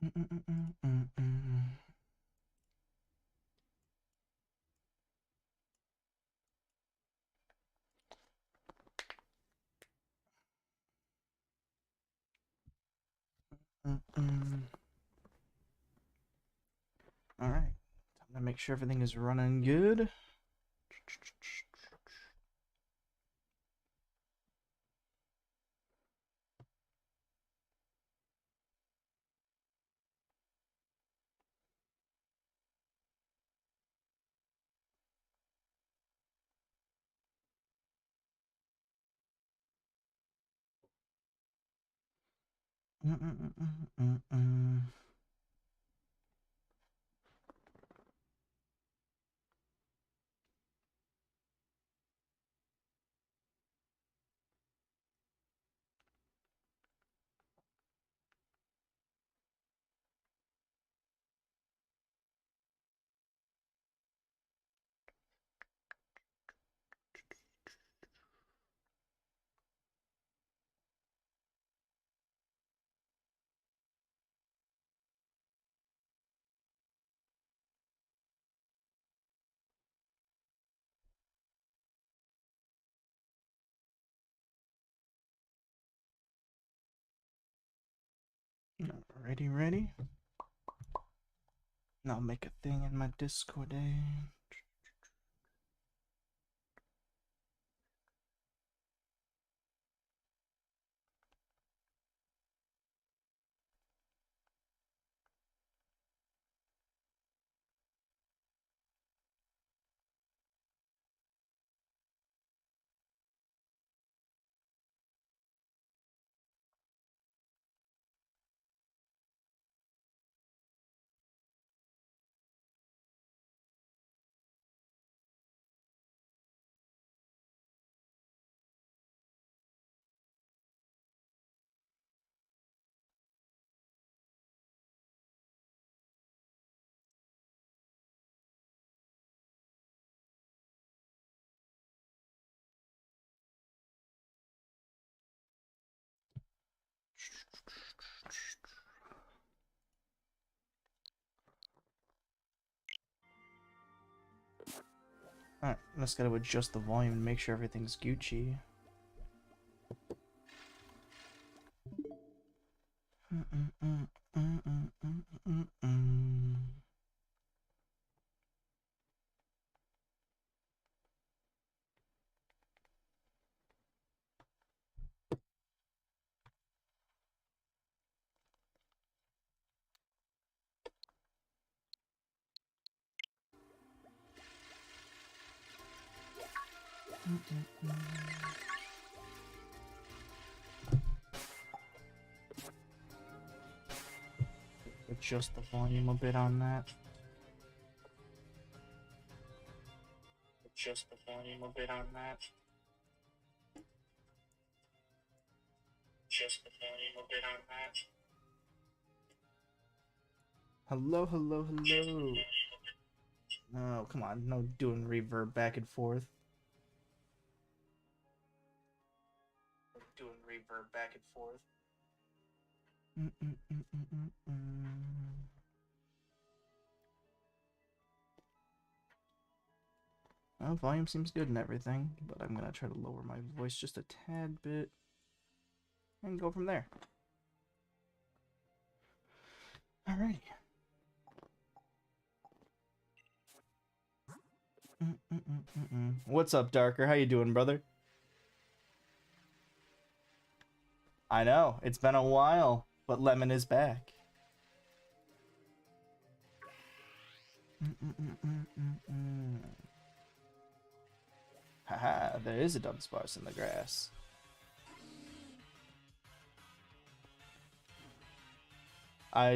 All right, time to make sure everything is running good. Ready? Now make a thing in my Discord. Alright, let's gotta adjust the volume and make sure everything's Gucci. Adjust the volume a bit on that. Adjust the volume a bit on that. Adjust the volume a bit on that. Hello. No, come on, no doing reverb back and forth. Doing reverb back and forth. Well, volume seems good and everything, but I'm gonna try to lower my voice just a tad bit and go from there. Alrighty. What's up, Darker? How you doing, brother? I know, it's been a while, but Lemon is back. Haha, there is a Dunsparce in the grass. I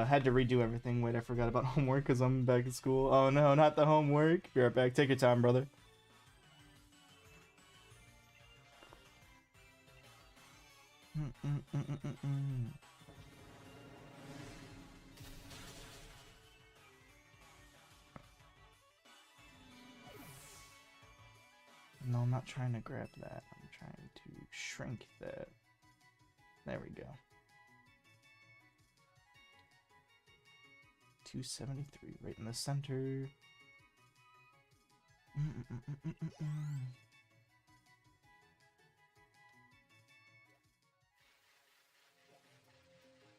had to redo everything. Wait, I forgot about homework because I'm back at school. Oh no, not the homework. Be right back. Take your time, brother. No, I'm not trying to grab that. I'm trying to shrink that. There we go. 273, right in the center.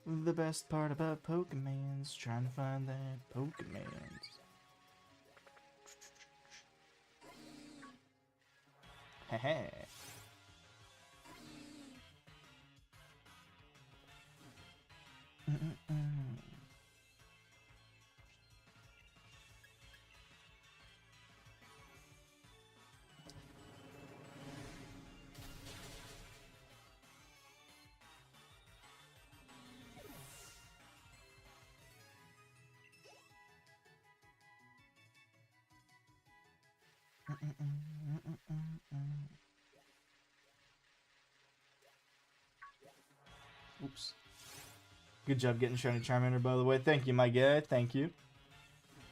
The best part about Pokemon's trying to find that Pokemon's. Heh. Oops. Good job getting Shiny Charmander, by the way. Thank you, my guy. Thank you.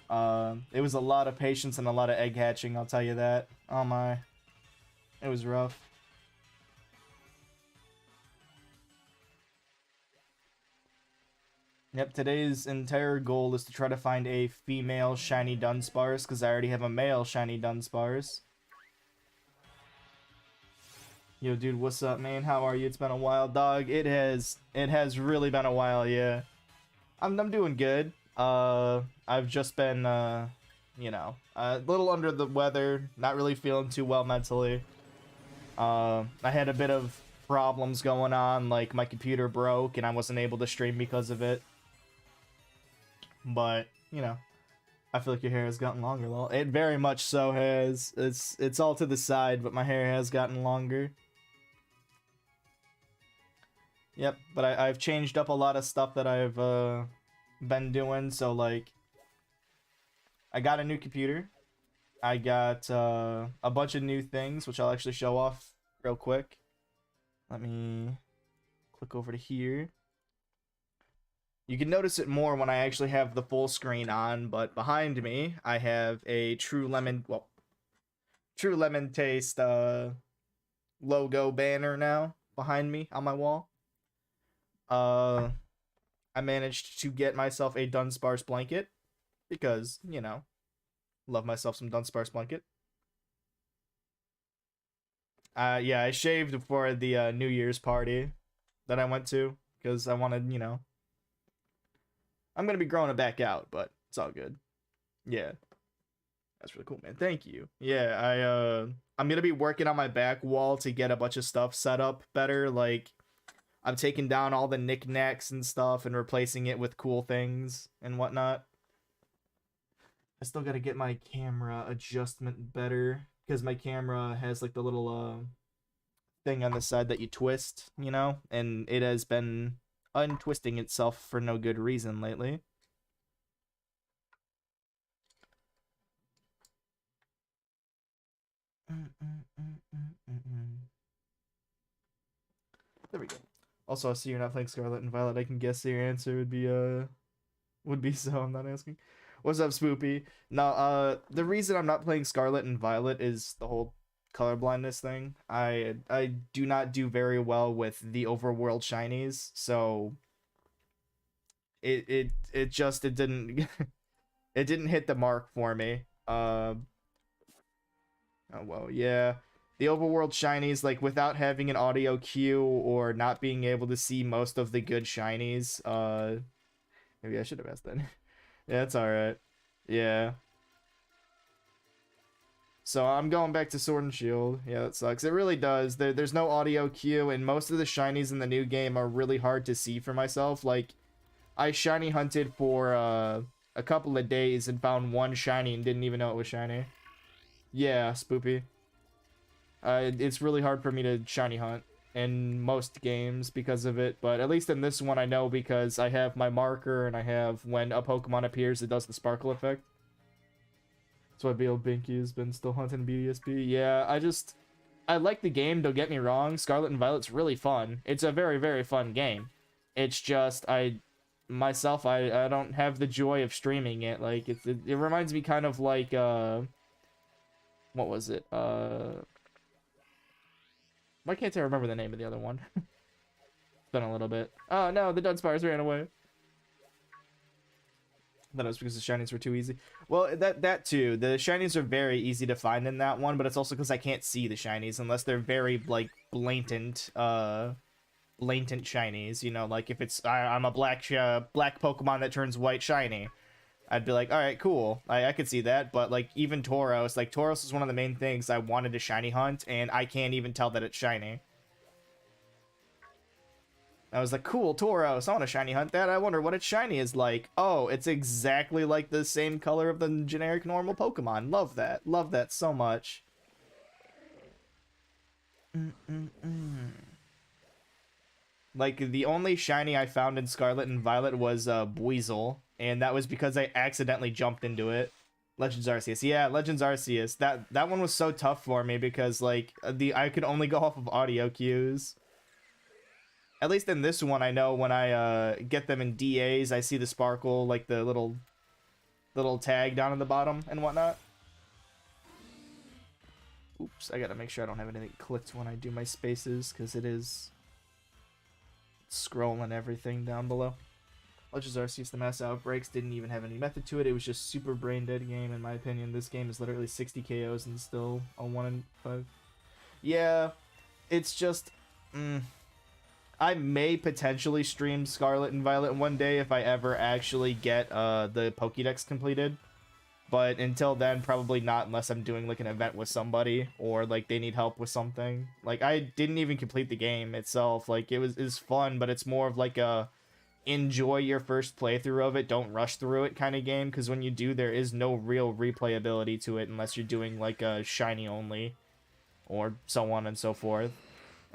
It was a lot of patience and a lot of egg hatching, I'll tell you that. Oh my. It was rough. Yep, today's entire goal is to try to find a female Shiny Dunsparce, because I already have a male Shiny Dunsparce. Yo, dude, what's up, man? How are you? It's been a while, dog. It has really been a while, yeah. I'm doing good. I've just been, you know, a little under the weather, not really feeling too well mentally. I had a bit of problems going on, like my computer broke and I wasn't able to stream because of it. But, you know, I feel like your hair has gotten longer, lol. It very much so has. It's all to the side, but my hair has gotten longer. Yep, but I've changed up a lot of stuff that I've been doing. So, like, I got a new computer. I got a bunch of new things, which I'll actually show off real quick. Let me click over to here. You can notice it more when I actually have the full screen on, but behind me, I have a True Lemon Taste logo banner now behind me on my wall. I managed to get myself a Dunsparce blanket because, you know, love myself some Dunsparce blanket. Yeah, I shaved for the New Year's party that I went to because I wanted, you know, I'm gonna be growing it back out, but it's all good. Yeah, that's really cool, man. Thank you. Yeah, I'm gonna be working on my back wall to get a bunch of stuff set up better. Like, I'm taking down all the knickknacks and stuff and replacing it with cool things and whatnot. I still gotta get my camera adjustment better because my camera has like the little thing on the side that you twist, you know, and it has been untwisting itself for no good reason lately. There we go. Also, I see you're not playing Scarlet and Violet. I can guess your answer would be so. I'm not asking. What's up, Spoopy? Now, the reason I'm not playing Scarlet and Violet is the whole colorblindness thing. I do not do very well with the overworld shinies, so it didn't it didn't hit the mark for me. Oh well, yeah. The overworld shinies, like, without having an audio cue or not being able to see most of the good shinies, maybe I should have asked that. Yeah, it's alright. Yeah. So I'm going back to Sword and Shield. Yeah, that sucks. It really does. There's no audio cue, and most of the shinies in the new game are really hard to see for myself. Like, I shiny hunted for a couple of days and found one shiny and didn't even know it was shiny. Yeah, Spoopy. It's really hard for me to shiny hunt in most games because of it, but at least in this one I know because I have my marker and I have when a Pokemon appears it does the sparkle effect. That's why BL Binky has been still hunting BDSP. Yeah, I like the game, don't get me wrong. Scarlet and Violet's really fun. It's a very, very fun game. It's just, I don't have the joy of streaming it. Like, it reminds me kind of like, what was it? Why can't I remember the name of the other one? It's been a little bit. Oh no, the Dunsparce ran away. That was because the shinies were too easy. Well, that too. The shinies are very easy to find in that one, but it's also because I can't see the shinies unless they're very like blatant shinies. You know, like if it's I'm a black Pokemon that turns white shiny, I'd be like, all right, cool. I could see that. But like even Tauros, like Tauros is one of the main things I wanted to shiny hunt, and I can't even tell that it's shiny. I was like, cool, Tauros, I want to shiny hunt that. I wonder what its shiny is like. Oh, it's exactly like the same color of the generic normal Pokemon. Love that. Love that so much. Like, the only shiny I found in Scarlet and Violet was Buizel, and that was because I accidentally jumped into it. Legends Arceus. Yeah, Legends Arceus. That one was so tough for me because, like, I could only go off of audio cues. At least in this one, I know when I get them in DAs, I see the sparkle, like the little tag down at the bottom and whatnot. Oops, I gotta make sure I don't have anything clicked when I do my spaces, because it is scrolling everything down below. Legends Arceus, the Mass Outbreaks didn't even have any method to it. It was just super brain dead game, in my opinion. This game is literally 60 KOs and still a 1 in 5. Yeah, it's just... I may potentially stream Scarlet and Violet one day if I ever actually get the Pokédex completed. But until then, probably not unless I'm doing like an event with somebody or like they need help with something. Like I didn't even complete the game itself. Like it's fun, but it's more of like a enjoy your first playthrough of it, don't rush through it kind of game. Because when you do, there is no real replayability to it unless you're doing like a shiny only or so on and so forth.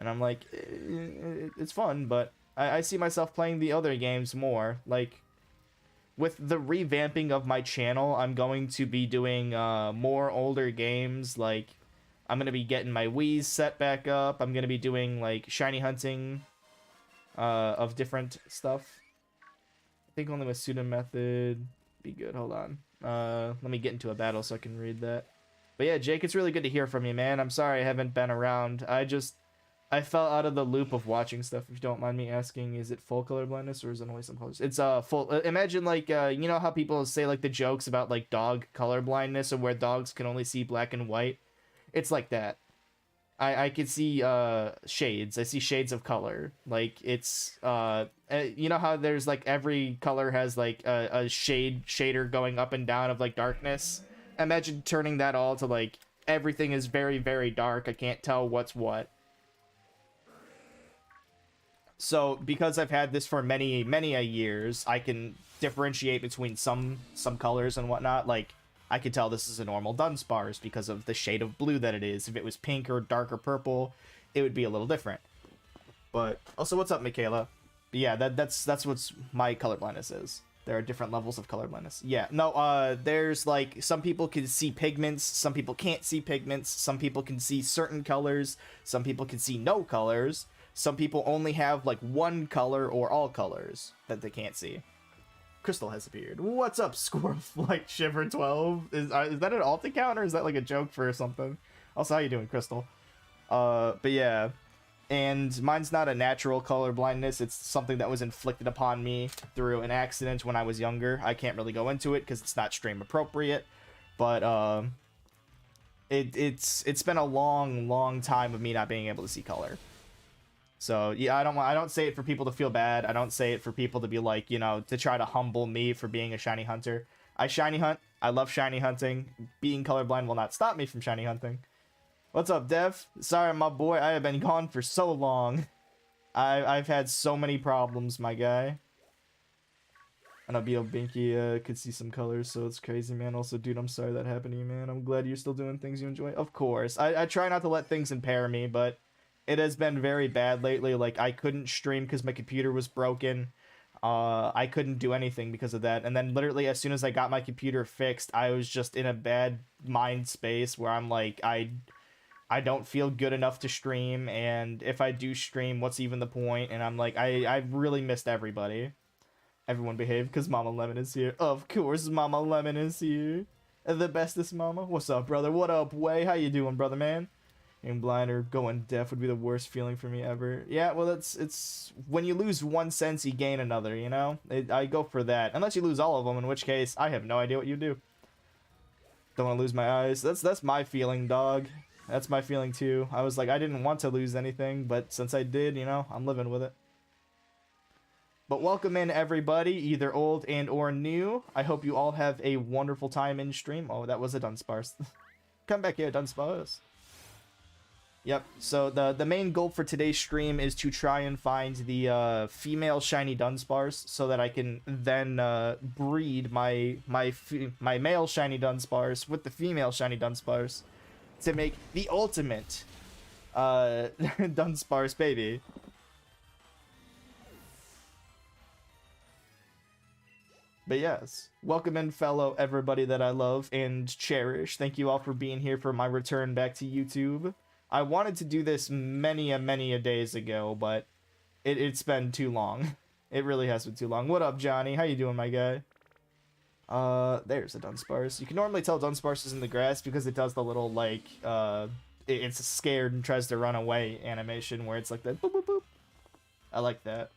And I'm like, it's fun, but I see myself playing the other games more. Like, with the revamping of my channel, I'm going to be doing more older games. Like, I'm going to be getting my Wii's set back up. I'm going to be doing, like, shiny hunting of different stuff. I think only with pseudo method be good. Hold on. Let me get into a battle so I can read that. But yeah, Jake, it's really good to hear from you, man. I'm sorry I haven't been around. I fell out of the loop of watching stuff, if you don't mind me asking. Is it full color blindness or is it only some colors? It's full. Imagine like you know how people say like the jokes about like dog color blindness or where dogs can only see black and white. It's like that. I could see shades. I see shades of color. Like it's you know how there's like every color has like a shader going up and down of like darkness. Imagine turning that all to like everything is very, very dark. I can't tell what's what. So, because I've had this for many, many a years, I can differentiate between some colors and whatnot. Like, I could tell this is a normal Dunsparce because of the shade of blue that it is. If it was pink or dark or purple, it would be a little different. But, also, what's up, Michaela? But yeah, that's what's my colorblindness is. There are different levels of colorblindness. Yeah, no, there's, like, some people can see pigments, some people can't see pigments, some people can see certain colors, some people can see no colors. Some people only have, like, one color or all colors that they can't see. Crystal has appeared. What's up, Squirrel Flight Shiver 12? Is that an alt account, or is that, like, a joke for something? Also, how you doing, Crystal? But yeah. And mine's not a natural color blindness. It's something that was inflicted upon me through an accident when I was younger. I can't really go into it because it's not stream appropriate. But, it's been a long, long time of me not being able to see color. So yeah, I don't say it for people to feel bad. I don't say it for people to be like, you know, to try to humble me for being a shiny hunter. I shiny hunt. I love shiny hunting. Being colorblind will not stop me from shiny hunting. What's up, Dev? Sorry, my boy. I have been gone for so long. I've had so many problems, my guy. I know B.O. Binky could see some colors, so it's crazy, man. Also, dude, I'm sorry that happened to you, man. I'm glad you're still doing things you enjoy. Of course. I try not to let things impair me, but it has been very bad lately. Like, I couldn't stream because my computer was broken. I couldn't do anything because of that. And then literally as soon as I got my computer fixed, I was just in a bad mind space where I'm like, I don't feel good enough to stream. And if I do stream, what's even the point? And I'm like, I've really missed everybody. Everyone behave because Mama Lemon is here. Of course, Mama Lemon is here. The bestest mama. What's up, brother? What up, Way? How you doing, brother, man? Being blind or going deaf would be the worst feeling for me ever. Yeah, well, it's when you lose one sense, you gain another, you know? I go for that. Unless you lose all of them, in which case, I have no idea what you do. Don't want to lose my eyes. That's my feeling, dog. That's my feeling, too. I was like, I didn't want to lose anything, but since I did, you know, I'm living with it. But welcome in, everybody, either old and or new. I hope you all have a wonderful time in stream. Oh, that was a Dunsparce. Come back here, Dunsparce. Yep, so the main goal for today's stream is to try and find the female Shiny Dunsparce so that I can then breed my male Shiny Dunsparce with the female Shiny Dunsparce to make the ultimate Dunsparce baby. But yes, welcome in, fellow everybody that I love and cherish. Thank you all for being here for my return back to YouTube. I wanted to do this many a days ago, but it's been too long. It really has been too long. What up, Johnny? How you doing, my guy? There's a Dunsparce. You can normally tell Dunsparce is in the grass because it does the little, like, it's scared and tries to run away animation where it's like that boop, boop, boop. I like that.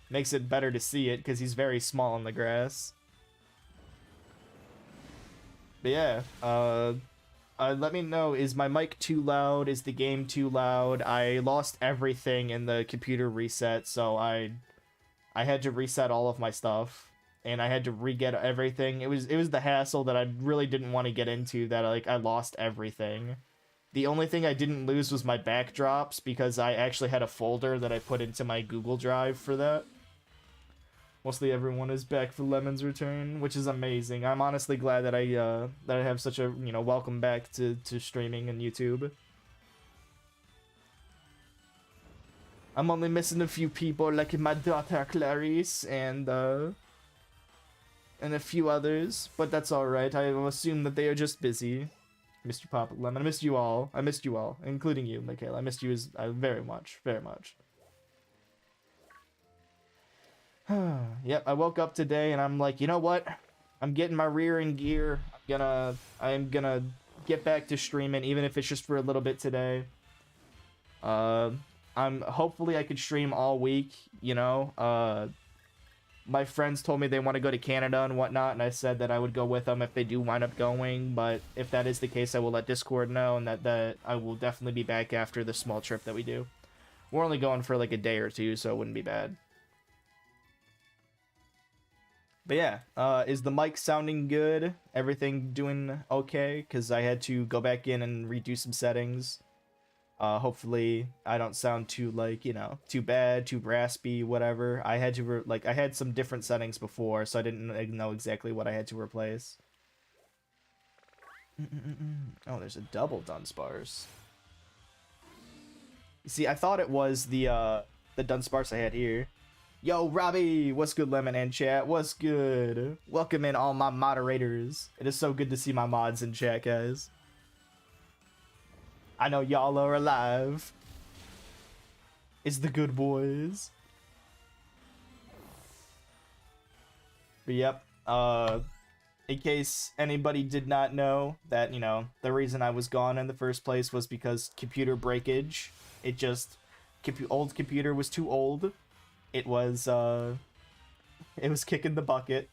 Makes it better to see it because he's very small in the grass. But yeah, let me know, is my mic too loud? Is the game too loud? I lost everything in the computer reset, so I had to reset all of my stuff, and I had to re-get everything. It was the hassle that I really didn't want to get into, that I lost everything. The only thing I didn't lose was my backdrops, because I actually had a folder that I put into my Google Drive for that. Mostly everyone is back for Lemon's return, which is amazing. I'm honestly glad that I have such a, you know, welcome back to streaming and YouTube. I'm only missing a few people, like my daughter Clarice and a few others, but that's alright. I will assume that they are just busy. Mr. Pop Lemon, I missed you all. I missed you all, including you, Michaela. I missed you very much, very much. Yep, I woke up today and I'm like, you know what? I'm getting my rear in gear. I'm gonna get back to streaming, even if it's just for a little bit today. Hopefully I could stream all week, you know. My friends told me they want to go to Canada and whatnot, and I said that I would go with them if they do wind up going, but if that is the case, I will let Discord know, and that I will definitely be back after the small trip that we do. We're only going for like a day or two, so it wouldn't be bad. But yeah, is the mic sounding good? Everything doing okay? Because I had to go back in and redo some settings. Hopefully I don't sound too, like, you know, too bad, too raspy, whatever. I had to, I had some different settings before, so I didn't know exactly what I had to replace. Oh, there's a double Dunsparce. You see, I thought it was the Dunsparce I had here. Yo, Robbie! What's good, Lemon and chat? What's good? Welcome in all my moderators. It is so good to see my mods in chat, guys. I know y'all are alive. It's the good boys. But yep, in case anybody did not know that, you know, the reason I was gone in the first place was because computer breakage. It just, old computer was too old. It was kicking the bucket,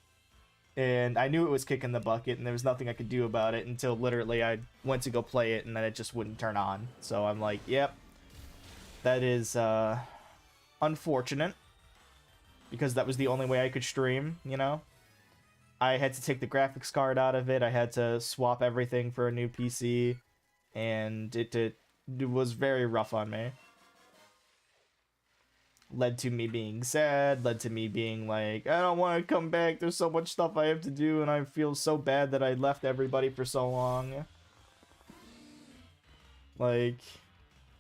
and I knew it was kicking the bucket, and there was nothing I could do about it until literally I went to go play it, and then it just wouldn't turn on. So I'm like, yep, that is unfortunate, because that was the only way I could stream, you know? I had to take the graphics card out of it, I had to swap everything for a new PC, and it was very rough on me. Led to me being sad, led to me being like, I don't want to come back, there's so much stuff I have to do, and I feel so bad that I left everybody for so long. Like,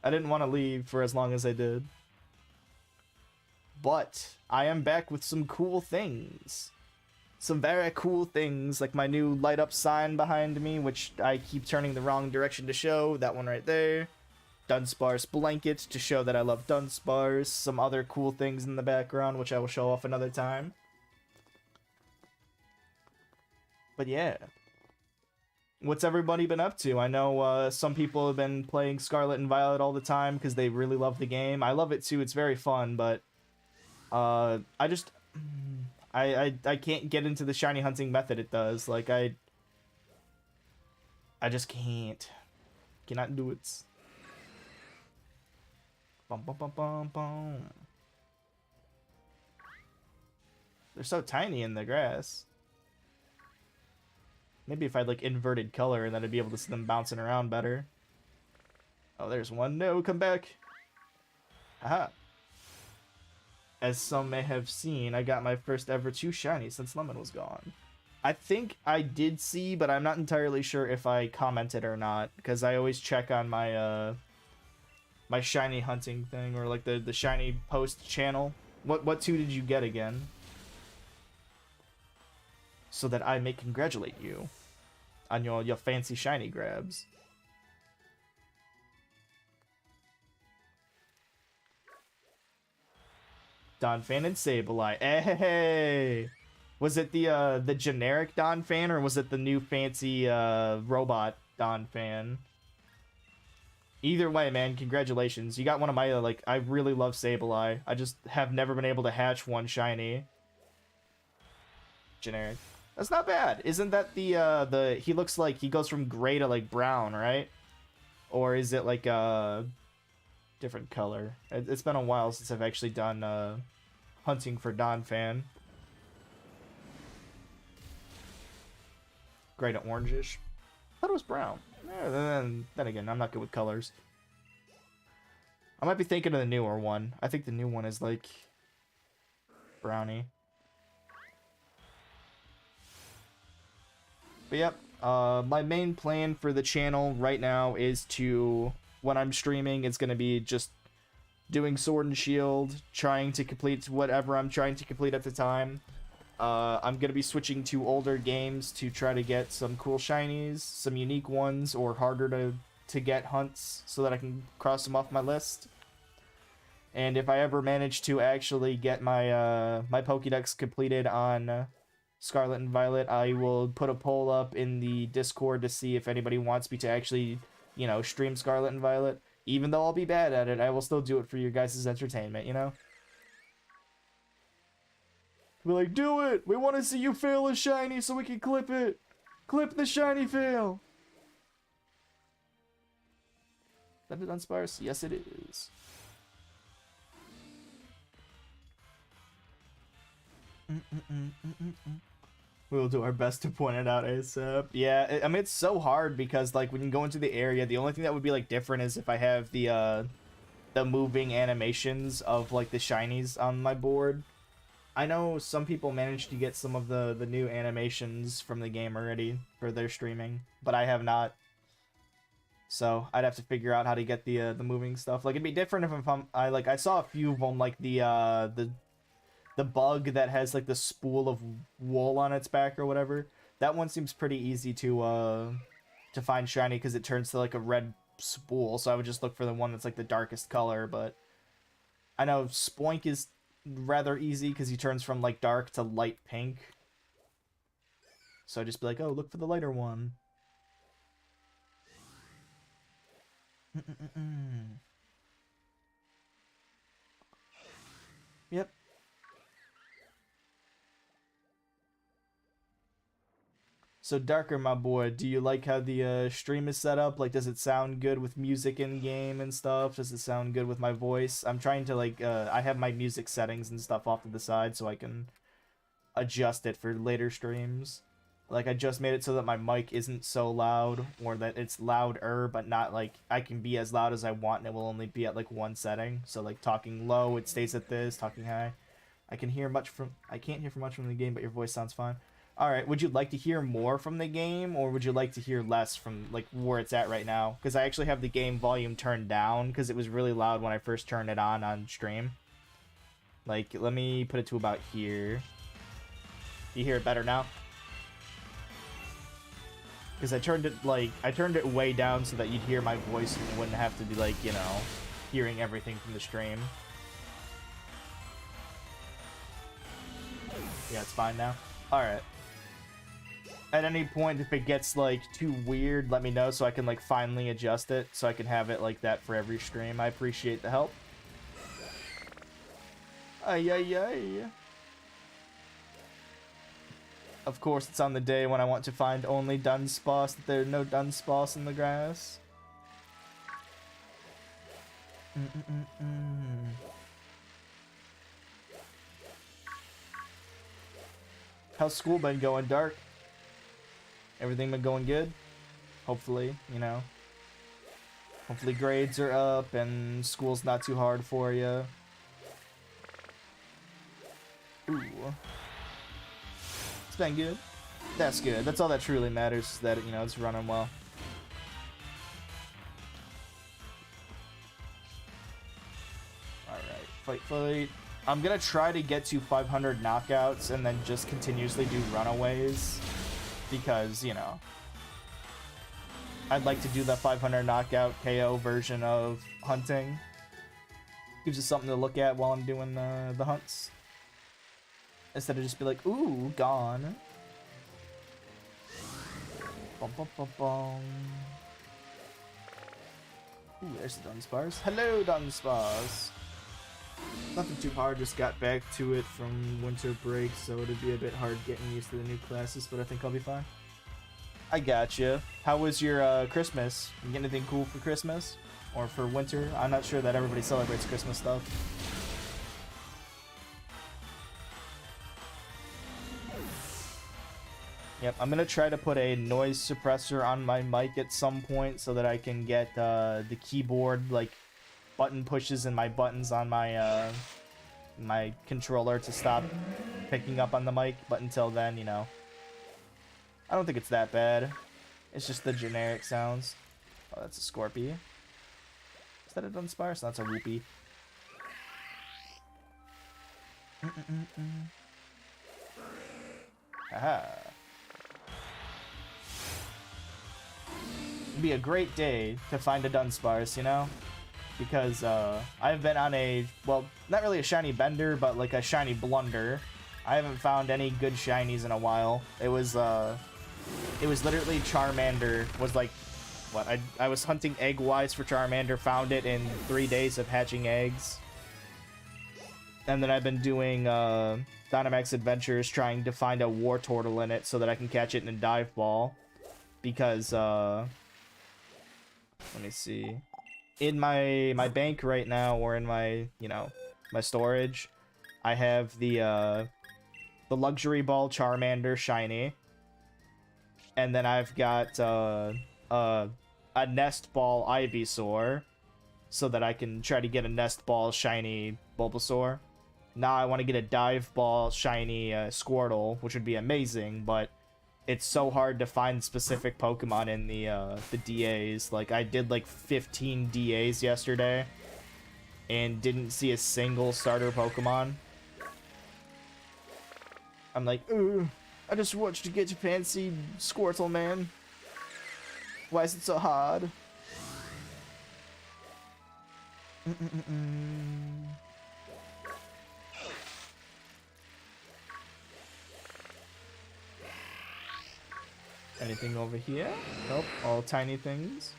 I didn't want to leave for as long as I did. But, I am back with some cool things. Some very cool things, like my new light up sign behind me, which I keep turning the wrong direction to show, that one right there. Dunsparce blanket to show that I love Dunsparce. Some other cool things in the background, which I will show off another time. But yeah. What's everybody been up to? I know some people have been playing Scarlet and Violet all the time because they really love the game. I love it too. It's very fun, but I just I can't get into the shiny hunting method it does. Like I just cannot do it. Bum bum bum bum bum. They're so tiny in the grass. Maybe if I had like inverted color, then I'd be able to see them bouncing around better. Oh, there's one. No, come back. Aha. As some may have seen, I got my first ever 2 shiny since Lemon was gone. I think I did see, but I'm not entirely sure if I commented or not, because I always check on my my shiny hunting thing, or like the shiny post channel. What 2 did you get again? So that I may congratulate you on your fancy shiny grabs. Donphan and Sableye. Hey! Was it the generic Donphan, or was it the new fancy robot Donphan? Either way, man, congratulations. You got one of my, like, I really love Sableye. I just have never been able to hatch one shiny. Generic. That's not bad. Isn't that the he looks like he goes from gray to like brown, right? Or is it like a different color? It's been a while since I've actually done hunting for Donphan. Gray to orangish. I thought it was brown. Yeah, then again, I'm not good with colors. I might be thinking of the newer one. I think the new one is like brownie. But yep, my main plan for the channel right now is to, when I'm streaming, it's going to be just doing Sword and Shield, trying to complete whatever I'm trying to complete at the time. I'm going to be switching to older games to try to get some cool shinies, some unique ones, or harder to get hunts so that I can cross them off my list. And if I ever manage to actually get my my Pokédex completed on Scarlet and Violet, I will put a poll up in the Discord to see if anybody wants me to actually, you know, stream Scarlet and Violet. Even though I'll be bad at it, I will still do it for your guys' entertainment, you know? Be like, do it! We want to see you fail a shiny so we can clip it! Clip the shiny fail! Is that a Dunsparce? Yes, it is. We will do our best to point it out ASAP. Yeah, I mean, it's so hard because, like, when you go into the area, the only thing that would be, like, different is if I have the moving animations of, like, the shinies on my board. I know some people managed to get some of the new animations from the game already for their streaming, but I have not. So, I'd have to figure out how to get the moving stuff. Like, it'd be different if I saw a few of them, like, the bug that has like the spool of wool on its back or whatever. That one seems pretty easy to find shiny because it turns to like a red spool. So I would just look for the one that's like the darkest color. But I know Spoink is rather easy because he turns from like dark to light pink. So I'd just be like, oh, look for the lighter one. Yep. So Darker, my boy, do you like how the stream is set up? Like, does it sound good with music in game and stuff? Does it sound good with my voice? I'm trying to like, I have my music settings and stuff off to the side so I can adjust it for later streams. Like, I just made it so that my mic isn't so loud, or that it's louder, but not like I can be as loud as I want, and it will only be at like one setting. So like talking low, it stays at this. Talking high, I can't hear much from the game, but your voice sounds fine. Alright, would you like to hear more from the game, or would you like to hear less from, like, where it's at right now? Because I actually have the game volume turned down, because it was really loud when I first turned it on stream. Like, let me put it to about here. Do you hear it better now? Because I turned it way down so that you'd hear my voice and you wouldn't have to be, like, you know, hearing everything from the stream. Yeah, it's fine now. Alright. At any point, if it gets, like, too weird, let me know so I can, like, finally adjust it so I can have it like that for every stream. I appreciate the help. Ay, ay, ay. Of course, it's on the day when I want to find only Dunsparce, that there are no Dunsparce in the grass. How's school been going, Dark? Everything been going good? Hopefully, you know. Hopefully grades are up and school's not too hard for you. Ooh. It's been good. That's good. That's all that truly matters, is that, you know, it's running well. Alright, fight, fight. I'm gonna try to get to 500 knockouts and then just continuously do runaways. Because, you know, I'd like to do the 500 knockout KO version of hunting. Gives us something to look at while I'm doing the hunts. Instead of just be like, ooh, gone. Bum, bum, bum, bum. Ooh, there's the Dunsparce. Hello, Dunsparce. Nothing too hard, just got back to it from winter break, so it'd be a bit hard getting used to the new classes, but I think I'll be fine. I gotcha. How was your Christmas? You get anything cool for Christmas? Or for winter? I'm not sure that everybody celebrates Christmas stuff. Yep, I'm gonna try to put a noise suppressor on my mic at some point so that I can get the keyboard, like, button pushes and my buttons on my my controller to stop picking up on the mic, but until then, you know, I don't think it's that bad. It's just the generic sounds. Oh, that's a Scorpy. Is that a Dunsparce? That's a Whoopie. Aha. It'd be a great day to find a Dunsparce, you know? Because I've been on a, well, not really a shiny bender, but like a shiny blunder. I haven't found any good shinies in a while. It was literally Charmander was like, what, I was hunting egg-wise for Charmander, found it in 3 days of hatching eggs. And then I've been doing Dynamax Adventures trying to find a Wartortle in it so that I can catch it in a dive ball. Because, let me see. In my bank right now, or in my, you know, my storage, I have the Luxury Ball Charmander shiny, and then I've got a Nest Ball Ivysaur, so that I can try to get a Nest Ball shiny Bulbasaur. Now I want to get a Dive Ball shiny Squirtle, which would be amazing, but it's so hard to find specific Pokemon in the DAs. Like, I did like 15 DAs yesterday and didn't see a single starter Pokemon. I'm like, ooh, I just watched you get your fancy Squirtle, man. Why is it so hard? Anything over here? Nope, all tiny things.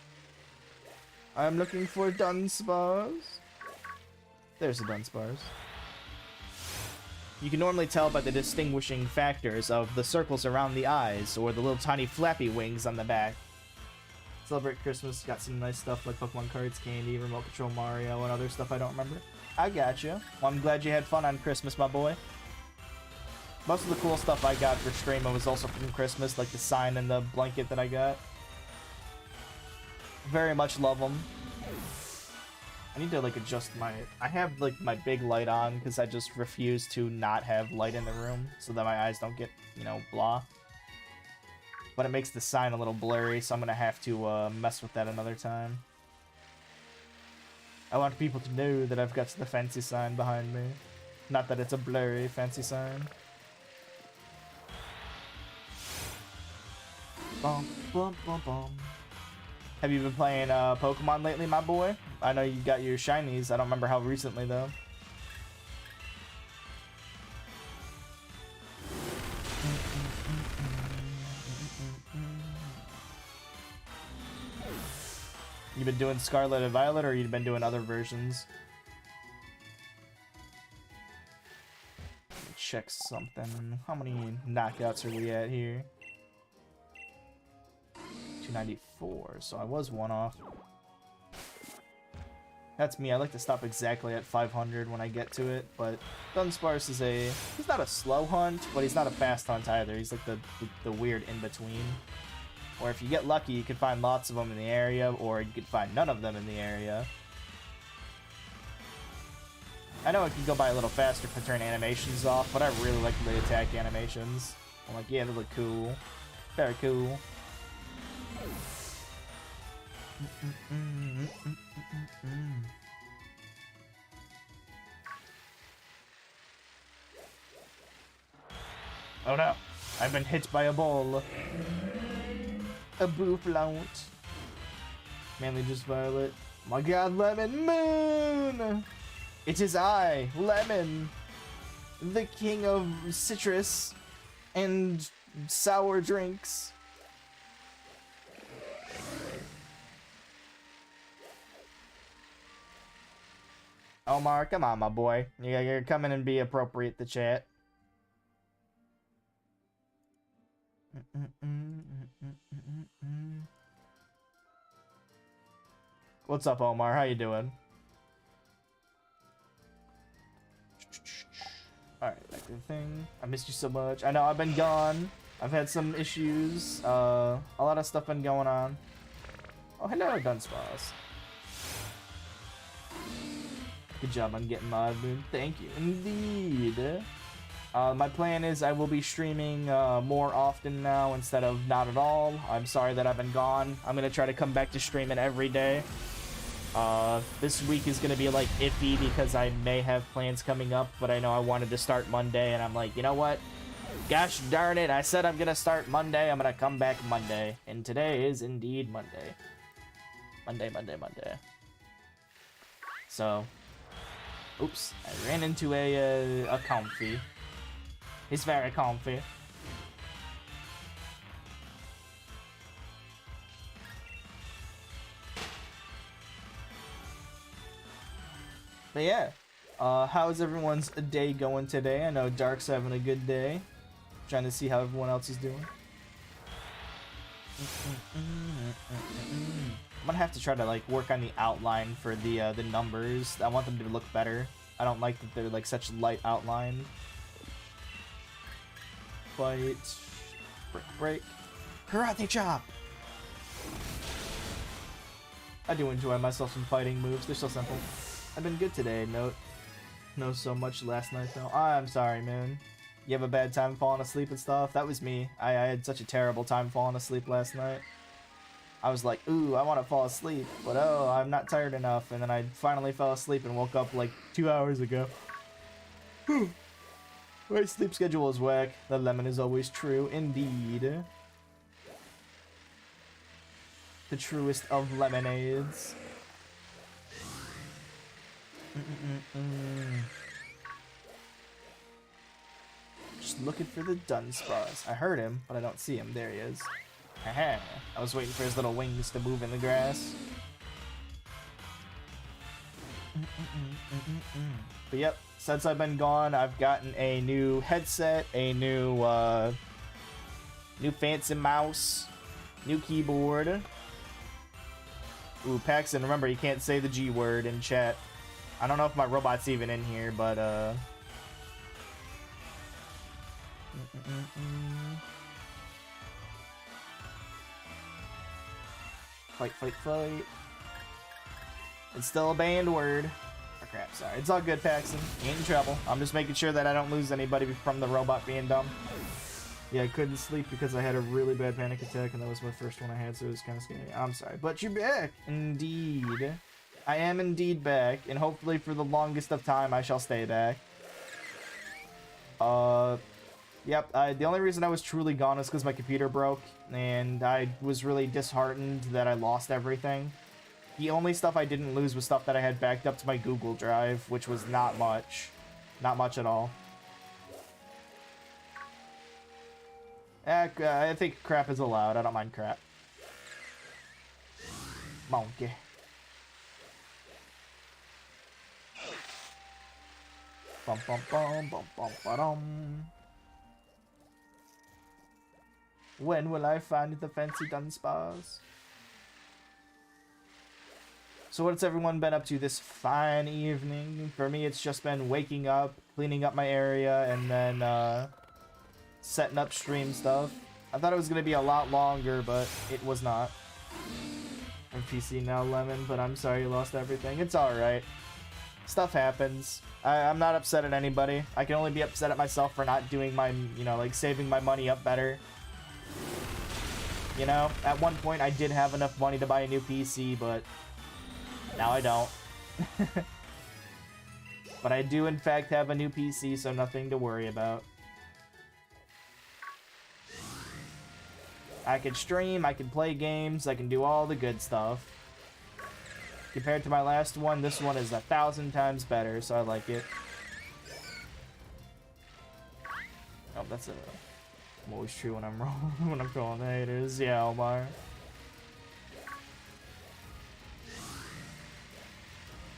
I'm looking for Dunsparce. There's a Dunsparce. You can normally tell by the distinguishing factors of the circles around the eyes or the little tiny flappy wings on the back. Celebrate Christmas, got some nice stuff like Pokemon cards, candy, Remote Control Mario, and other stuff I don't remember. I gotcha. Well, I'm glad you had fun on Christmas, my boy. Most of the cool stuff I got for streaming was also from Christmas, like the sign and the blanket that I got. Very much love them. I need to like adjust my... I have like my big light on because I just refuse to not have light in the room so that my eyes don't get, you know, blah. But it makes the sign a little blurry, so I'm gonna have to mess with that another time. I want people to know that I've got the fancy sign behind me. Not that it's a blurry fancy sign. Bum, bum, bum, bum. Have you been playing Pokemon lately, my boy? I know you got your shinies. I don't remember how recently, though. You been doing Scarlet and Violet, or you been doing other versions? Let me check something. How many knockouts are we at here? 294, so I was one off. That's me. I like to stop exactly at 500 when I get to it, but Dunsparce is he's not a slow hunt, but he's not a fast hunt either. He's like the weird in-between. Or if you get lucky, you can find lots of them in the area, or you could find none of them in the area. I know it can go by a little faster if I turn animations off, but I really like the attack animations. I'm like, yeah, they look cool. Very cool. Oh no, I've been hit by a ball. A booflout. Mainly just Violet. My god, Lemon Moon! It is I, Lemon, the king of citrus and sour drinks. Omar, come on, my boy. You're coming and be appropriate to chat. What's up, Omar? How you doing? Alright, back to the thing. I missed you so much. I know I've been gone. I've had some issues. A lot of stuff been going on. Oh, hello, Dunsparce. Good job on getting Mod Moon. Thank you. Indeed. My plan is I will be streaming more often now instead of not at all. I'm sorry that I've been gone. I'm going to try to come back to streaming every day. This week is going to be like iffy because I may have plans coming up, but I know I wanted to start Monday and I'm like, you know what? Gosh darn it. I said I'm going to start Monday. I'm going to come back Monday. And today is indeed Monday. Monday. So, oops, I ran into a comfy. He's very comfy. But yeah, how's everyone's day going today? I know Dark's having a good day. Trying to see how everyone else is doing. I'm gonna have to try to like work on the outline for the numbers. I want them to look better. I don't like that they're like such light outline. Fight, break, karate chop. I do enjoy myself some fighting moves. They're so simple. I've been good today. No so much last night though. I'm sorry, man. You have a bad time falling asleep and stuff? That was me. I had such a terrible time falling asleep last night. I was like, ooh, I want to fall asleep, but oh, I'm not tired enough. And then I finally fell asleep and woke up like 2 hours ago. My sleep schedule is whack. The lemon is always true, indeed. The truest of lemonades. Just looking for the Dunsparce. I heard him, but I don't see him. There he is. Haha. I was waiting for his little wings to move in the grass. But yep, since I've been gone, I've gotten a new headset, a new fancy mouse, new keyboard. Ooh, Paxton, remember you can't say the G word in chat. I don't know if my robot's even in here, but Fight. It's still a banned word. Oh crap, sorry. It's all good, Paxton. You ain't in trouble. I'm just making sure that I don't lose anybody from the robot being dumb. Yeah, I couldn't sleep because I had a really bad panic attack, and that was my first one I had, so it was kind of scary. I'm sorry. But you're back! Indeed. I am indeed back, and hopefully for the longest of time, I shall stay back. Yep, the only reason I was truly gone is because my computer broke, and I was really disheartened that I lost everything. The only stuff I didn't lose was stuff that I had backed up to my Google Drive, which was not much. Not much at all. I think crap is allowed. I don't mind crap. Monkey. Bum, bum, bum, bum, bum, ba-dum. When will I find the fancy Dunsparce? So what's everyone been up to this fine evening? For me, it's just been waking up, cleaning up my area, and then setting up stream stuff. I thought it was going to be a lot longer, but it was not. I'm PC now, Lemon, but I'm sorry you lost everything. It's alright. Stuff happens. I'm not upset at anybody. I can only be upset at myself for not doing my, you know, like saving my money up better. You know, at one point I did have enough money to buy a new PC, but now I don't. But I do in fact have a new PC, so nothing to worry about. I can stream, I can play games, I can do all the good stuff. Compared to my last one, this one is 1,000 times better, so I like it. Oh, that's a... I'm always true when I'm wrong, when I'm trolling the haters. Yeah, Omar.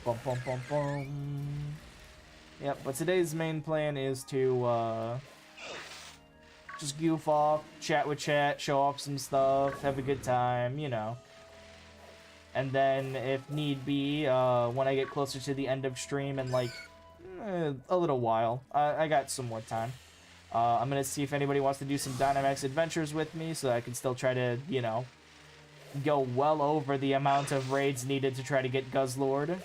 Bum, bum, bum, bum. Yep, but today's main plan is to, just goof off, chat with chat, show off some stuff, have a good time, you know. And then, if need be, when I get closer to the end of stream in, like, a little while, I got some more time. I'm gonna see if anybody wants to do some Dynamax adventures with me, so I can still try to, you know, go well over the amount of raids needed to try to get Guzzlord.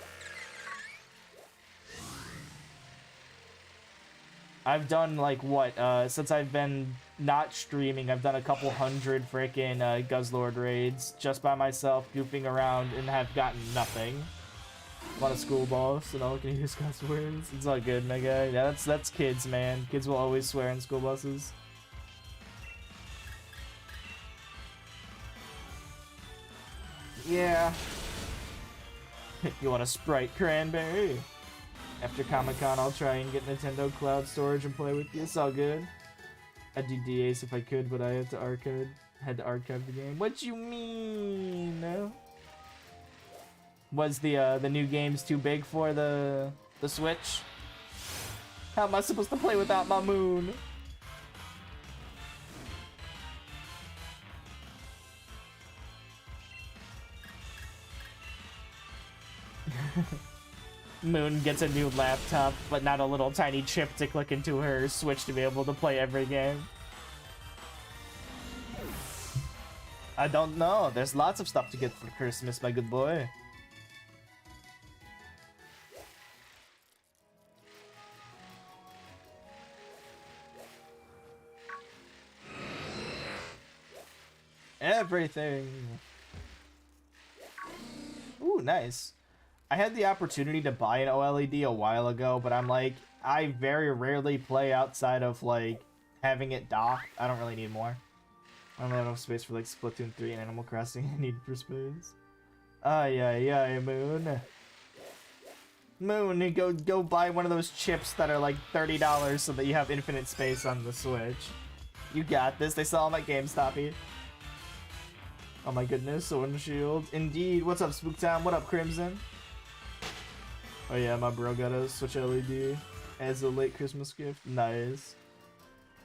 I've done, like, what, since I've been not streaming, I've done a couple hundred freaking Guzzlord raids just by myself, goofing around, and have gotten nothing. A lot of school boss, and all I can use cuss words. It's all good, my guy. Yeah, that's kids, man. Kids will always swear in school buses. Yeah. You want a Sprite Cranberry? After Comic-Con, I'll try and get Nintendo Cloud Storage and play with you. It's all good. I'd do DAs if I could, but I had to archive the game. What you mean? No? Was the new games too big for the Switch? How am I supposed to play without my moon? Moon gets a new laptop, but not a little tiny chip to click into her Switch to be able to play every game. I don't know. There's lots of stuff to get for Christmas, my good boy. Everything. Ooh, nice. I had the opportunity to buy an OLED a while ago, but I'm like, I very rarely play outside of, like, having it docked. I don't really need more. I don't have enough space for, like, Splatoon 3 and Animal Crossing. I need for space. Ay, Moon. Moon, go buy one of those chips that are, like, $30 so that you have infinite space on the Switch. You got this. They sell them at GameStop. Oh my goodness, Sword and Shield. Indeed. What's up, Spooktown? What up, Crimson? Oh yeah, my bro got a Switch LED as a late Christmas gift. Nice.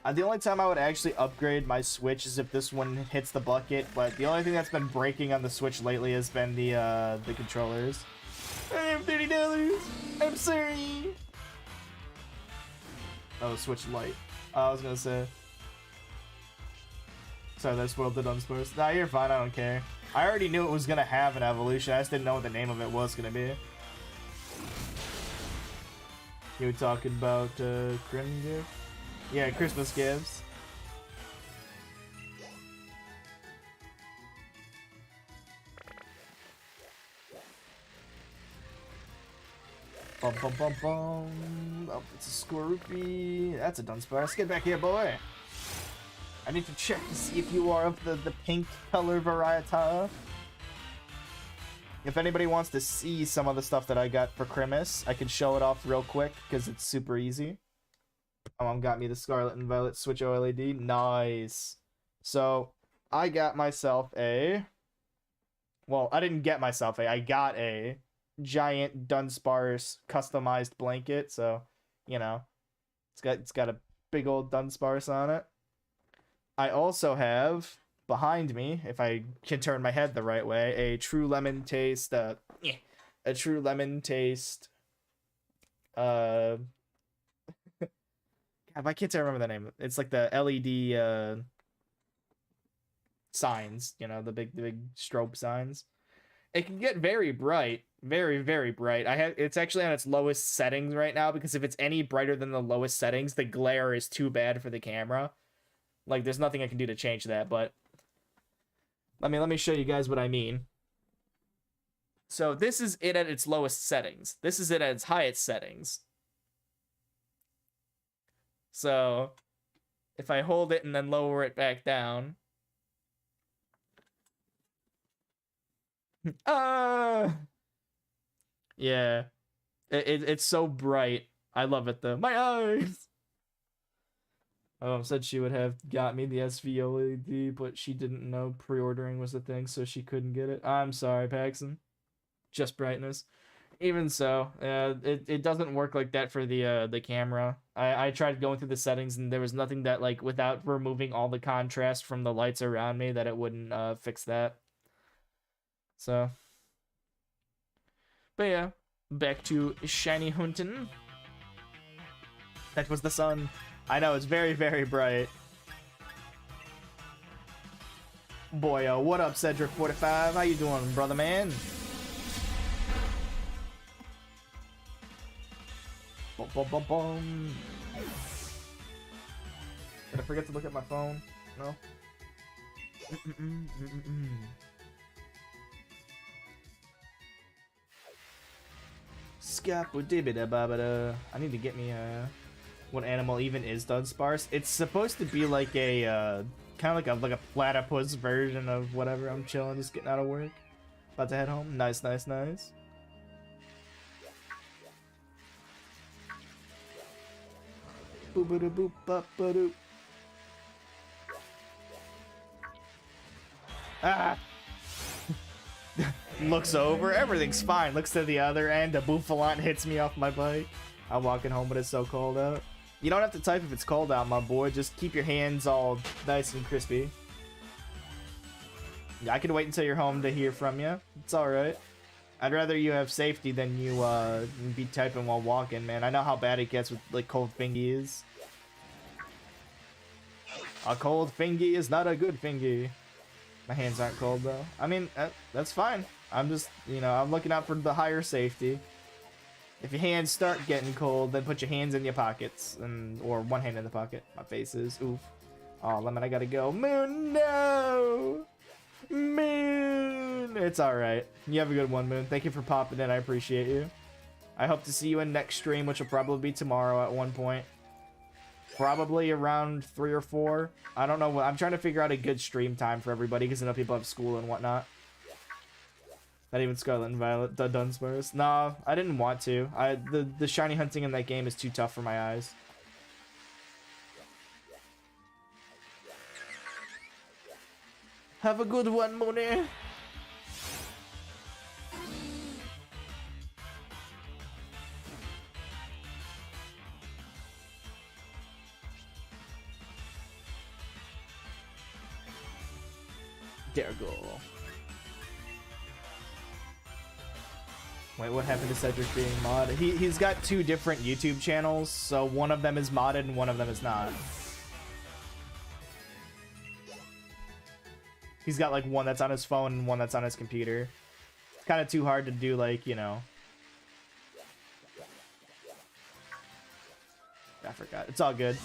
The only time I would actually upgrade my Switch is if this one hits the bucket, but the only thing that's been breaking on the Switch lately has been the controllers. I have $30! I'm sorry! Oh, Switch Lite. I was gonna say. Sorry, that spoiled the Dunsparce. Nah, you're fine, I don't care. I already knew it was gonna have an evolution, I just didn't know what the name of it was gonna be. You were talking about Christmas gift? Yeah, Christmas gifts. Bum bum bum bum. Oh, it's a Scoropy. That's a Dunsparce. Get back here, boy. I need to check to see if you are of the pink color variety. If anybody wants to see some of the stuff that I got for Christmas, I can show it off real quick because it's super easy. My mom got me the Scarlet and Violet Switch OLED. Nice. So, I got myself a... Well, I didn't get myself a... I got a giant Dunsparce customized blanket. So, you know, it's got a big old Dunsparce on it. I also have behind me, if I can turn my head the right way, a true lemon taste. A true lemon taste. God, why can't I remember the name? It's like the LED signs, you know, the big strobe signs. It can get very bright, very bright. It's actually on its lowest settings right now, because if it's any brighter than the lowest settings, the glare is too bad for the camera. Like, there's nothing I can do to change that, but let me show you guys what I mean. So this is it at its lowest settings. This is it at its highest settings. So if I hold it and then lower it back down. Yeah. It's so bright. I love it though. My eyes! Said she would have got me the SVOLED, but she didn't know pre-ordering was a thing, so she couldn't get it. I'm sorry, Paxton. Just brightness. Even so, it doesn't work like that for the camera. I tried going through the settings, and there was nothing that, like, without removing all the contrast from the lights around me, that it wouldn't fix that. So, but yeah, back to Shiny Hunting. That was the sun. I know, it's very bright. Boy, what up, Cedric45? How you doing, brother man? Boom, boom, boom, boom. Did I forget to look at my phone? No? Scapodibida. I need to get me what animal even is Dunsparce? It's supposed to be like a kind of like a platypus version of whatever. I'm chilling, just getting out of work. About to head home. Nice. Boop boop boop. Ah! Looks over, everything's fine. Looks to the other end, a Bouffalante hits me off my bike. I'm walking home, but it's so cold out. You don't have to type if it's cold out, my boy. Just keep your hands all nice and crispy. I could wait until you're home to hear from you. It's alright. I'd rather you have safety than you be typing while walking, man. I know how bad it gets with, like, cold fingies. A cold fingy is not a good fingy. My hands aren't cold, though. I mean, that's fine. I'm just, you know, I'm looking out for the higher safety. If your hands start getting cold, then put your hands in your pockets, or one hand in the pocket. My face is, oof. Oh, Lemon, I gotta go. Moon, no! Moon! It's alright. You have a good one, Moon. Thank you for popping in. I appreciate you. I hope to see you in next stream, which will probably be tomorrow at one point. Probably around 3 or 4. I don't know. I'm trying to figure out a good stream time for everybody, because I know people have school and whatnot. Not even Scarlet and Violet, the Dunsparce. No, I didn't want to. The shiny hunting in that game is too tough for my eyes. Have a good one, Mooney. There go. Wait, what happened to Cedric being modded? He's got 2 different YouTube channels, so one of them is modded and one of them is not. He's got like one that's on his phone and one that's on his computer. It's kind of too hard to do, like, you know. I forgot. It's all good.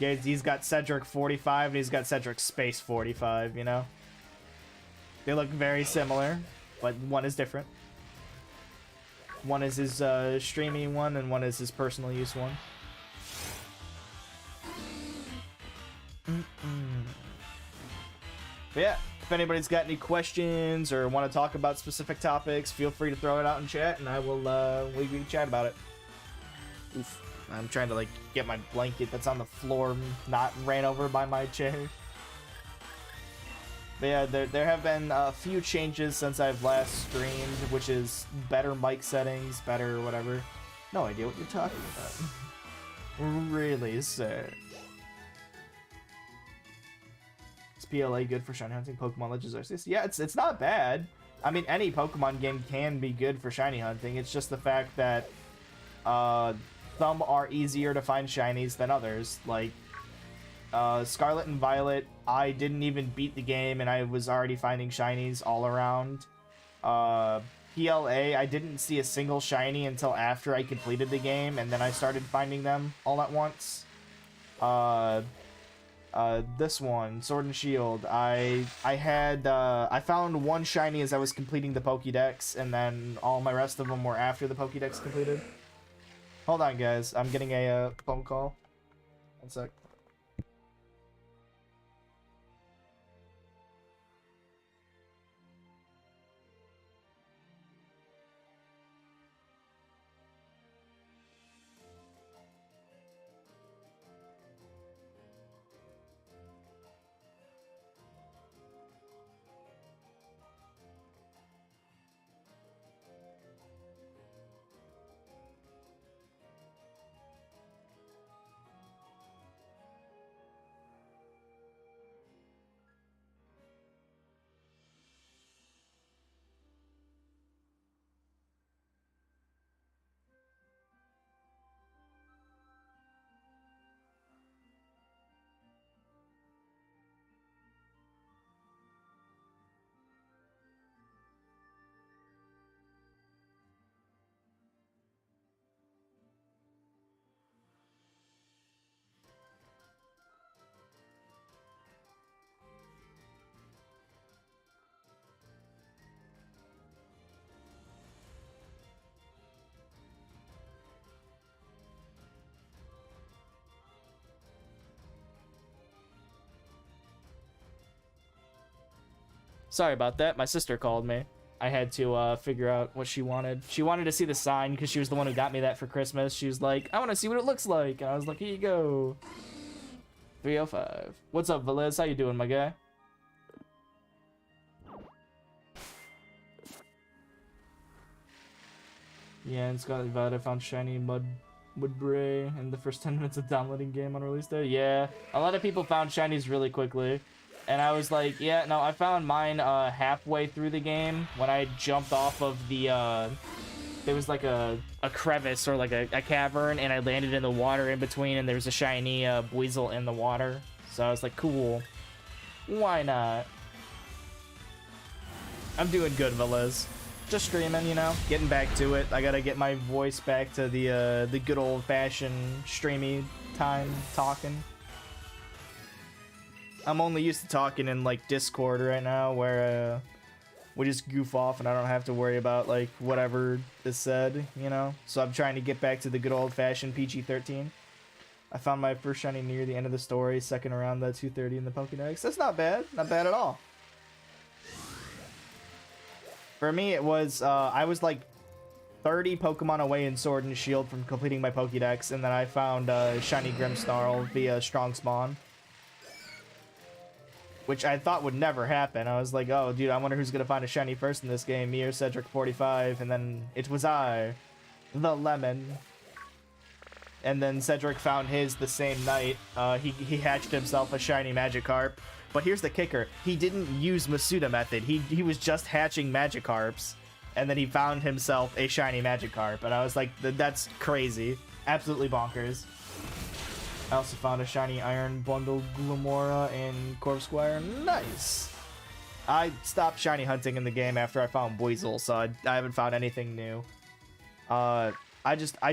Yeah, he's got Cedric 45 and he's got Cedric Space 45, you know? They look very similar, but one is different. One is his streaming one, and one is his personal use one. But yeah, if anybody's got any questions or want to talk about specific topics, feel free to throw it out in chat, and I will we can chat about it. Oof. I'm trying to, like, get my blanket that's on the floor not ran over by my chair. But yeah, there have been a few changes since I've last streamed, which is better mic settings, better whatever. No idea what you're talking about. Really sick. Is PLA good for shiny hunting? Pokemon Legends Arceus? Yeah, it's not bad. I mean, any Pokemon game can be good for shiny hunting. It's just the fact that some are easier to find shinies than others. Like Scarlet and Violet, I didn't even beat the game and I was already finding shinies all around. PLA, I didn't see a single shiny until after I completed the game, and then I started finding them all at once. This one, Sword and Shield, I found one shiny as I was completing the Pokédex, and then all my rest of them were after the Pokédex completed. Hold on, guys, I'm getting a phone call. One sec. Sorry about that. My sister called me. I had to figure out what she wanted. She wanted to see the sign because she was the one who got me that for Christmas. She was like, I want to see what it looks like. And I was like, here you go. 305. What's up, Velez? How you doing, my guy? Yeah, and Scarlet Violet, I found shiny Mudbray in the first 10 minutes of downloading game on release day. Yeah, a lot of people found shinies really quickly. And I was like, yeah, no, I found mine halfway through the game when I jumped off of the, there was like a crevice or like a cavern, and I landed in the water in between, and there was a shiny Buizel in the water. So I was like, cool. Why not? I'm doing good, Velez. Just streaming, you know, getting back to it. I gotta get my voice back to the good old-fashioned streamy time talking. I'm only used to talking in like Discord right now, where we just goof off and I don't have to worry about like whatever is said, you know. So I'm trying to get back to the good old-fashioned PG-13. I found my first shiny near the end of the story, second around the 230 in the Pokédex. That's not bad at all. For me, it was I was like 30 Pokemon away in Sword and Shield from completing my Pokédex, and then I found shiny Grimmsnarl via Strong Spawn, which I thought would never happen. I was like, oh, dude, I wonder who's going to find a shiny first in this game, me or Cedric45, and then it was I, the Lemon. And then Cedric found his the same night. He hatched himself a shiny Magikarp. But here's the kicker. He didn't use Masuda method. He was just hatching Magikarps, and then he found himself a shiny Magikarp. And I was like, that's crazy. Absolutely bonkers. I also found a shiny Iron Bundle Glumora and Corpsquire. Nice. I stopped shiny hunting in the game after I found Buizel, so I haven't found anything new. I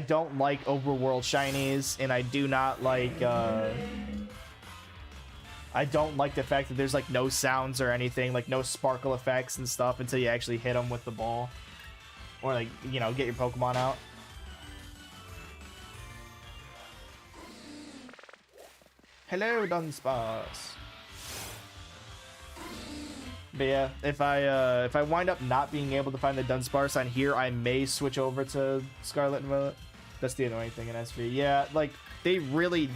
don't like overworld shinies, and I do not like, I don't like the fact that there's like no sounds or anything, like no sparkle effects and stuff until you actually hit them with the ball. Or like, you know, get your Pokemon out. Hello, Dunsparce. But yeah, if I wind up not being able to find the Dunsparce on here, I may switch over to Scarlet and Violet. That's the annoying thing in SV. Yeah, like, they really...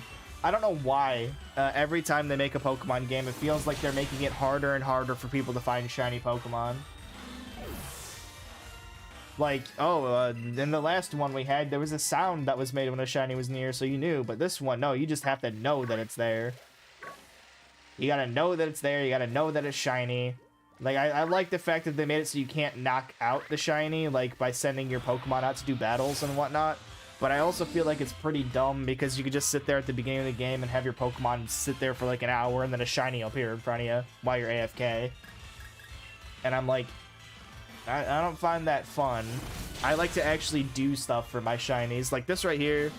I don't know why. Every time they make a Pokemon game, it feels like they're making it harder and harder for people to find shiny Pokemon. Like, oh, in the last one we had, there was a sound that was made when a shiny was near, so you knew. But this one, no, you just have to know that it's there. You gotta know that it's there. You gotta know that it's shiny. Like, I like the fact that they made it so you can't knock out the shiny, like, by sending your Pokemon out to do battles and whatnot. But I also feel like it's pretty dumb because you could just sit there at the beginning of the game and have your Pokemon sit there for like an hour and then a shiny will appear in front of you while you're AFK. And I'm like, I don't find that fun. I like to actually do stuff for my shinies. Like this right here,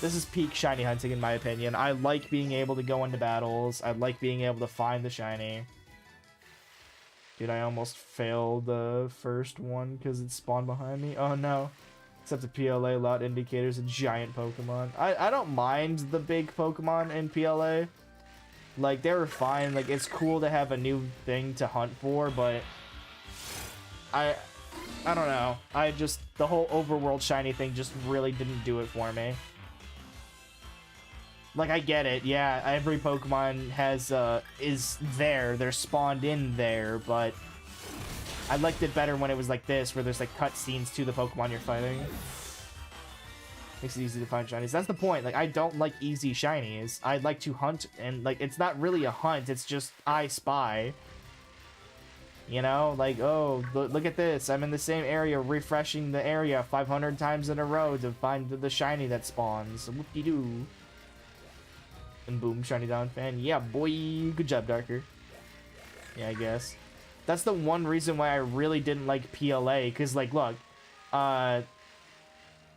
this is peak shiny hunting in my opinion. I like being able to go into battles. I like being able to find the shiny. Dude, I almost failed the first one because it spawned behind me. Oh no. Except the PLA lot indicators a giant Pokemon. I don't mind the big Pokemon in PLA. Like, they were fine. Like, it's cool to have a new thing to hunt for, but I don't know. The whole overworld shiny thing just really didn't do it for me. Like, I get it. Yeah, every Pokemon has, is there. They're spawned in there, but I liked it better when it was like this, where there's like cutscenes to the Pokemon you're fighting. Makes it easy to find shinies. That's the point. Like, I don't like easy shinies. I like to hunt, and like, it's not really a hunt. It's just I spy. You know, like, oh, look at this. I'm in the same area, refreshing the area 500 times in a row to find the shiny that spawns. Whoop-de-doo. And boom, shiny down fan. Yeah, boy. Good job, Darker. Yeah, I guess. That's the one reason why I really didn't like PLA, because, like, look,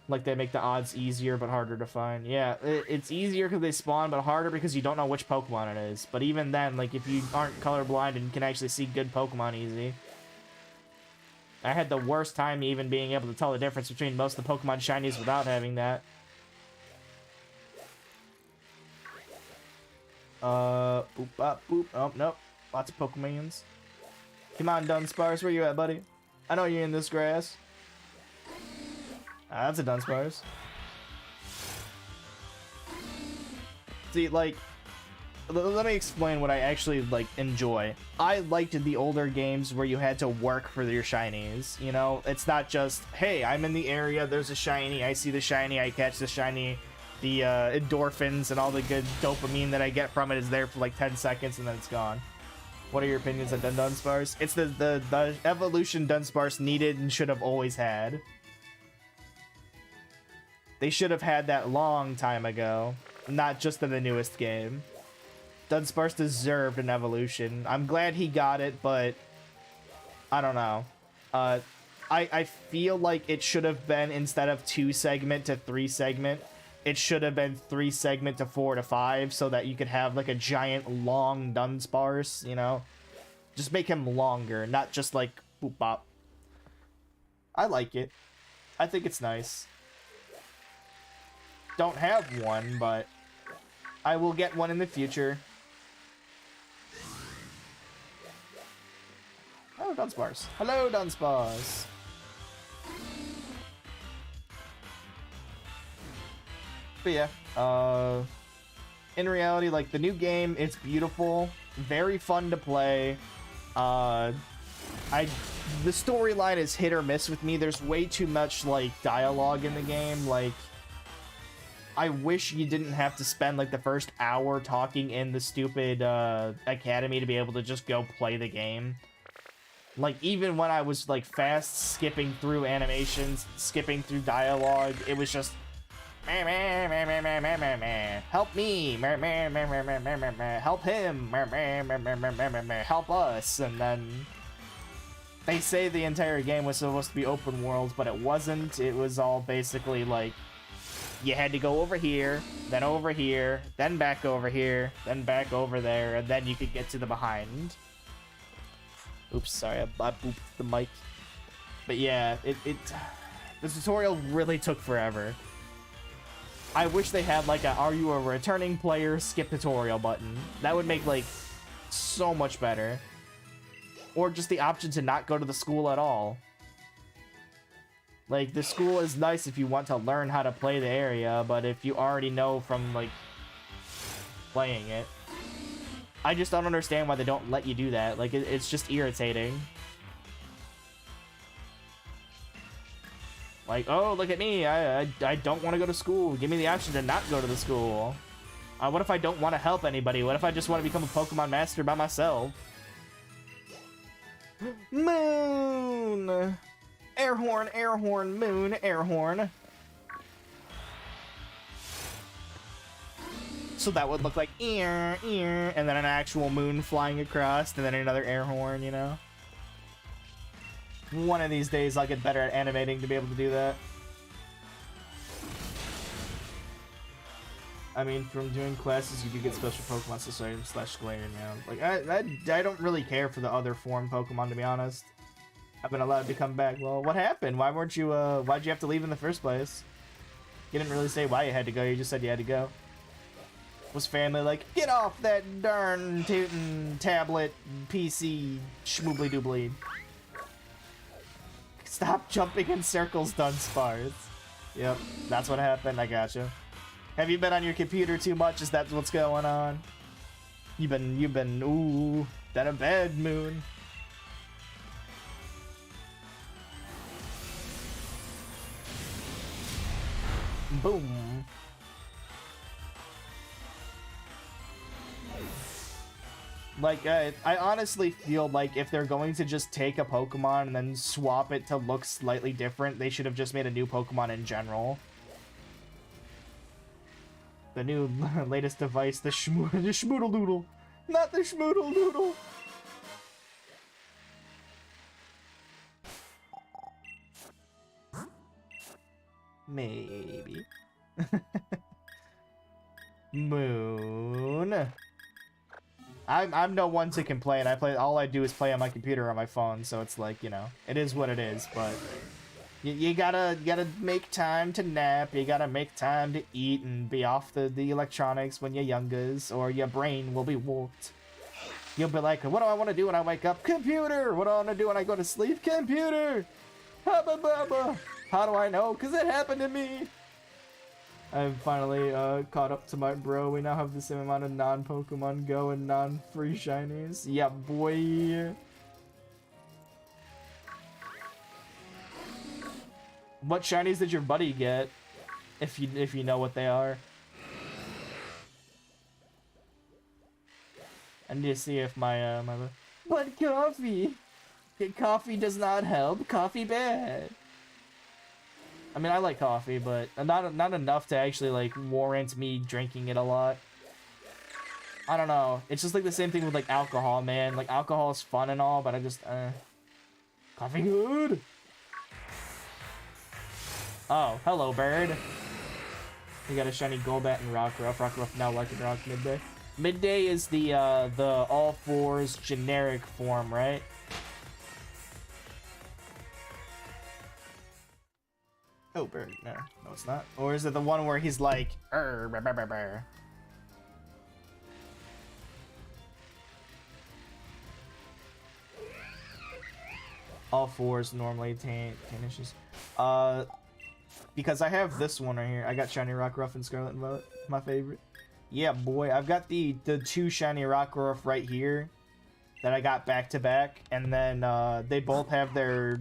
like, they make the odds easier but harder to find. Yeah, it's easier because they spawn, but harder because you don't know which Pokemon it is. But even then, like, if you aren't colorblind and can actually see good Pokemon easy. I had the worst time even being able to tell the difference between most of the Pokemon shinies without having that. Boop, bop, boop. Oh, nope. Lots of Pokemons. Come on, Dunsparce, where you at, buddy? I know you're in this grass. Ah, that's a Dunsparce. See, like, let me explain what I actually, like, enjoy. I liked the older games where you had to work for your shinies, you know? It's not just, hey, I'm in the area, there's a shiny, I see the shiny, I catch the shiny. The endorphins and all the good dopamine that I get from it is there for like 10 seconds and then it's gone. What are your opinions on Dunsparce? It's the evolution Dunsparce needed and should have always had. They should have had that long time ago, not just in the newest game. Dunsparce deserved an evolution. I'm glad he got it, but I don't know. I feel like it should have been, instead of 2 segment to 3 segment, it should have been 3 segment to 4 to 5, so that you could have like a giant long Dunsparce, you know? Just make him longer, not just like boop bop. I like it. I think it's nice. Don't have one, but I will get one in the future. Oh, Dunsparce. Hello, Dunsparce. But yeah, in reality, like, the new game, it's beautiful, very fun to play. The storyline is hit or miss with me. There's way too much, like, dialogue in the game. Like, I wish you didn't have to spend, like, the first hour talking in the stupid, academy to be able to just go play the game. Like, even when I was, like, fast skipping through animations, skipping through dialogue, it was just... Help me, help him, help us, and then they say the entire game was supposed to be open world, but it wasn't. It was all basically like you had to go over here, then back over here, then back over there, and then you could get to the behind. Oops, sorry, I booped the mic. But yeah, the tutorial really took forever. I wish they had like a "Are you a returning player?" skip tutorial button. That would make like so much better. Or just the option to not go to the school at all. Like, the school is nice if you want to learn how to play the area, but if you already know from like playing it, I just don't understand why they don't let you do that. Like, it's just irritating. Like, oh, look at me, I don't want to go to school. Give me the option to not go to the school. What if I don't want to help anybody? What if I just want to become a Pokemon master by myself? Moon! Air horn, moon, air horn. So that would look like ear, ear, and then an actual moon flying across, and then another air horn, you know? One of these days I'll get better at animating to be able to do that. I mean, from doing classes, you do get special Pokemon Society / Galarian, yeah. Like, I don't really care for the other form Pokemon, to be honest. I've been allowed to come back. Well, what happened? Why weren't you, why'd you have to leave in the first place? You didn't really say why you had to go, you just said you had to go. Was family like, get off that darn tootin' tablet, PC, schmoobly doobly. Stop jumping in circles, Dunsparce. Yep, that's what happened, I gotcha. Have you been on your computer too much? Is that what's going on? You've been, ooh, that a bad moon. Boom. Like, I honestly feel like if they're going to just take a Pokemon and then swap it to look slightly different, they should have just made a new Pokemon in general. The new latest device, the Schmoodle Doodle. Not the Schmoodle Doodle. Maybe. Moon. I'm no one to complain. All I do is play on my computer or on my phone, so it's like, you know, it is what it is, but you gotta make time to nap, you gotta make time to eat and be off the electronics when you're youngers, or your brain will be warped. You'll be like, what do I want to do when I wake up? Computer! What do I want to do when I go to sleep? Computer! Hubba bubba! How do I know? Because it happened to me! I've finally caught up to my bro. We now have the same amount of non-Pokemon Go and non-free shinies. Yeah, boy. What shinies did your buddy get? If you know what they are. I need to see if my But coffee! Coffee does not help. Coffee bad. I mean, I like coffee, but not enough to actually, like, warrant me drinking it a lot. I don't know. It's just like the same thing with, like, alcohol, man. Like, alcohol is fun and all, but I just, coffee good! Oh, hello, bird. We got a shiny Golbat and Rockruff. Rockruff now like Rock Midday. Midday is the all fours generic form, right? Oh, bird. No, it's not. Or is it the one where he's like, brr, brr, brr, brr. All fours normally Tanishes. Because I have this one right here. I got Shiny Rockruff and Scarlet and Violet. My favorite. Yeah, boy. I've got the two Shiny Rockruff right here that I got back to back. And then they both have their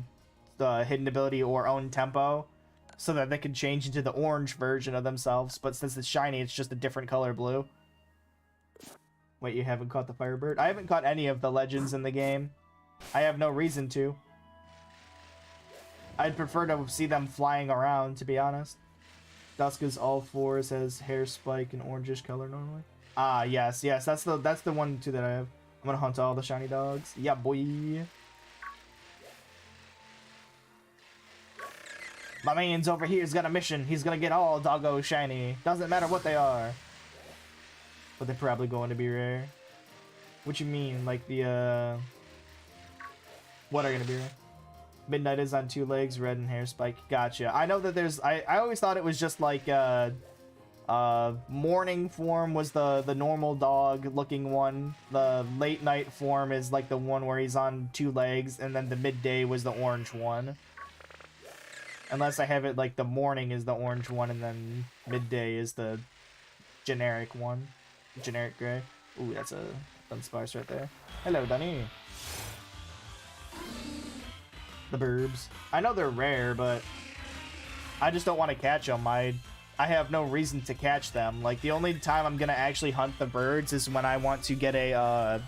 hidden ability or own tempo, so that they can change into the orange version of themselves, but since it's shiny, it's just a different color blue. Wait, you haven't caught the Firebird? I haven't caught any of the legends in the game. I have no reason to. I'd prefer to see them flying around, to be honest. Duska's all fours has hair spike and orangish color normally. Ah, yes, that's the one too that I have. I'm gonna hunt all the shiny dogs. Yeah, boy. My man's over here's got a mission. He's gonna get all doggo shiny. Doesn't matter what they are. But they're probably going to be rare. What you mean? Like the, what are gonna be rare? Midnight is on 2 legs, red and hair spike. Gotcha. I know that there's... I always thought it was just like, morning form was the normal dog-looking one. The late night form is like the one where he's on 2 legs, and then the midday was the orange one. Unless I have it like the morning is the orange one, and then midday is the generic one. Generic gray. Ooh, that's a Dunsparce right there. Hello, Dunny. The burbs. I know they're rare, but I just don't want to catch them. I have no reason to catch them. Like, the only time I'm gonna actually hunt the birds is when I want to get a,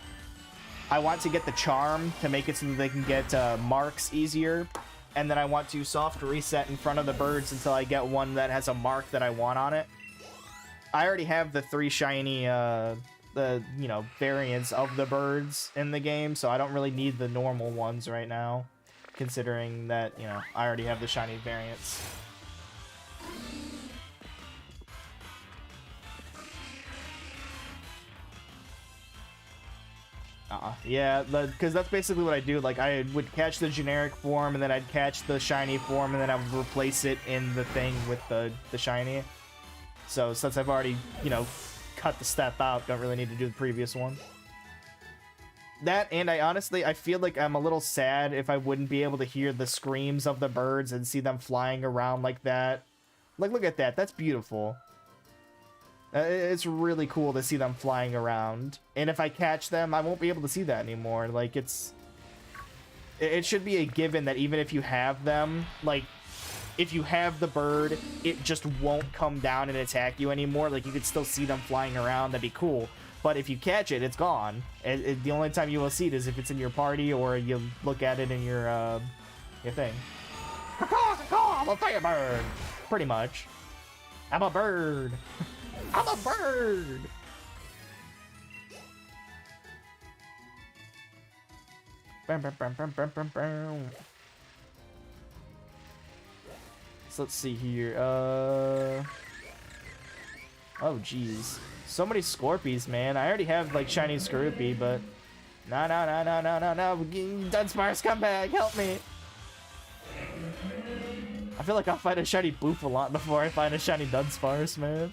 I want to get the charm to make it so that they can get marks easier. And then I want to soft reset in front of the birds until I get one that has a mark that I want on it. I already have the 3 shiny, you know, variants of the birds in the game, so I don't really need the normal ones right now, considering that, you know, I already have the shiny variants. Yeah, because that's basically what I do. Like, I would catch the generic form, and then I'd catch the shiny form, and then I would replace it in the thing with the shiny. So, since I've already, you know, cut the step out, don't really need to do the previous one. That, and I feel like I'm a little sad if I wouldn't be able to hear the screams of the birds and see them flying around like that. Like, look at that. That's beautiful. It's really cool to see them flying around. And if I catch them, I won't be able to see that anymore. Like, it should be a given that even if you have them, like, if you have the bird, it just won't come down and attack you anymore. Like, you could still see them flying around. That'd be cool. But if you catch it, it's gone. The only time you will see it is if it's in your party or you look at it in your thing. I'm a firebird! Pretty much. I'm a bird! I'm a bird! Bam, bam, bam, bam, bam, bam, bam. So let's see here. Oh, jeez. So many Scorpies, man. I already have, like, shiny Scorpy, but... No. Dunsparce, come back! Help me! I feel like I'll find a shiny Bouffalant before I find a shiny Dunsparce, man.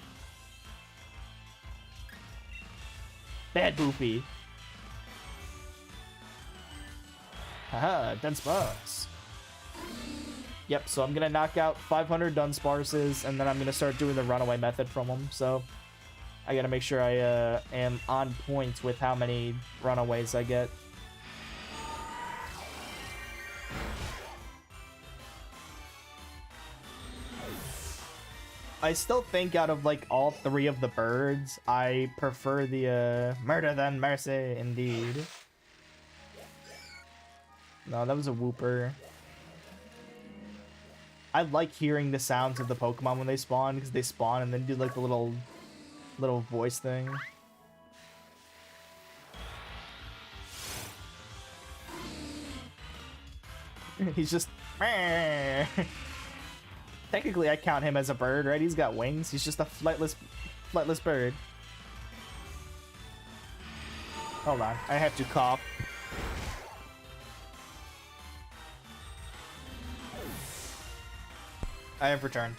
Bad Boofy. Haha, Dunsparce. Yep, so I'm gonna knock out 500 Dunsparces, and then I'm gonna start doing the runaway method from them, so... I gotta make sure I am on point with how many runaways I get. I still think out of, like, all 3 of the birds, I prefer the, Murder Than Mercy, indeed. No, that was a Wooper. I like hearing the sounds of the Pokemon when they spawn, because they spawn and then do, like, the little voice thing. He's just... Technically, I count him as a bird, right? He's got wings. He's just a flightless bird. Hold on. I have to cough. I have returned.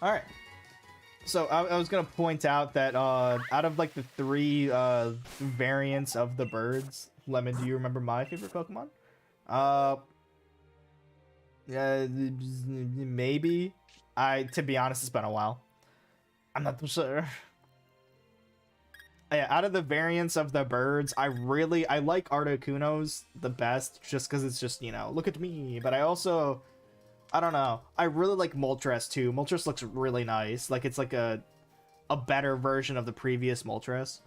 Alright. So, I was gonna point out that, out of, like, the 3, variants of the birds... Lemon, do you remember my favorite Pokemon? Maybe. To be honest, it's been a while. I'm not sure. Yeah, out of the variants of the birds, I like Articuno's the best, just because it's just, you know, look at me. But I also... I don't know. I really like Moltres too. Moltres looks really nice. Like, it's like a better version of the previous Moltres.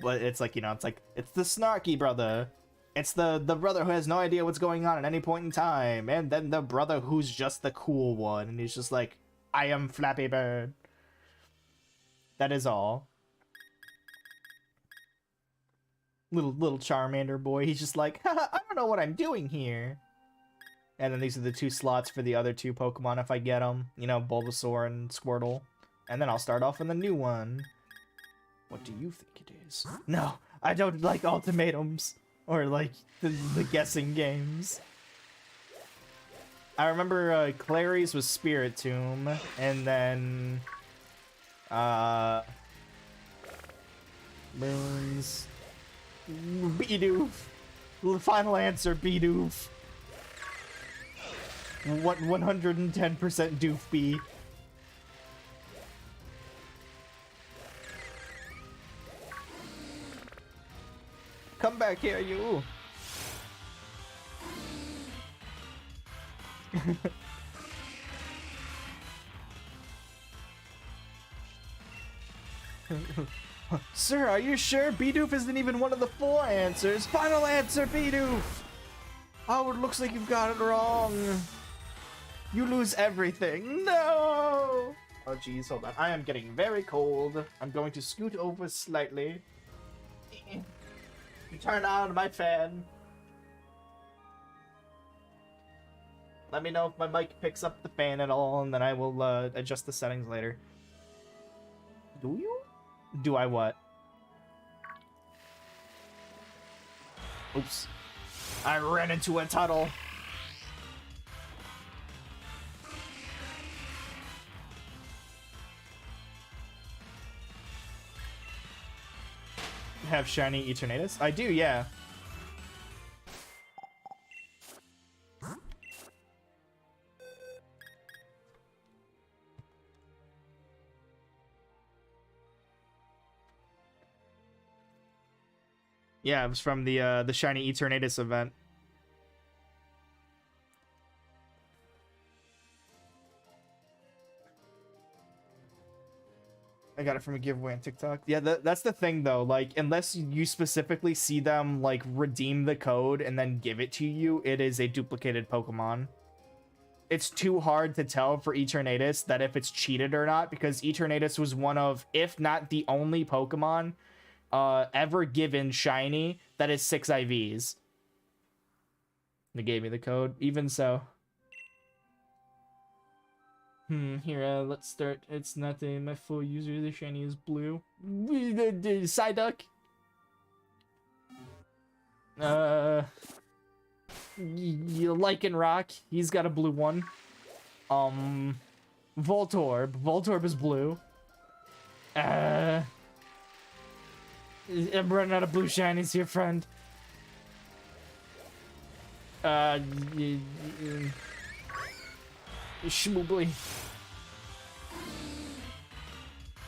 But it's like, you know, it's the snarky brother. It's the brother who has no idea what's going on at any point in time. And then the brother who's just the cool one. And he's just like, I am Flappy Bird. That is all. Little Charmander boy. He's just like, haha, I don't know what I'm doing here. And then these are the 2 slots for the other 2 Pokemon if I get them. You know, Bulbasaur and Squirtle. And then I'll start off with a new one. What do you think it is? No, I don't like ultimatums. Or, like, the guessing games. I remember Clary's was Spirit Tomb. And then... Moons... Bidoof. Final answer, Bidoof. 110% Doofy. Come back here, you. Sir, are you sure? Bidoof isn't even one of the 4 answers. Final answer, Bidoof! Oh, it looks like you've got it wrong. You lose everything. No! Oh, geez, hold on. I am getting very cold. I'm going to scoot over slightly. Turn on my fan. Let me know if my mic picks up the fan at all, and then I will adjust the settings later. Do you? Do I what? Oops. I ran into a tunnel. Have Shiny Eternatus? I do, yeah. Yeah, it was from the Shiny Eternatus event. I got it from a giveaway on TikTok. Yeah, that's the thing though. Like, unless you specifically see them like redeem the code and then give it to you, it is a duplicated Pokemon. It's too hard to tell for Eternatus that if it's cheated or not, because Eternatus was one of, if not the only Pokemon ever given shiny that is 6 IVs. They gave me the code. Even so. Here, let's start. It's not my full user. The shiny is blue. Psyduck. Lycanroc. He's got a blue one. Voltorb. Voltorb is blue. I'm running out of blue shinies here, friend. Schmoobly.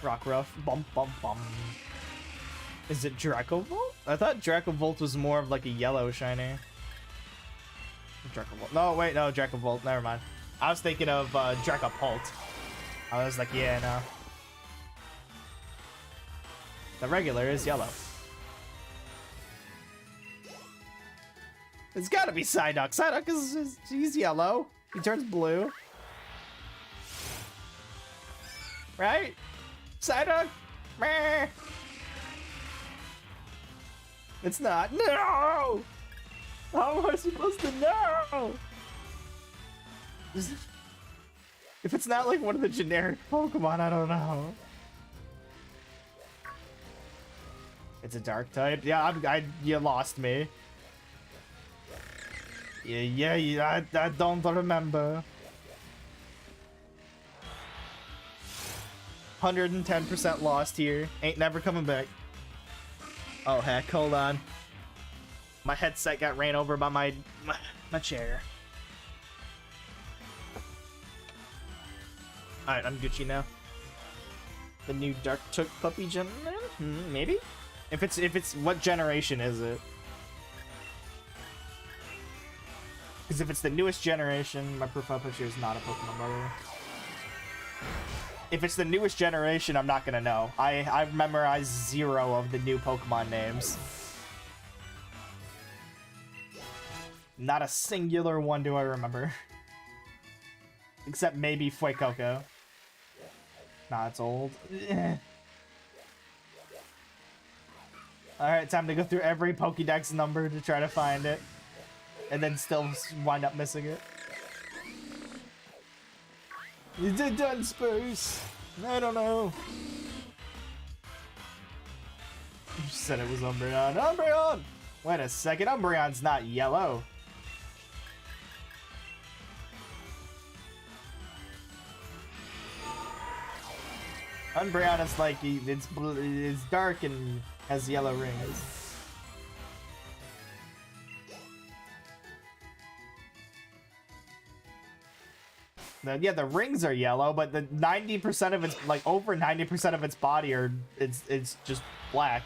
Rockruff. Bum bum bum. Is it Dracovolt? I thought Dracovolt was more of like a yellow shiny. Dracovolt. No, wait, no, Dracovolt. Never mind. I was thinking of Dracopult. I was like, yeah, no. The regular is yellow. It's gotta be Psyduck. Psyduck is he's yellow. He turns blue. Right? Psyduck? Meh. It's not. No! How am I supposed to know? If it's not like one of the generic Pokemon, I don't know. It's a dark type. Yeah, you lost me. Yeah, I don't remember. 110% lost here. Ain't never coming back. Oh heck, hold on. My headset got ran over by my chair. Alright, I'm Gucci now. The new Dark Took Puppy gen? Maybe? If it's what generation is it? Because if it's the newest generation, my profile picture is not a Pokemon brother. If it's the newest generation, I'm not gonna know. I've memorized 0 of the new Pokemon names. Not a singular one do I remember. Except maybe Fuecoco. Nah, it's old. Alright, time to go through every Pokédex number to try to find it. And then still wind up missing it. You did Dunsparce! I don't know. You said it was Umbreon. Umbreon! Wait a second, Umbreon's not yellow. Umbreon is like, it's dark and has yellow rings. Yeah, the rings are yellow, but the 90% of its, like over 90% of its body are, it's just black.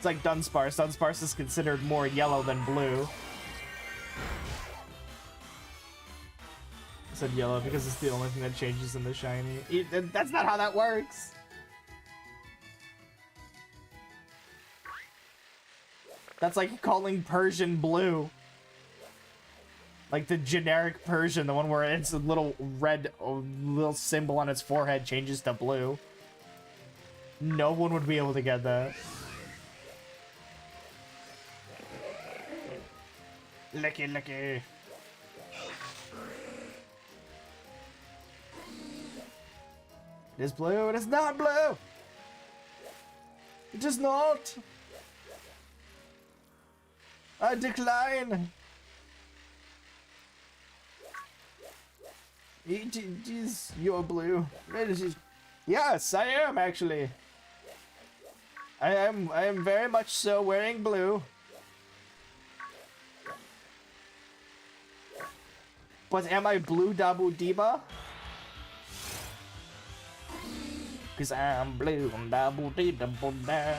It's like Dunsparce. Dunsparce is considered more yellow than blue. I said yellow because it's the only thing that changes in the shiny. That's not how that works. That's like calling Persian blue. Like the generic Persian, the one where it's a little red, little symbol on its forehead changes to blue. No one would be able to get that. Licky, licky. It is blue, it is not blue! It is not! I decline! It is your blue. Yes, I am actually. I am very much so wearing blue. But am I blue Dabu Diba? Cause I'm blue Dabu Diba.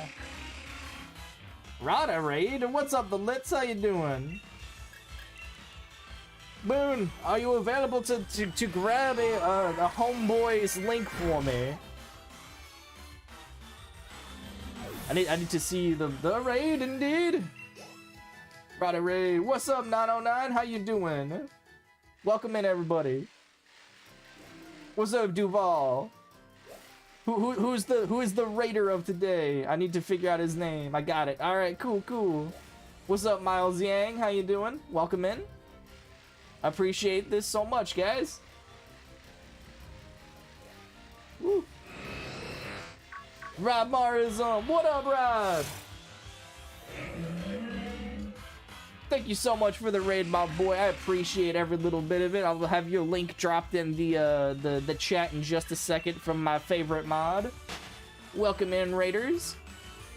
Rada Raid, what's up the Lits? How you doing? Boone, are you available to grab a homeboy's link for me? I need to see the raid indeed. Rada Raid, what's up 909? How you doing? Welcome in everybody. What's up Duval? Who is the raider of today? I need to figure out his name. I got it. All right, cool. What's up Miles Yang? How you doing? Welcome in. I appreciate this so much, guys. Woo. Rob Marizon, what up, Rob? Thank you so much for the raid, my boy. I appreciate every little bit of it. I'll have your link dropped in the chat in just a second from my favorite mod. Welcome in, raiders.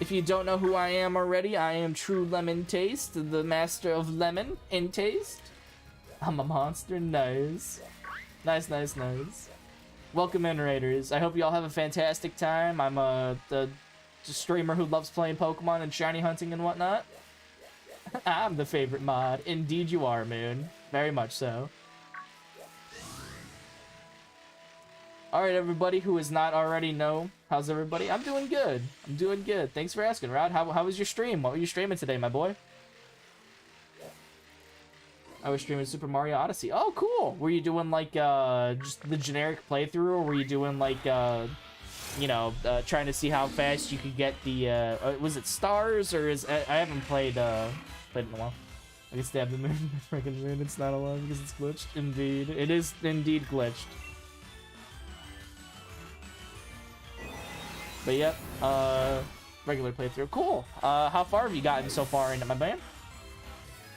If you don't know who I am already, I am True Lemon Taste, the master of lemon in taste. I'm a monster. Nice. Nice. Welcome in, raiders. I hope you all have a fantastic time. I'm the streamer who loves playing Pokemon and shiny hunting and whatnot. I'm the favorite mod. Indeed you are, Moon. Very much so. Alright, everybody who is not already know. How's everybody? I'm doing good. Thanks for asking, Rod. How was your stream? What were you streaming today, my boy? I was streaming Super Mario Odyssey. Oh, cool. Were you doing like just the generic playthrough, or were you doing like you know, trying to see how fast you could get the was it stars, or is I haven't played it in a while. I can stab the moon. Freaking moon. It's not alive because it's glitched. Indeed, it is indeed glitched. But yep, regular playthrough. Cool. How far have you gotten so far into my band?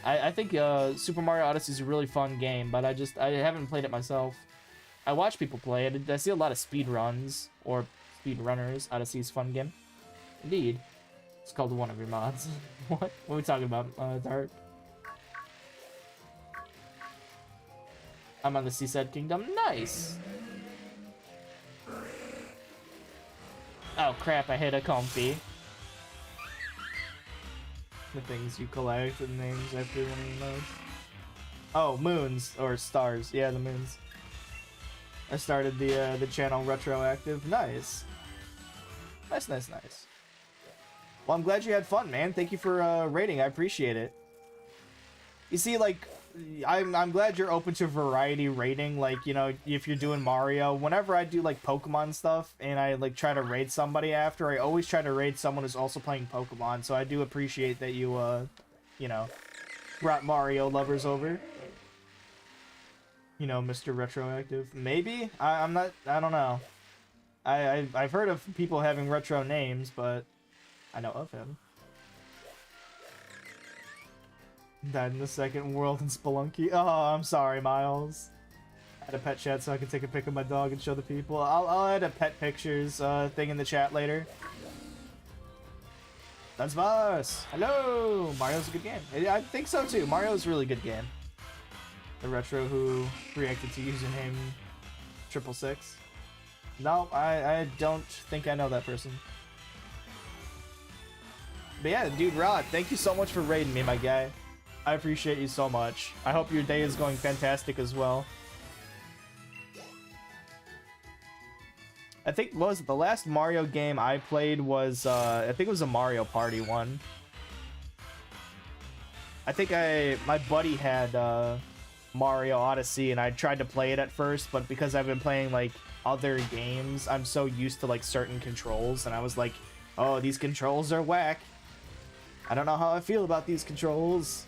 I think Super Mario Odyssey is a really fun game, but I haven't played it myself. I watch people play it. I see a lot of speed runs or speed runners. Odyssey's a fun game. Indeed. It's called one of your mods. What are we talking about, Dark? I'm on the Seaside Kingdom. Nice. Oh crap! I hit a comfy. The things you collect and names after one of your modes. Oh, moons or stars. Yeah, the moons. I started the channel retroactive. Nice. Nice. Well, I'm glad you had fun, man. Thank you for rating. I appreciate it. You see, like, I'm glad you're open to variety rating. Like, you know, if you're doing Mario, whenever I do like Pokemon stuff and I like try to raid somebody after, I always try to raid someone who's also playing Pokemon. So I do appreciate that you you know, brought Mario lovers over. You know, Mr. Retroactive. Maybe? I don't know. I've heard of people having retro names, but I know of him. Died in the second world in Spelunky. Oh, I'm sorry, Miles. I had a pet chat so I could take a pic of my dog and show the people. I'll add a pet pictures thing in the chat later. Dunsparce! Hello! Mario's a good game. I think so too. Mario's a really good game. The retro who reacted to username 666. No, I don't think I know that person. But yeah, dude, Rod, thank you so much for raiding me, my guy. I appreciate you so much. I hope your day is going fantastic as well. I think, what was it, the last Mario game I played was, I think it was a Mario Party one. I think my buddy had, Mario Odyssey, and I tried to play it at first, but because I've been playing, like, other games, I'm so used to, like, certain controls, and I was like, oh, these controls are whack. I don't know how I feel about these controls.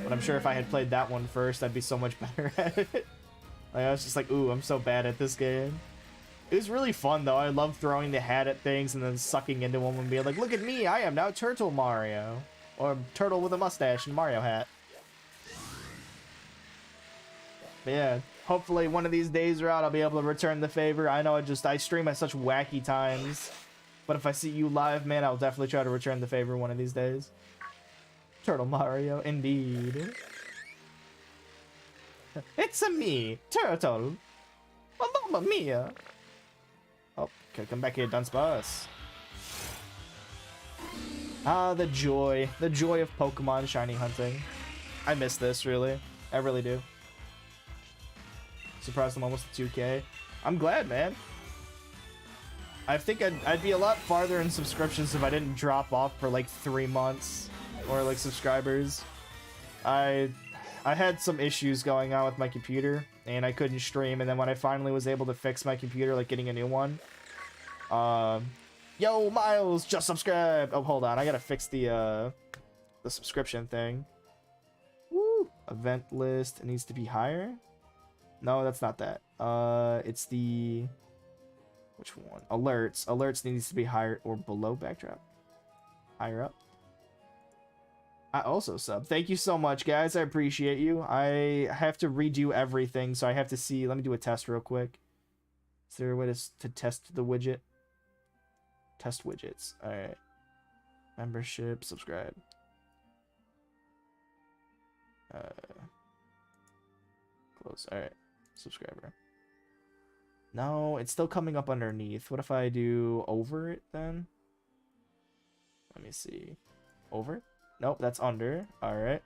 But I'm sure if I had played that one first, I'd be so much better at it. Like, I was just like, ooh, I'm so bad at this game. It was really fun, though. I love throwing the hat at things and then sucking into them and being like, look at me, I am now Turtle Mario. Or Turtle with a mustache and Mario hat. But yeah, hopefully one of these days, Rod, I'll be able to return the favor. I know I stream at such wacky times. But if I see you live, man, I'll definitely try to return the favor one of these days. Turtle Mario, indeed. It's a me, Turtle. Oh, mamma mia. Oh, okay, come back here, Dunsparce. Ah, the joy of Pokemon shiny hunting. I miss this, really. I really do. Surprised I'm almost at 2K. I'm glad, man. I think I'd be a lot farther in subscriptions if I didn't drop off for like 3 months or like subscribers. I had some issues going on with my computer and I couldn't stream, and then when I finally was able to fix my computer, like getting a new one, yo, Miles, just subscribe. Oh, hold on, I gotta fix the subscription thing. Woo! Event list, it needs to be higher. No, that's not that. It's the... Which one? Alerts. Alerts needs to be higher or below backdrop. Higher up. I also sub. Thank you so much, guys. I appreciate you. I have to redo everything, so I have to see. Let me do a test real quick. Is there a way to test the widget? Test widgets. Alright. Membership. Subscribe. Close. Alright. Subscriber. No, it's still coming up underneath. What if I do over it then? Let me see. Over? Nope, that's under. Alright.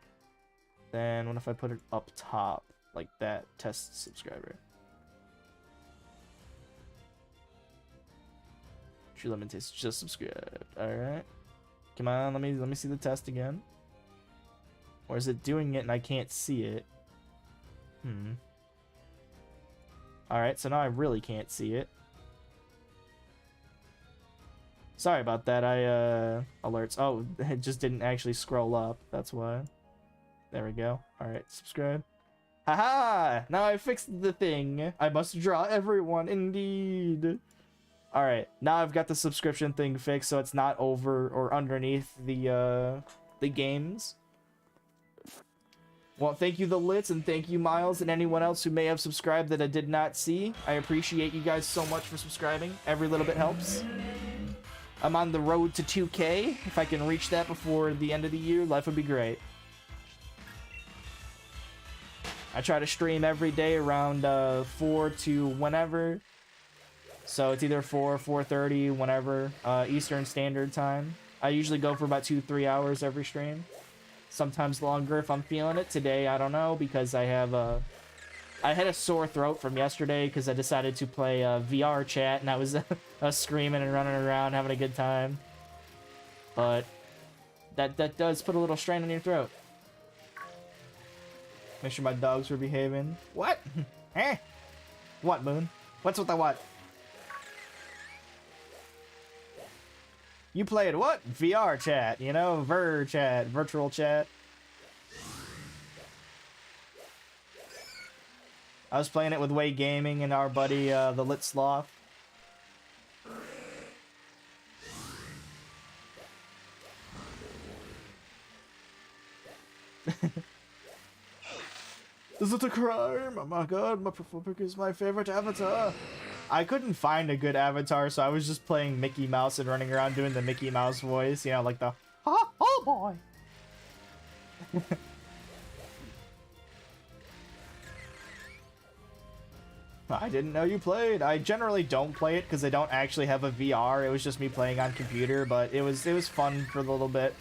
Then what if I put it up top? Like that. Test subscriber. True Lemon Taste just subscribed. Alright. Come on, let me see the test again. Or is it doing it and I can't see it? Alright, so now I really can't see it. Sorry about that, alerts. Oh, it just didn't actually scroll up, that's why. There we go. Alright, subscribe. Haha! Now I fixed the thing. I must draw everyone, indeed. Alright, now I've got the subscription thing fixed, so it's not over or underneath the games. Well, thank you, The Lits, and thank you, Miles, and anyone else who may have subscribed that I did not see. I appreciate you guys so much for subscribing. Every little bit helps. I'm on the road to 2K. If I can reach that before the end of the year, life would be great. I try to stream every day around 4 to whenever. So it's either 4, 4:30, whenever, Eastern Standard Time. I usually go for about 2-3 hours every stream. Sometimes longer if I'm feeling it. Today, I don't know, because I had a sore throat from yesterday because I decided to play VR chat, and I was screaming and running around having a good time. But that does put a little strain on your throat. Make sure my dogs were behaving. What? Eh? What, Moon? What's with the what? You played what? VR chat, you know? chat, virtual chat. I was playing it with Way Gaming and our buddy, the Lit Sloth. Is it a crime? Oh my god, my profile pic is my favorite avatar. I couldn't find a good avatar, so I was just playing Mickey Mouse and running around doing the Mickey Mouse voice, you know, like the oh boy. I didn't know you played. I generally don't play it because I don't actually have a VR. It was just me playing on computer, but it was fun for a little bit.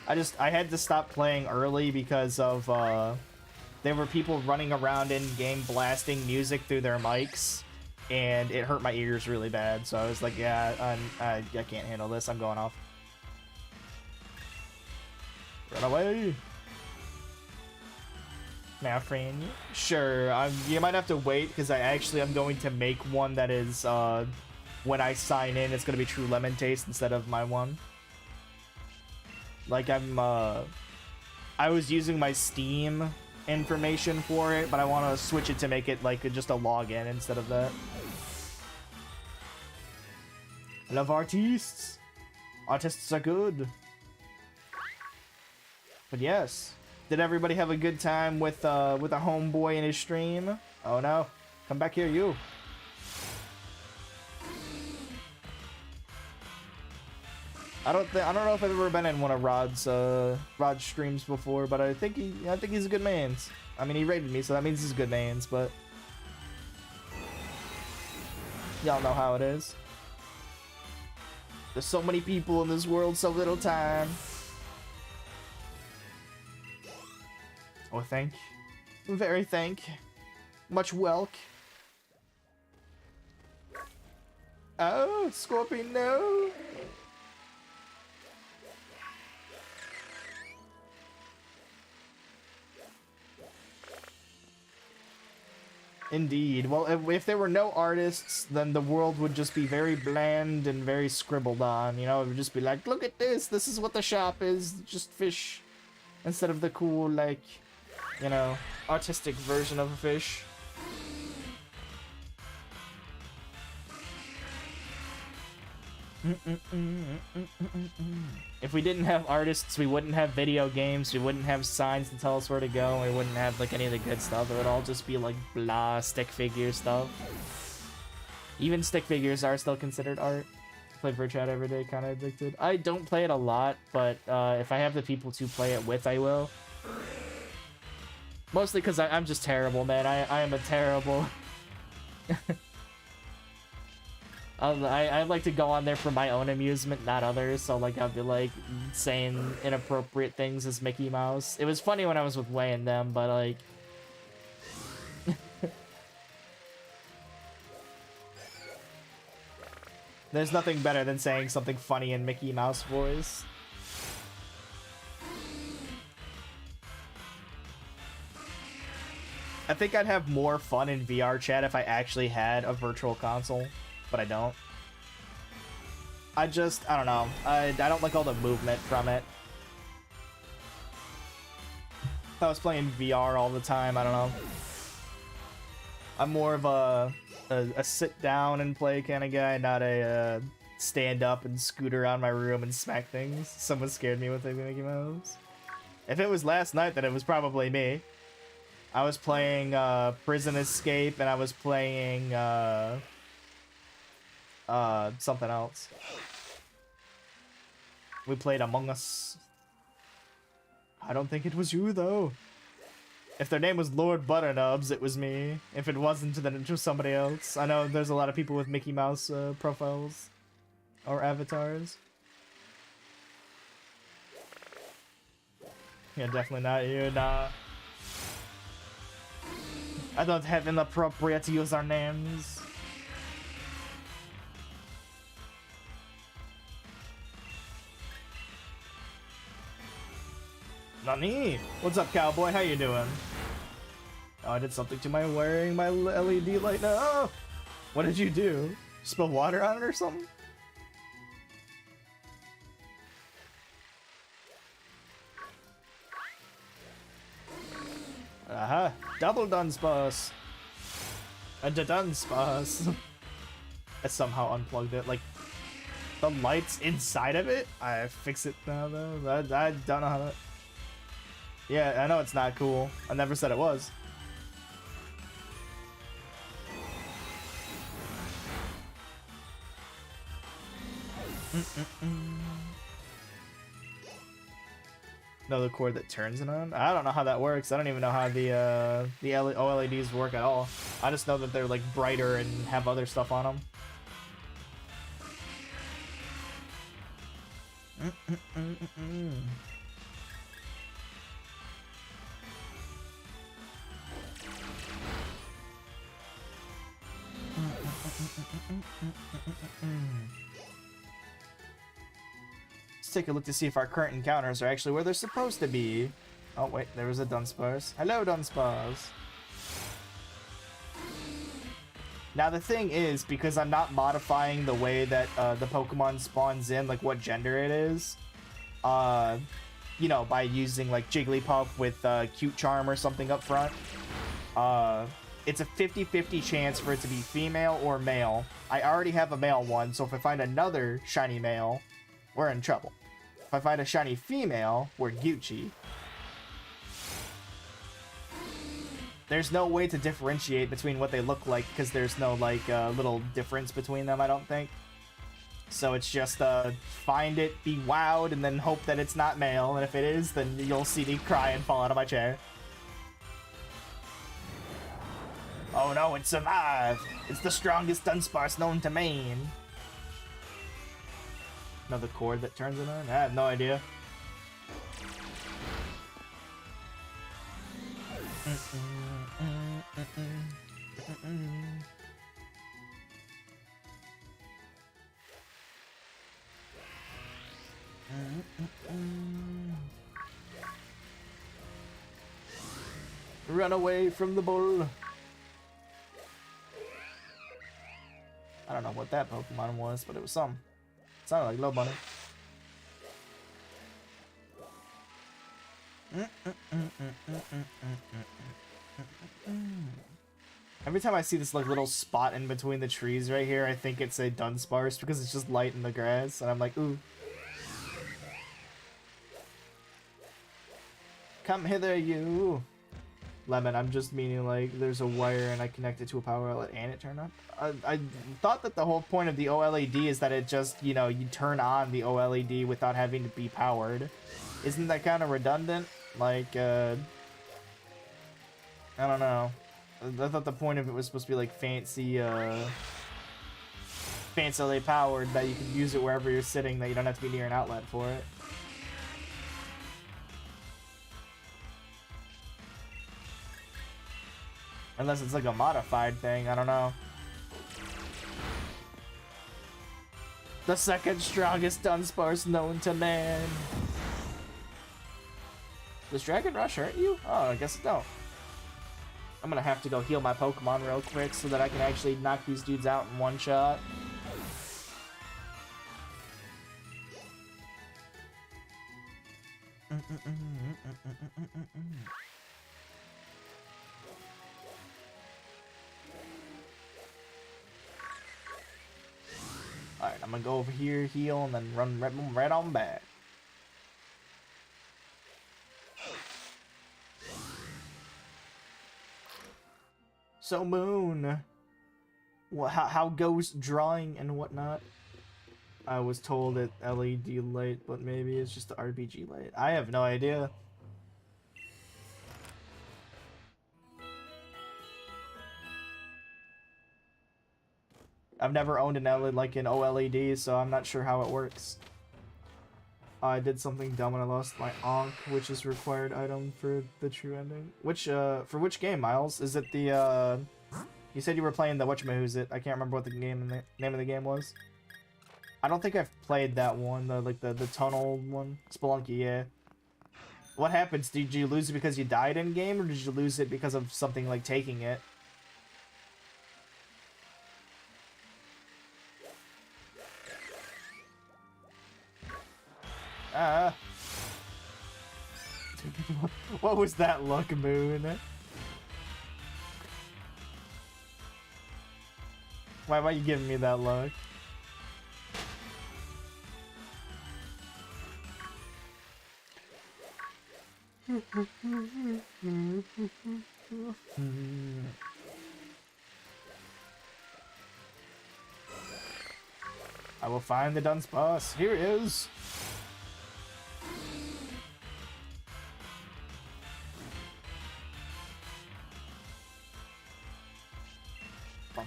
I had to stop playing early because of there were people running around in game blasting music through their mics, and it hurt my ears really bad. So I was like, yeah, I can't handle this. I'm going off. Run away. My friend. Sure, you might have to wait because I'm going to make one that is, when I sign in, it's going to be True Lemon Taste instead of my one. Like, I was using my Steam information for it, but I want to switch it to make it, like, just a login instead of that. I love artists. Artists are good. But yes. Did everybody have a good time with a homeboy in his stream? Oh no. Come back here, you. I don't know if I've ever been in one of Rod's streams before, but I think he's a good man. I mean, he rated me, so that means he's a good man, but y'all know how it is. There's so many people in this world, so little time. Oh, thank. Very thank. Much welk. Oh, Scorpion, no. Indeed. Well, if there were no artists, then the world would just be very bland and very scribbled on. You know, it would just be like, look at this. This is what the shop is. Just fish. Instead of the cool, like, you know, artistic version of a fish. If we didn't have artists, we wouldn't have video games, we wouldn't have signs to tell us where to go, we wouldn't have, like, any of the good stuff. It would all just be, like, blah, stick figure stuff. Even stick figures are still considered art. Play for chat every day, kind of addicted. I don't play it a lot, but if I have the people to play it with, I will. Mostly because I'm just terrible, man. I am a terrible... I like to go on there for my own amusement, not others, so, like, I'll be, like, saying inappropriate things as Mickey Mouse. It was funny when I was with Way and them, but, like... There's nothing better than saying something funny in Mickey Mouse voice. I think I'd have more fun in VR chat if I actually had a virtual console, but I don't. I don't know. I don't like all the movement from it. If I was playing VR all the time, I don't know. I'm more of a sit down and play kind of guy, not a stand up and scoot around my room and smack things. Someone scared me with a Mickey Mouse. If it was last night, then it was probably me. I was playing Prison Escape, and I was playing something else. We played Among Us. I don't think it was you, though. If their name was Lord Butternubs, it was me. If it wasn't, then it was somebody else. I know there's a lot of people with Mickey Mouse profiles or avatars. Yeah, definitely not you, nah. I don't have inappropriate usernames. Nani? What's up, cowboy? How you doing? Oh, I did something to my wearing my LED light now. Oh! What did you do? Spill water on it or something? Aha! Double Dunsparce! A Dunsparce! I somehow unplugged it. Like, the lights inside of it? I fix it now, though. I don't know how to... Yeah, I know it's not cool. I never said it was. Another cord that turns it on? I don't know how that works. I don't even know how the OLEDs work at all. I just know that they're like brighter and have other stuff on them. Let's take a look to see if our current encounters are actually where they're supposed to be. Oh wait, there was a Dunsparce. Hello, Dunsparce. Now the thing is, because I'm not modifying the way that the Pokemon spawns in, like what gender it is, you know, by using like Jigglypuff with Cute Charm or something up front, it's a 50-50 chance for it to be female or male. I already have a male one, so if I find another shiny male, we're in trouble. If I find a shiny female, we're Gucci. There's no way to differentiate between what they look like because there's no like little difference between them, I don't think. So it's just find it, be wowed, and then hope that it's not male. And if it is, then you'll see me cry and fall out of my chair. Oh no, it survived! It's the strongest Dunsparce known to man. Another cord that turns it on? I have no idea. Run away from the bull. I don't know what that Pokemon was, but it was some. It sounded like Low Bunny. Every time I see this like little spot in between the trees right here, I think it's a Dunsparce because it's just light in the grass, and I'm like, ooh. Come hither, you. Lemon, I'm just meaning like there's a wire and I connect it to a power outlet and it turned on. I thought that the whole point of the OLED is that it just, you know, you turn on the OLED without having to be powered. Isn't that kind of redundant? Like, I don't know. I thought the point of it was supposed to be like fancily powered, that you can use it wherever you're sitting, that you don't have to be near an outlet for it. Unless it's like a modified thing, I don't know. The second strongest Dunsparce known to man. Does Dragon Rush hurt you? Oh, I guess it don't. I'm gonna have to go heal my Pokemon real quick so that I can actually knock these dudes out in one shot. Alright, I'm gonna go over here, heal, and then run right on back. So Moon, how goes drawing and whatnot? I was told it LED light, but maybe it's just the RBG light. I have no idea. I've never owned an LED, like an OLED, so I'm not sure how it works. I did something dumb and I lost my Ankh, which is required item for the true ending. Which, for which game, Miles? Is it the, you said you were playing the whatchamahoosit. I can't remember what the name of the game was. I don't think I've played that one, the tunnel one. Spelunky, yeah. What happens? Did you lose it because you died in game, or did you lose it because of something like taking it? What was that look, Moon? Why are you giving me that look? I will find the Dunsparce. Here he is.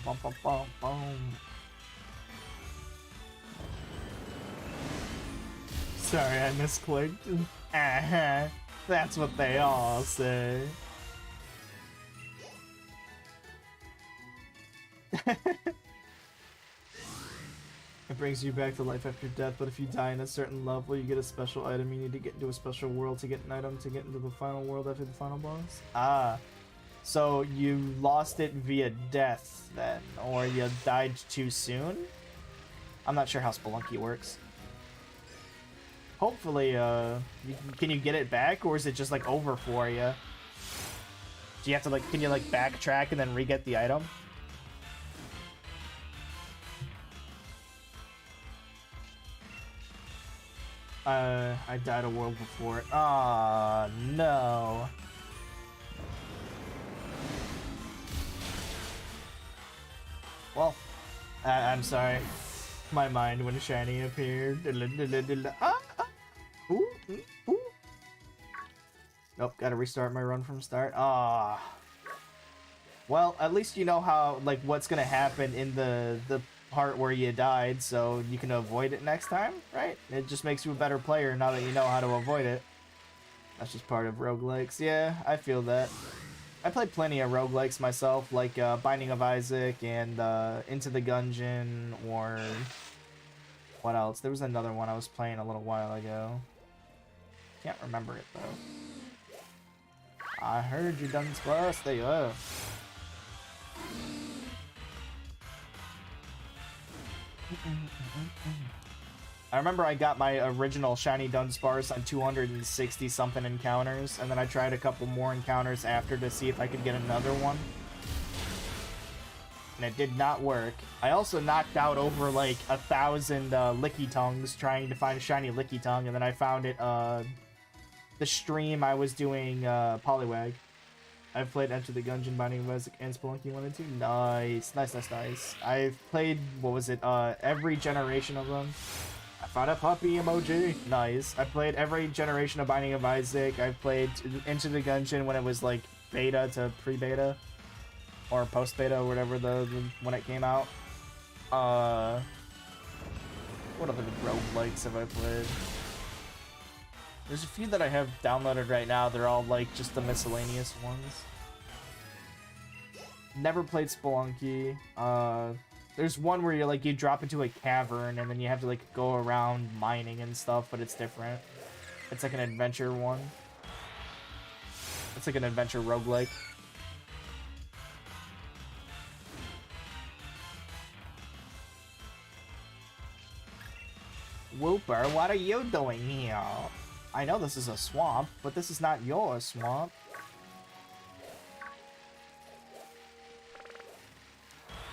bum, bum, bum, bum. Sorry, I misclicked. That's what they all say. It brings you back to life after death, but if you die in a certain level, you get a special item. You need to get into a special world to get an item to get into the final world after the final boss. Ah. So you lost it via death, then, or you died too soon? I'm not sure how Spelunky works. Hopefully, can you get it back, or is it just, like, over for you? Do you have to, like, can you, like, backtrack and then re-get the item? I died a world before. Ah, no. Well, I'm sorry. My mind when Shiny appeared. Ooh, ooh. Nope, gotta restart my run from start. Ah. Well, at least you know how, like, what's gonna happen in the part where you died, so you can avoid it next time, right? It just makes you a better player now that you know how to avoid it. That's just part of roguelikes. Yeah, I feel that. I played plenty of roguelikes myself, like Binding of Isaac and Into the Gungeon, or what else? There was another one I was playing a little while ago. Can't remember it though. I heard you Dunsparce. There you are. I remember I got my original Shiny Dunsparce on 260 something encounters, and then I tried a couple more encounters after to see if I could get another one. And it did not work. I also knocked out over like 1,000 Licky Tongues trying to find a shiny Licky Tongue, and then I found it the stream I was doing Poliwag. I've played Enter the Gungeon, Binding of Isaac, and Spelunky 1 and 2. Nice, nice, nice, nice. I've played, what was it, every generation of them. I found a puppy emoji. Nice. I played every generation of Binding of Isaac. I've played Into the Gungeon when it was like beta to pre-beta. Or post-beta, or whatever when it came out. What other roguelikes have I played? There's a few that I have downloaded right now. They're all like just the miscellaneous ones. Never played Spelunky. There's one where you drop into a cavern and then you have to like go around mining and stuff, but it's different. It's like an adventure one. It's like an adventure roguelike. Whooper, what are you doing here? I know this is a swamp, but this is not your swamp.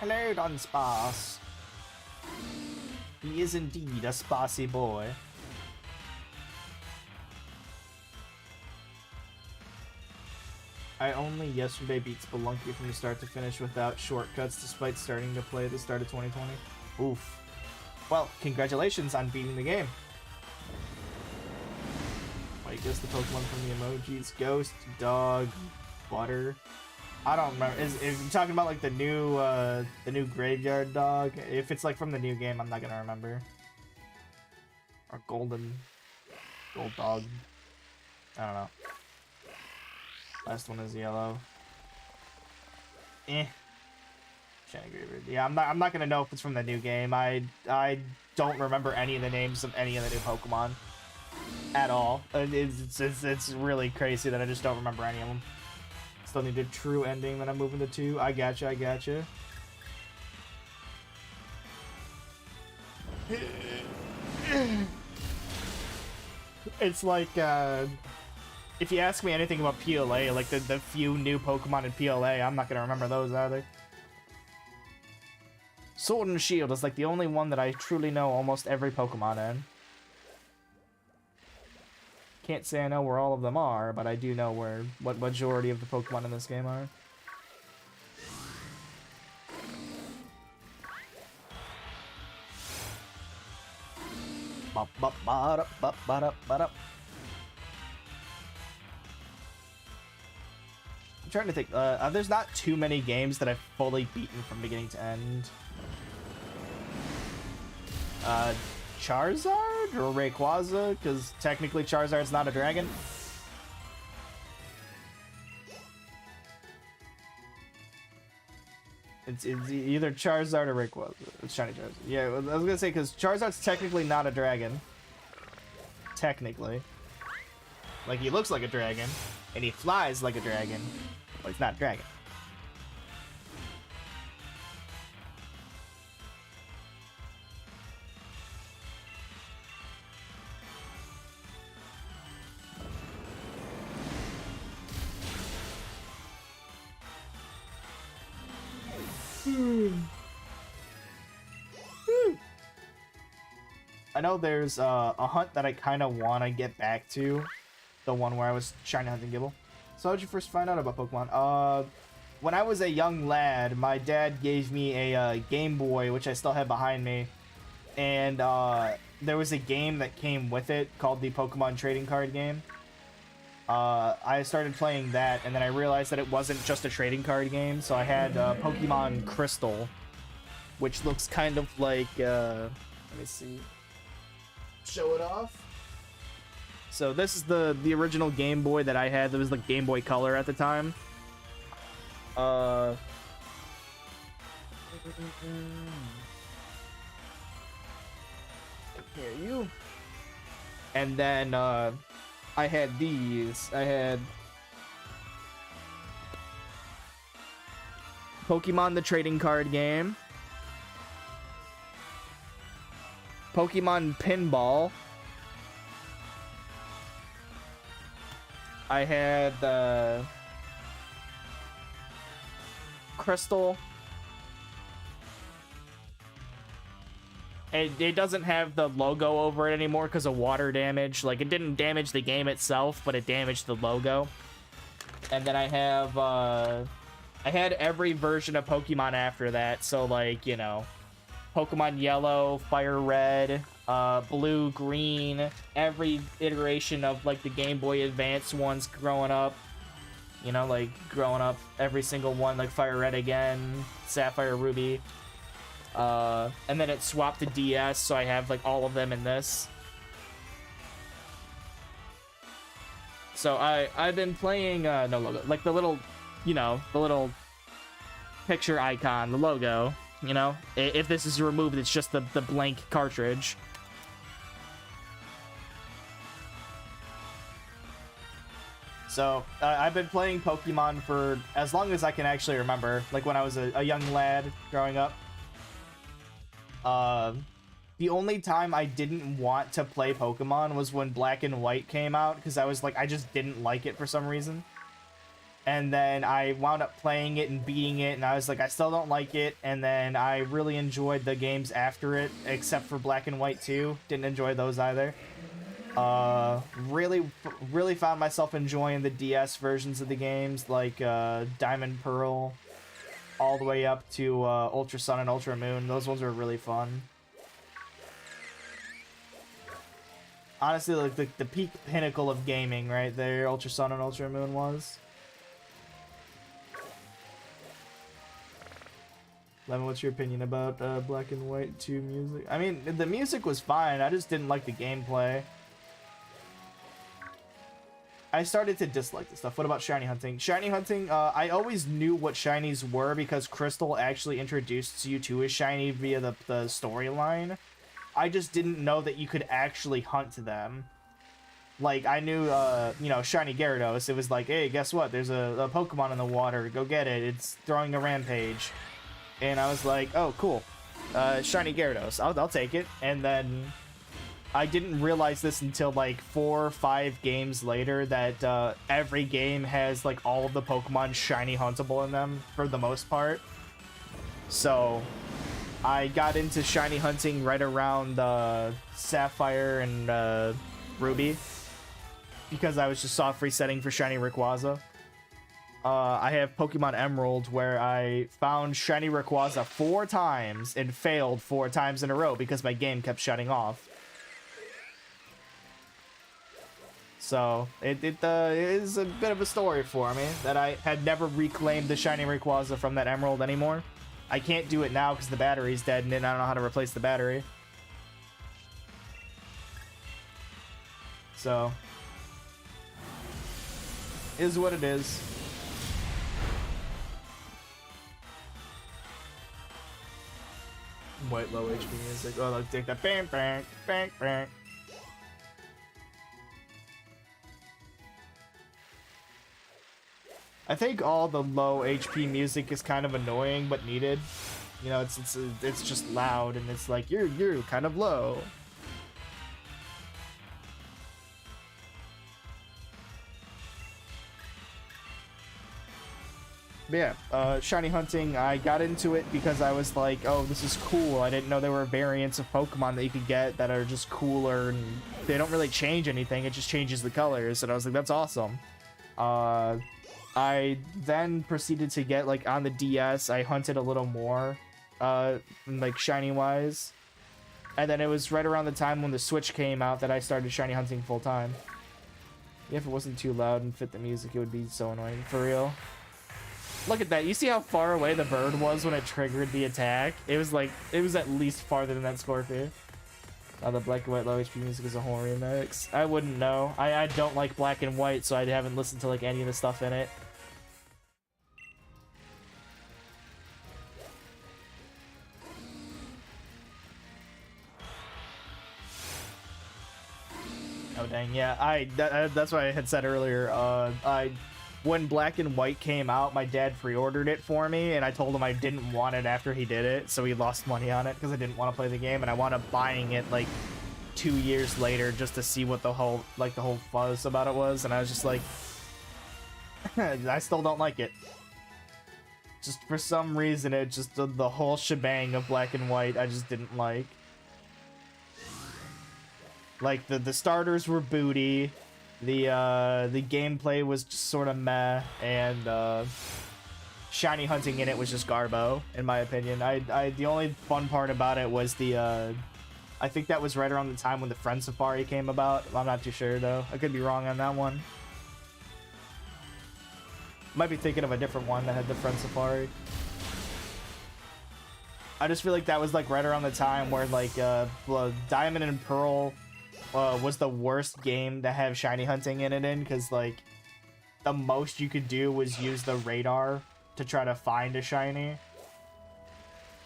Hello, Dunsparce. He is indeed a sparsy boy. I only yesterday beat Spelunky from the start to finish without shortcuts, despite starting to play at the start of 2020. Oof. Well, congratulations on beating the game. I guess the Pokemon from the emojis: Ghost, Dog, Butter. I don't remember. Is you talking about like the new Graveyard Dog? If it's like from the new game, I'm not gonna remember. Or Gold Dog. I don't know. Last one is yellow. Shiny Graveyard. Yeah, I'm not gonna know if it's from the new game. I don't remember any of the names of any of the new Pokemon at all. It's really crazy that I just don't remember any of them. Still need a true ending, then I'm moving to 2. I gotcha, I gotcha. It's like, if you ask me anything about PLA, like the few new Pokemon in PLA, I'm not gonna remember those either. Sword and Shield is like the only one that I truly know almost every Pokemon in. Can't say I know where all of them are, but I do know what majority of the Pokemon in this game are. I'm trying to think. There's not too many games that I've fully beaten from beginning to end. Charizard or Rayquaza, because technically Charizard's not a dragon. It's either Charizard or Rayquaza. It's Shiny Charizard. Yeah, I was gonna say, because Charizard's technically not a dragon. Technically. Like, he looks like a dragon, and he flies like a dragon, but he's not a dragon. I know there's a hunt that I kind of want to get back to. The one where I was Shiny Hunting Gibble. So how did you first find out about Pokemon? When I was a young lad, my dad gave me a Game Boy, which I still have behind me. And there was a game that came with it called the Pokemon Trading Card game. I started playing that, and then I realized that it wasn't just a trading card game, so I had Pokemon Crystal, which looks kind of like, let me see, show it off. So this is the original Game Boy that I had. That was like Game Boy Color at the time. Here you. And then I had these. I had Pokemon the Trading Card Game, Pokemon Pinball. I had Crystal. It doesn't have the logo over it anymore because of water damage. Like, it didn't damage the game itself, but it damaged the logo. And then I have, I had every version of Pokemon after that. So, like, you know, Pokemon Yellow, Fire Red, Blue, Green, every iteration of, like, the Game Boy Advance ones growing up. You know, like, growing up, every single one, like Fire Red again, Sapphire, Ruby. And then it swapped to DS, so I have, like, all of them in this. So I've been playing, no logo, like the little, you know, the little picture icon, the logo, you know? If this is removed, it's just the blank cartridge. So, I've been playing Pokemon for as long as I can actually remember, like when I was a young lad growing up. The only time I didn't want to play Pokemon was when Black and White came out, because I was like, I just didn't like it for some reason. And then I wound up playing it and beating it, and I was like, I still don't like it. And then I really enjoyed the games after it, except for Black and White 2. Didn't enjoy those either. Really found myself enjoying the DS versions of the games, like Diamond Pearl, all the way up to Ultra Sun and Ultra Moon. Those ones were really fun. Honestly, like the peak pinnacle of gaming right there, Ultra Sun and Ultra Moon was. Lemon, what's your opinion about Black and White 2 music? I mean, the music was fine, I just didn't like the gameplay. I started to dislike this stuff. What about Shiny Hunting? Shiny Hunting, I always knew what Shinies were because Crystal actually introduced you to a Shiny via the storyline. I just didn't know that you could actually hunt them. Like, I knew, you know, Shiny Gyarados. It was like, hey, guess what? There's a Pokemon in the water. Go get it. It's throwing a rampage. And I was like, oh, cool. Shiny Gyarados. I'll take it. And then I didn't realize this until like 4 or 5 games later that every game has like all of the Pokemon shiny huntable in them for the most part. So I got into shiny hunting right around Sapphire and Ruby because I was just soft resetting for shiny Rayquaza. I have Pokemon Emerald where I found shiny Rayquaza 4 times and failed 4 times in a row because my game kept shutting off. So it is a bit of a story for me that I had never reclaimed the shiny Rayquaza from that emerald anymore. I can't do it now because the battery's dead and I don't know how to replace the battery. So is what it is. White low HP music. Oh, look, take that. Bang, bang, bang, bang. I think all the low HP music is kind of annoying but needed. You know, it's just loud and it's like you're kind of low. But yeah, Shiny Hunting, I got into it because I was like, oh, this is cool. I didn't know there were variants of Pokemon that you could get that are just cooler and they don't really change anything. It just changes the colors. And I was like, that's awesome. I then proceeded to get, like, on the DS, I hunted a little more, like, shiny-wise. And then it was right around the time when the Switch came out that I started shiny hunting full-time. Yeah, if it wasn't too loud and fit the music, it would be so annoying. For real. Look at that. You see how far away the bird was when it triggered the attack? It was, like, it was at least farther than that Scorpion. The black and white low HP music is a whole remix. I wouldn't know. I don't like black and white, so I haven't listened to, like, any of the stuff in it. Oh dang, yeah. That's what I had said earlier. When Black and White came out, my dad pre-ordered it for me, and I told him I didn't want it after he did it, so he lost money on it because I didn't want to play the game, and I wound up buying it like 2 years later just to see what the whole fuzz about it was, and I was just like, I still don't like it. Just for some reason, it just the whole shebang of Black and White I just didn't like. Like the starters were booty. The gameplay was just sort of meh, and shiny hunting in it was just garbo, in my opinion. The only fun part about it was I think that was right around the time when the Friend Safari came about. I'm not too sure though. I could be wrong on that one. Might be thinking of a different one that had the Friend Safari. I just feel like that was like right around the time where like Diamond and Pearl was the worst game to have shiny hunting in it because like the most you could do was use the radar to try to find a shiny,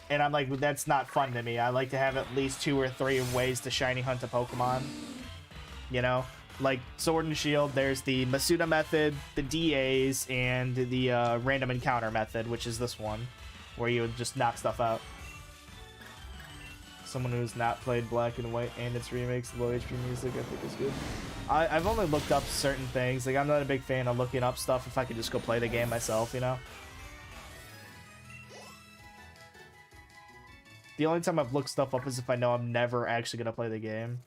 and I'm like, that's not fun to me. I like to have at least 2 or 3 ways to shiny hunt a Pokemon, you know, like Sword and Shield. There's the Masuda method, the DAs, and the random encounter method, which is this one where you would just knock stuff out. Someone who's not played Black and White and its remakes, low HP music, I think is good. I've only looked up certain things. Like, I'm not a big fan of looking up stuff if I could just go play the game myself, you know? The only time I've looked stuff up is if I know I'm never actually gonna play the game.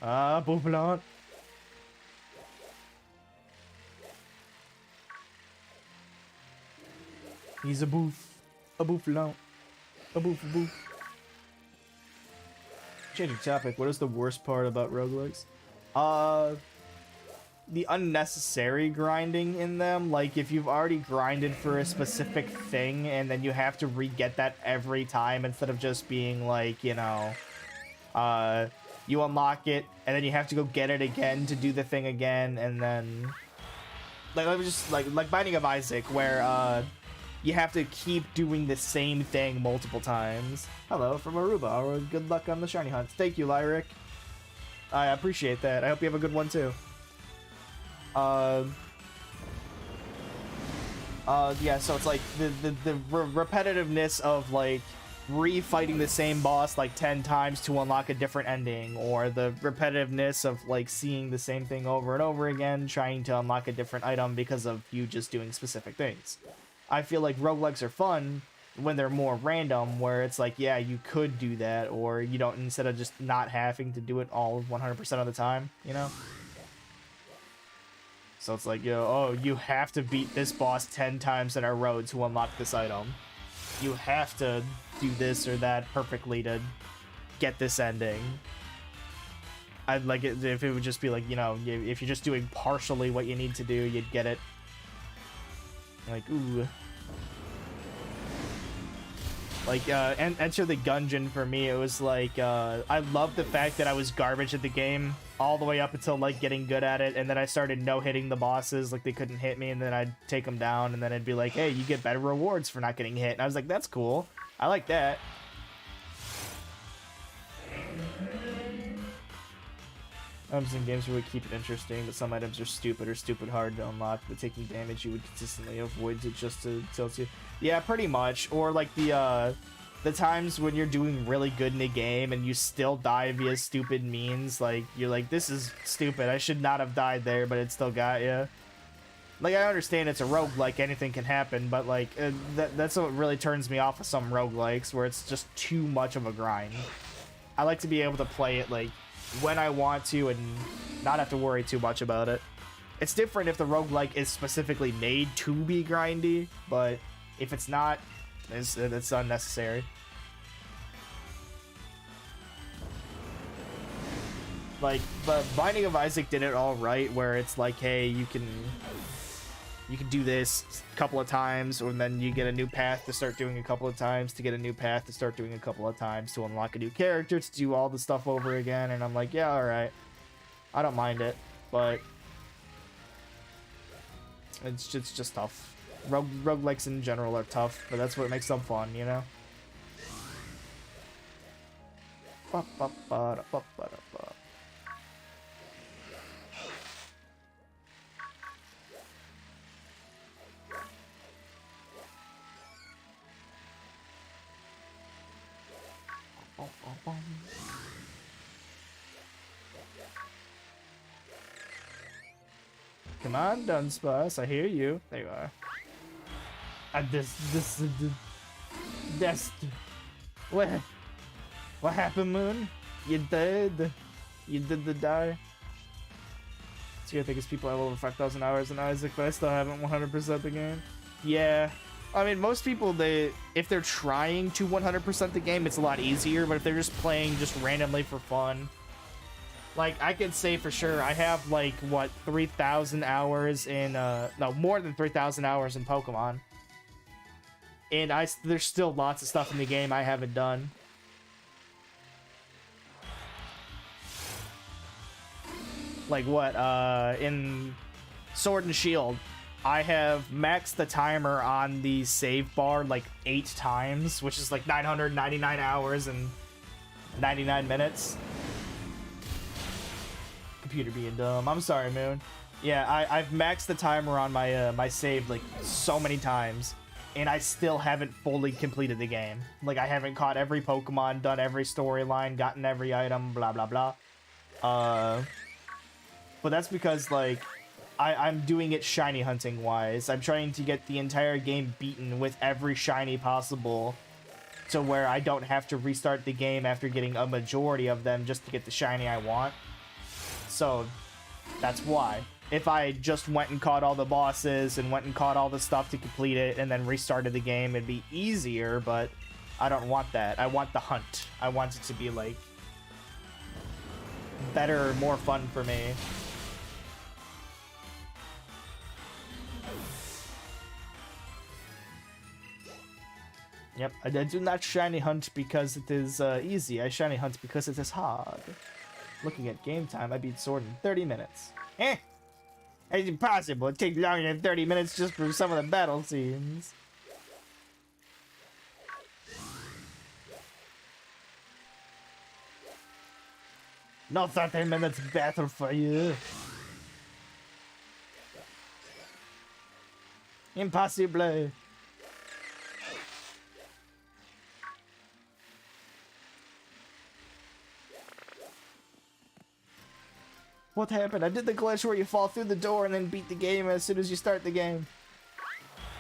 Bouffalant. He's a boof. A bouffalant. A boof, a boof. Changing topic, what is the worst part about roguelikes? The unnecessary grinding in them. Like, if you've already grinded for a specific thing and then you have to re-get that every time instead of just being like, you know, you unlock it and then you have to go get it again to do the thing again, and then like just like Binding of Isaac, where you have to keep doing the same thing multiple times. Hello from Aruba. Good luck on the shiny hunt. Thank you, Lyric. I appreciate that. I hope you have a good one too. Yeah, so it's like the repetitiveness of like refighting the same boss like 10 times to unlock a different ending, or the repetitiveness of like seeing the same thing over and over again trying to unlock a different item because of you just doing specific things. I feel like roguelikes are fun when they're more random, where it's like, yeah, you could do that, or you don't, instead of just not having to do it all 100% of the time, you know? So it's like, yo, oh, you have to beat this boss 10 times in a row to unlock this item. You have to do this or that perfectly to get this ending. I'd like it if it would just be like, you know, if you're just doing partially what you need to do, you'd get it. Like, ooh. Like, Enter the Gungeon for me, it was like, I loved the fact that I was garbage at the game all the way up until, like, getting good at it, and then I started no-hitting the bosses, like, they couldn't hit me, and then I'd take them down, and then it'd be like, hey, you get better rewards for not getting hit, and I was like, that's cool. I like that. Items in games would keep it interesting, but some items are stupid or stupid hard to unlock, but taking damage you would consistently avoid it just to tilt you. Yeah, pretty much. Or like the times when you're doing really good in a game and you still die via stupid means, like you're like, this is stupid, I should not have died there, but it still got you. Like, I understand it's a roguelike, anything can happen, but like that's what really turns me off of some roguelikes, where it's just too much of a grind. I like to be able to play it like when I want to and not have to worry too much about it. It's different if the roguelike is specifically made to be grindy, but if it's not, it's unnecessary. Like, but Binding of Isaac did it all right, where it's like, hey, you can do this a couple of times, and then you get a new path to start doing a couple of times, to get a new path to start doing a couple of times, to unlock a new character, to do all the stuff over again, and I'm like, yeah, alright. I don't mind it, but it's just tough. Roguelikes in general are tough, but that's what makes them fun, you know? Come on, Dunsparce, I hear you. There you are. What happened, Moon? You dead? You did the die? See, I think it's people have over 5,000 hours in Isaac, but I still haven't 100% the game. Yeah. I mean, most people, if they're trying to 100% the game, it's a lot easier, but if they're just playing just randomly for fun, like, I could say for sure, I have, like, what, 3,000 hours in, no, more than 3,000 hours in Pokemon. And there's still lots of stuff in the game I haven't done. Like, what, in Sword and Shield, I have maxed the timer on the save bar, like, 8 times, which is, like, 999 hours and 99 minutes. Computer being dumb. I'm sorry, Moon. Yeah, I've maxed the timer on my my save like so many times, and I still haven't fully completed the game. Like, I haven't caught every Pokemon, done every storyline, gotten every item, blah blah blah. But that's because, like, I'm doing it shiny hunting wise. I'm trying to get the entire game beaten with every shiny possible, to where I don't have to restart the game after getting a majority of them just to get the shiny I want. So, that's why. If I just went and caught all the bosses and went and caught all the stuff to complete it and then restarted the game, it'd be easier, but I don't want that. I want the hunt. I want it to be, like, better, more fun for me. Yep, I do not shiny hunt because it is easy. I shiny hunt because it is hard. Looking at game time, I beat Sword in 30 minutes. Eh! It's impossible. It takes longer than 30 minutes just for some of the battle scenes. No 30 minutes battle for you. Impossible. What happened? I did the glitch where you fall through the door and then beat the game as soon as you start the game.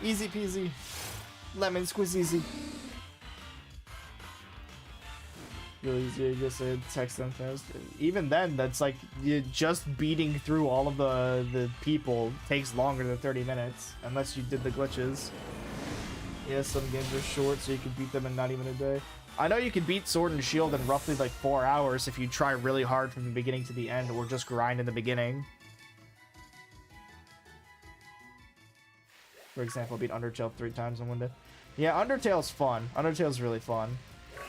Easy peasy. Lemon squeezy. Really easy, I guess I text them fast. Even then, that's like, you just beating through all of the people takes longer than 30 minutes, unless you did the glitches. Yeah, some games are short, so you can beat them in not even a day. I know you can beat Sword and Shield in roughly like 4 hours if you try really hard from the beginning to the end, or just grind in the beginning. For example, beat Undertale 3 times in one day. Yeah, Undertale's fun. Undertale's really fun.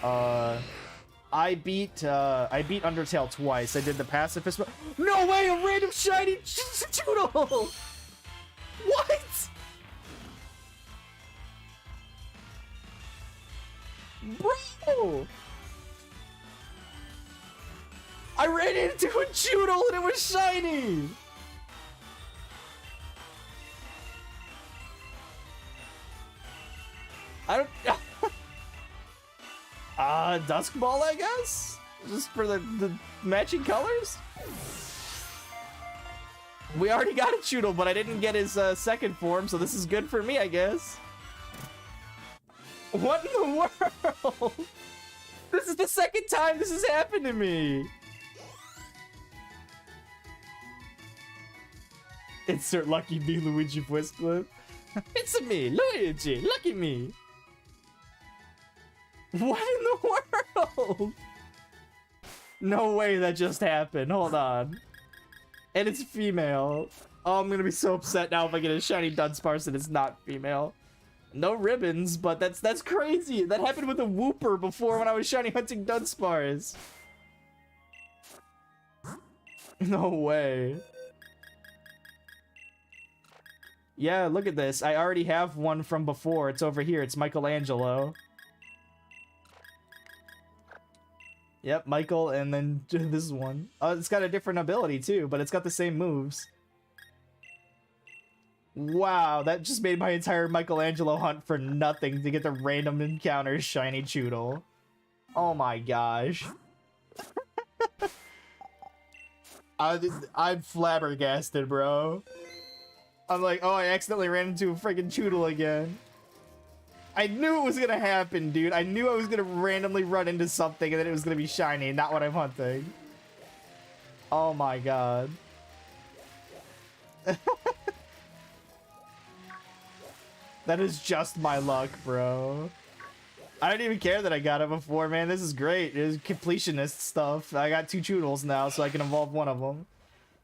I beat Undertale twice. I did the pacifist. No way, a random shiny Choodle! What? Bro! I ran into a Choodle and it was shiny! I don't... Dusk Ball, I guess? Just for the matching colors? We already got a Choodle, but I didn't get his second form, so this is good for me, I guess. What in the world? This is the second time this has happened to me. Insert Lucky Me Luigi voice clip. It's me, Luigi, lucky me. What in the world? No way that just happened. Hold on. And it's female. Oh, I'm gonna be so upset now if I get a shiny Dunsparce and it's not female. No ribbons, but that's crazy. That happened with a Wooper before when I was shiny hunting Dunsparce. No way. Yeah, look at this. I already have one from before. It's over here. It's Michelangelo. Yep, Michael, and then this one. Oh, it's got a different ability too, but it's got the same moves. Wow, that just made my entire Michelangelo hunt for nothing to get the random encounter shiny Choodle. Oh my gosh. I'm flabbergasted, bro. I'm like, oh, I accidentally ran into a freaking Choodle again. I knew it was gonna happen, dude. I knew I was gonna randomly run into something and then it was gonna be shiny, not what I'm hunting. Oh my god. That is just my luck, bro. I didn't even care that I got it before, man. This is great. It is completionist stuff. I got 2 Choodles now, so I can evolve one of them.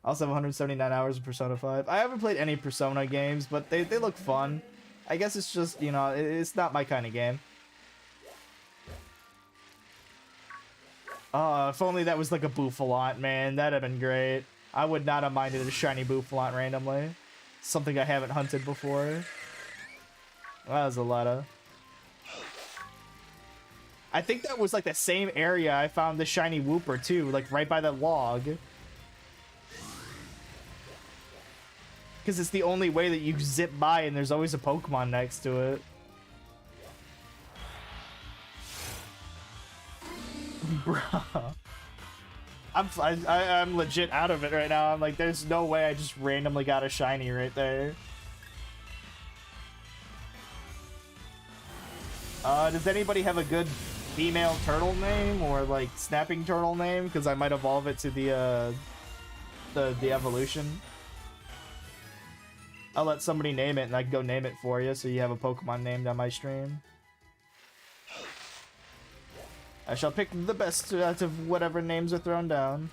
I also have 179 hours of Persona 5. I haven't played any Persona games, but they look fun. I guess it's just, you know, it's not my kind of game. If only that was like a Bouffalante, man. That'd have been great. I would not have minded a shiny Bouffalante randomly. Something I haven't hunted before. That was a lot of... I think that was like the same area I found the shiny Wooper too, like right by the log. Because it's the only way that you zip by and there's always a Pokemon next to it. Bruh. I'm legit out of it right now. I'm like, there's no way I just randomly got a shiny right there. Does anybody have a good female turtle name or like snapping turtle name? Because I might evolve it to the evolution. I'll let somebody name it and I can go name it for you so you have a Pokemon named on my stream. I shall pick the best out of whatever names are thrown down.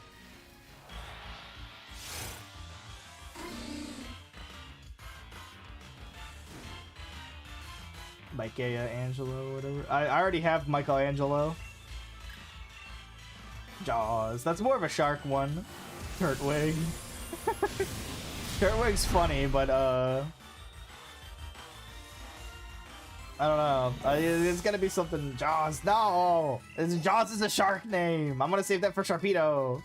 Michelangelo, whatever. I already have Michelangelo. Jaws. That's more of a shark one. Turtwig. Turtwig's funny, but I don't know. It's gonna be something. Jaws. No! Jaws is a shark name. I'm gonna save that for Sharpedo.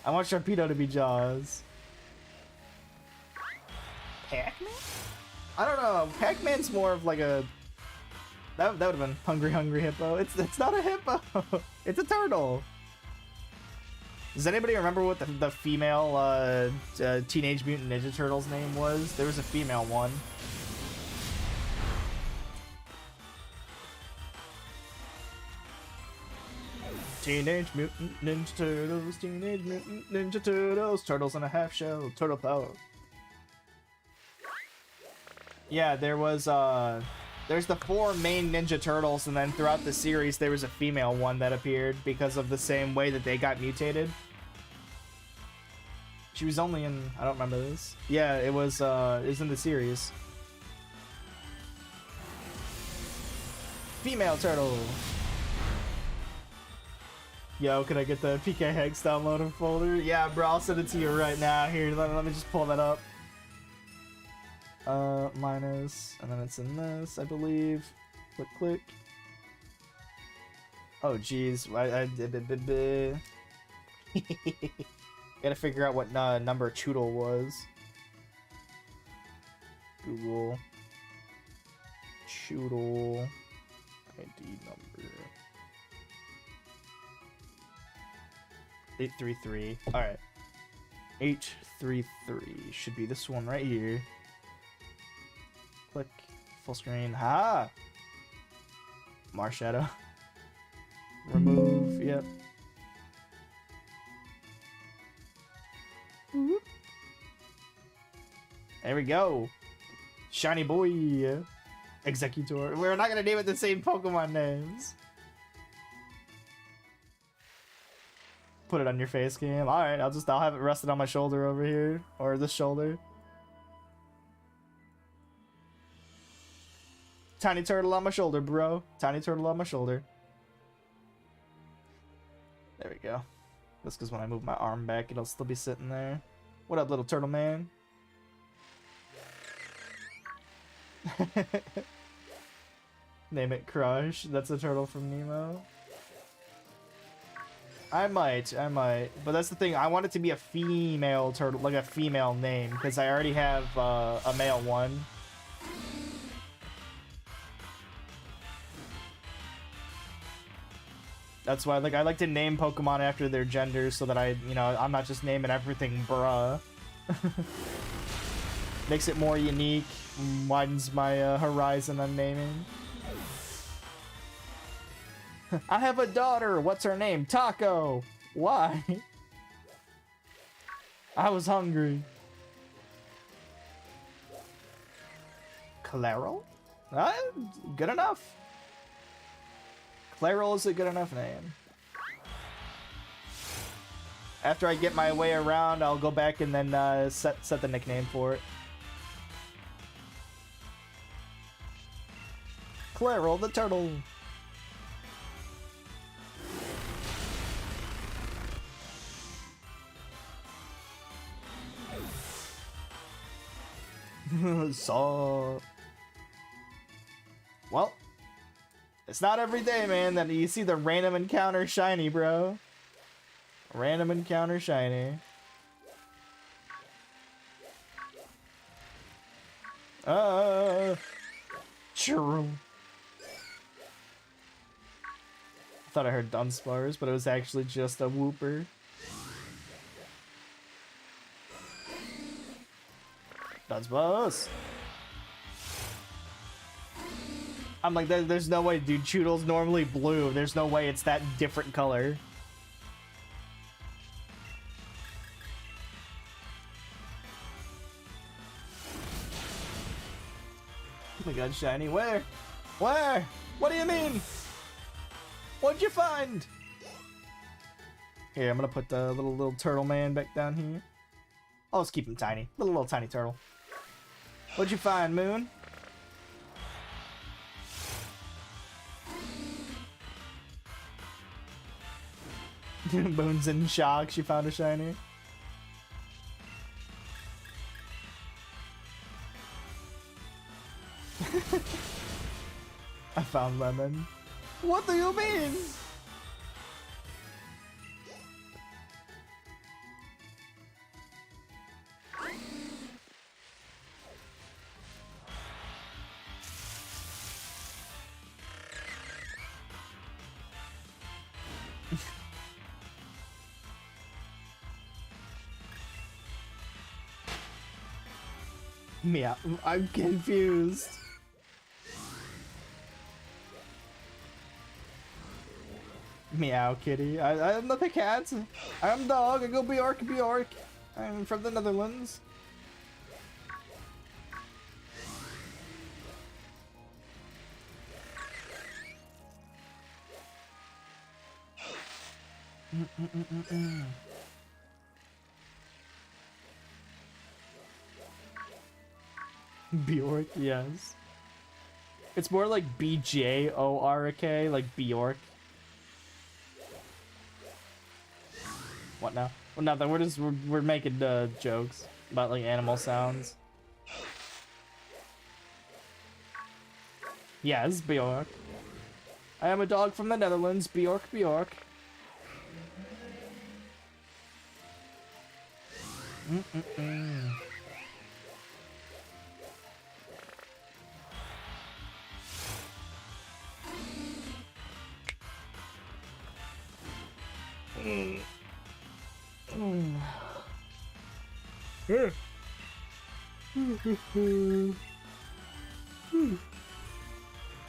I want Sharpedo to be Jaws. Pac-Man? I don't know. Pac-Man's more of like a... That would have been Hungry Hippo. It's not a hippo. It's a turtle. Does anybody remember what the female Teenage Mutant Ninja Turtles name was? There was a female one. Teenage Mutant Ninja Turtles, Teenage Mutant Ninja Turtles, Turtles in a Half Shell, Turtle Power. Yeah, there was There's the 4 main Ninja Turtles, and then throughout the series, there was a female one that appeared because of the same way that they got mutated. She was only in... I don't remember this. Yeah, it was in the series. Female Turtle. Yo, can I get the PK Hex downloaded folder? Yeah, bro, I'll send it to you right now. Here, let me just pull that up. Minus, and then it's in this, I believe. Click, click. Oh, jeez. I gotta figure out what number Choodle was. Google. Choodle. ID number. 833. Alright. 833. Should be this one right here. Click. Full screen. Ha! Marshadow. Remove. Yep. There we go. Shiny boy. Executor. We're not gonna name it the same Pokemon names. Put it on your face cam. Alright, I'll have it rested on my shoulder over here. Or this shoulder. Tiny turtle on my shoulder, bro. Tiny turtle on my shoulder. There we go. That's because when I move my arm back, it'll still be sitting there. What up, little turtle man? Name it Crush. That's a turtle from Nemo. I might. But that's the thing. I want it to be a female turtle, like a female name, because I already have a male one. That's why, like, I like to name Pokemon after their gender so that I'm not just naming everything bruh. Makes it more unique, widens my horizon on naming. I have a daughter. What's her name? Taco. Why? I was hungry. Claro? Good enough. Claro is a good enough name. After I get my way around, I'll go back and then set the nickname for it. Claro the turtle. So, well, it's not every day, man, that you see the random encounter shiny, bro. Random encounter shiny. True. I thought I heard Dunsparce, but it was actually just a Wooper. Dunsparce. I'm like, there's no way, dude. Choodle's normally blue. There's no way it's that different color. Oh my god, shiny. Where? Where? What do you mean? What'd you find? Here, I'm gonna put the little turtle man back down here. I'll just keep him tiny. Little tiny turtle. What'd you find, Moon? Moon's in shock. She found a shiny. I found Lemon. What do you mean? Yeah, I'm confused. Meow kitty. I'm not a cat. I'm dog. I go Bjork. I'm from the Netherlands. Bjork, yes. It's more like BJORK, like Bjork. What now? Well, nothing. We're making jokes about like animal sounds. Yes, Bjork. I am a dog from the Netherlands. Bjork, Bjork.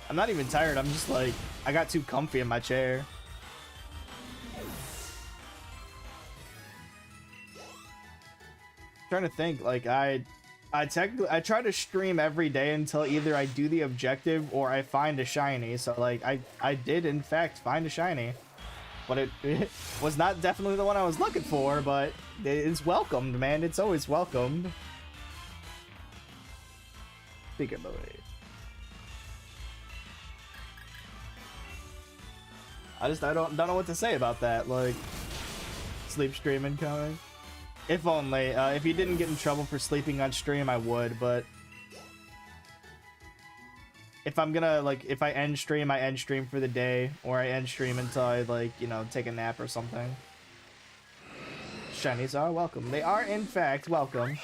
I'm not even tired. I'm just like, I got too comfy in my chair. Trying to think, like I try to stream every day until either I do the objective or I find a shiny. So like I did in fact find a shiny, but it was not definitely the one I was looking for, but it's welcomed, man. It's always welcomed. Peekaboo. I don't know what to say about that. Like, sleep streaming coming. If only. If you didn't get in trouble for sleeping on stream, I would. But if I'm gonna like, if I end stream, I end stream for the day, or I end stream until I like, you know, take a nap or something. Shinies are welcome. They are in fact welcome.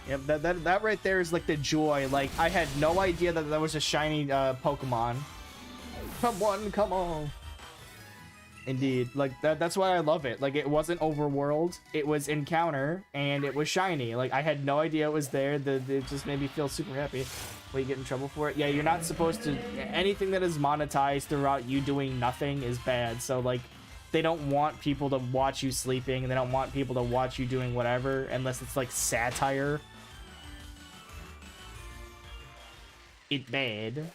Yep, that right there is like the joy. Like, I had no idea that there was a shiny Pokemon. Come on, come on. Indeed, like that's why I love it. Like, it wasn't overworld, it was encounter, and it was shiny. Like, I had no idea it was there. It just made me feel super happy. Will you get in trouble for it? Yeah, you're not supposed to. Anything that is monetized throughout you doing nothing is bad. So like, they don't want people to watch you sleeping, and they don't want people to watch you doing whatever unless it's like satire. It bad.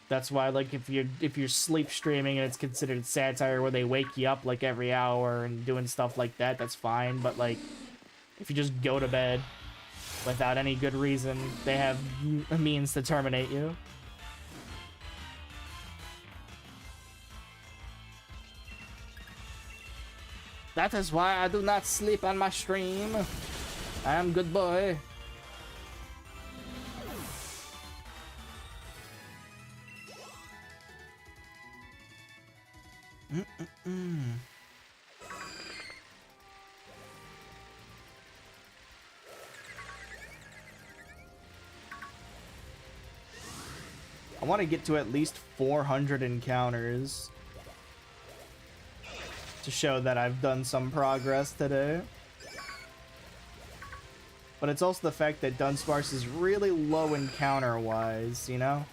That's why, like, if you're sleep streaming and it's considered satire where they wake you up like every hour and doing stuff like that, that's fine. But like, if you just go to bed without any good reason, they have a means to terminate you. That is why I do not sleep on my stream. I am good boy. I want to get to at least 400 encounters to show that I've done some progress today. But it's also the fact that Dunsparce is really low encounter-wise, you know?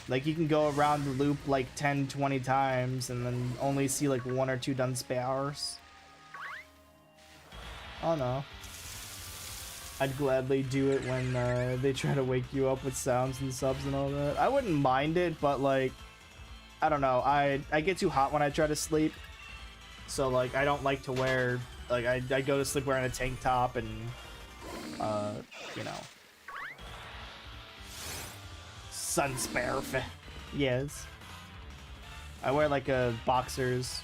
Like, you can go around the loop like 10, 20 times and then only see like 1 or 2 Dunsparce. Oh no. I'd gladly do it when they try to wake you up with sounds and subs and all that. I wouldn't mind it, but like, I don't know. I get too hot when I try to sleep. So like, I don't like to wear, like, I go to sleep wearing a tank top and, you know. Sunsparf. Yes. I wear like a boxers.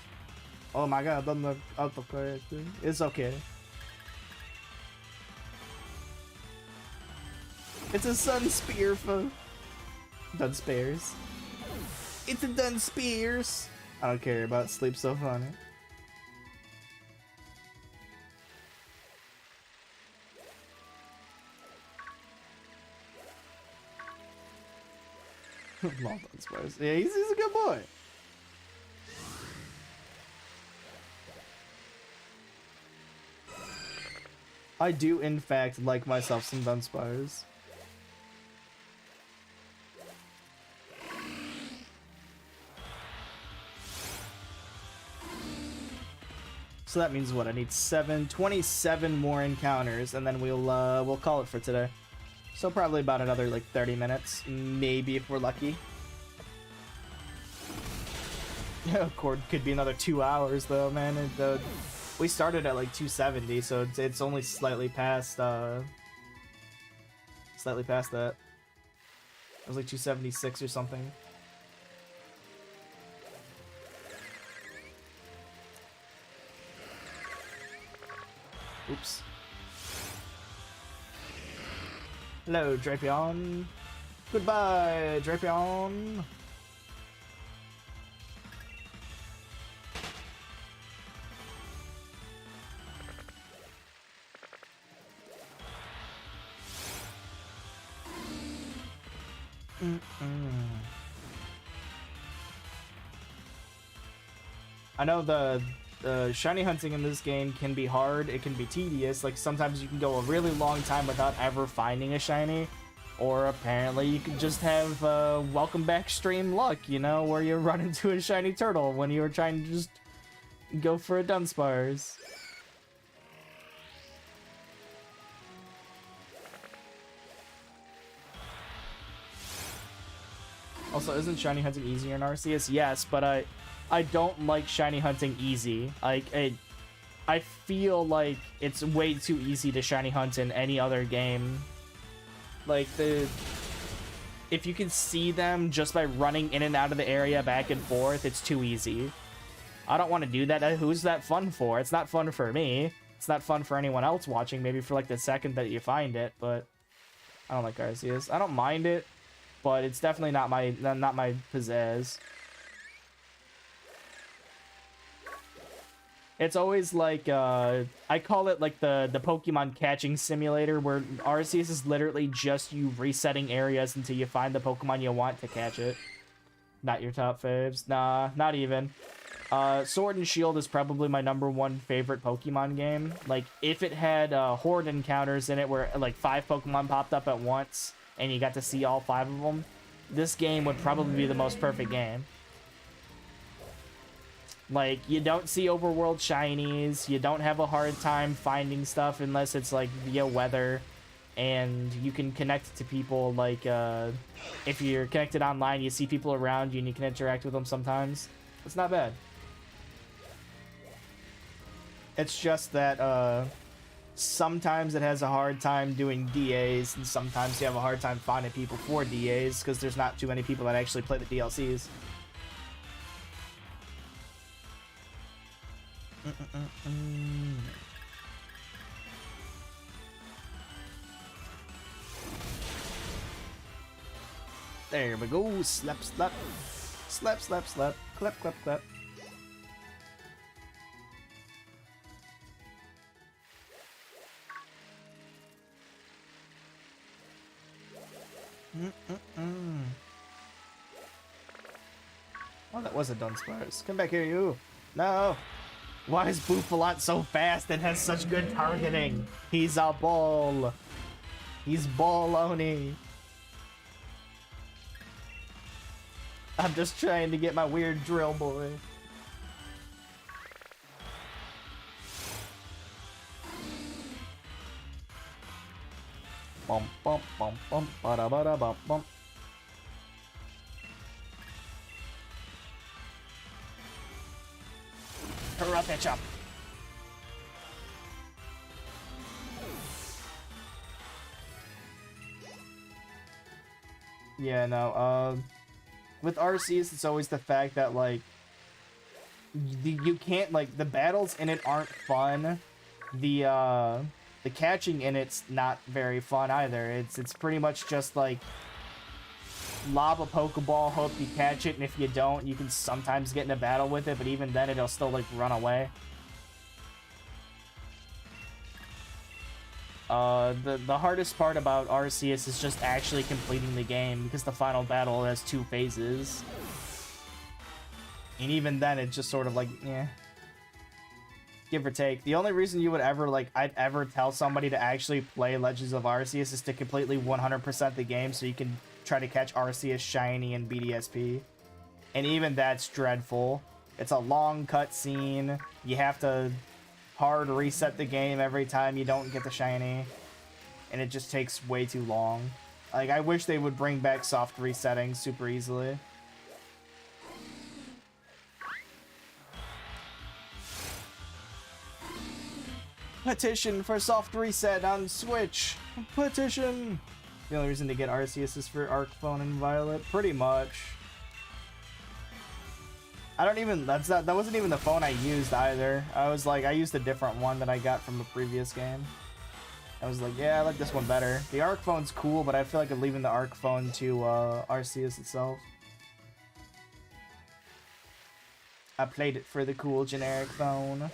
Oh my god, I'm the autocorrect. It's okay. It's a Sunsparf. Dunsparce. It's a Dunsparce. I don't care about sleep, so funny. Love Dunsparce. Yeah, he's a good boy. I do, in fact, like myself some Dunsparce. So that means what? I need 27 more encounters, and then we'll call it for today. So probably about another like 30 minutes, maybe if we're lucky. Could be another 2 hours though, man. We started at like 270, so it's only slightly past that. It was like 276 or something. Oops. Hello, Drapion. Goodbye, Drapion. I know the shiny hunting in this game can be hard, it can be tedious, like sometimes you can go a really long time without ever finding a shiny, or apparently you can just have welcome back stream luck, you know, where you run into a shiny turtle when you were trying to just go for a Dunsparce. Also, isn't shiny hunting easier in Arceus? Yes, but I don't like shiny hunting easy. Like, I feel like it's way too easy to shiny hunt in any other game. Like, if you can see them just by running in and out of the area back and forth, it's too easy. I don't want to do that. Who's that fun for? It's not fun for me. It's not fun for anyone else watching, maybe for like the second that you find it, but I don't like Arceus. I don't mind it, but it's definitely not my pizzazz. It's always like, I call it like the Pokemon catching simulator, where Arceus is literally just you resetting areas until you find the Pokemon you want to catch it. Not your top faves. Nah, not even. Sword and Shield is probably my #1 favorite Pokemon game. Like, if it had Horde encounters in it where like 5 Pokemon popped up at once and you got to see all 5 of them, this game would probably be the most perfect game. Like, you don't see overworld shinies, you don't have a hard time finding stuff unless it's like via weather, and you can connect to people, like, if you're connected online, you see people around you and you can interact with them sometimes. It's not bad. It's just that, sometimes it has a hard time doing DAs, and sometimes you have a hard time finding people for DAs, because there's not too many people that actually play the DLCs. There we go. Slap, slap. Slap, slap, slap. Clap, clap, clap. Oh, that was a Dunsparce. Come back here, you. No. Why is Bouffalant so fast and has such good targeting? He's a ball. He's baloney. I'm just trying to get my weird drill boy. Bum bum bum bum ba ba da bum bum. Rough that chop. Yeah, no, with Arceus, it's always the fact that, like, you can't, like, the battles in it aren't fun. The catching in it's not very fun either. It's pretty much just, like, lob a Pokeball, hope you catch it, and if you don't, you can sometimes get in a battle with it, but even then, it'll still, like, run away. The hardest part about Arceus is just actually completing the game, because the final battle has 2 phases. And even then, it's just sort of like, yeah. Give or take. The only reason you would ever, like, I'd ever tell somebody to actually play Legends of Arceus is to completely 100% the game, so you can try to catch Arceus Shiny and BDSP. And even that's dreadful. It's a long cutscene. You have to hard reset the game every time you don't get the shiny, and it just takes way too long. Like, I wish they would bring back soft resetting super easily. Petition for soft reset on Switch. Petition. The only reason to get Arceus is for Arc Phone and Violet, pretty much. I don't even, that wasn't even the phone I used either. I used a different one that I got from a previous game. I was like, yeah, I like this one better. The Arc Phone's cool, but I feel like I'm leaving the Arc Phone to Arceus itself. I played it for the cool generic phone.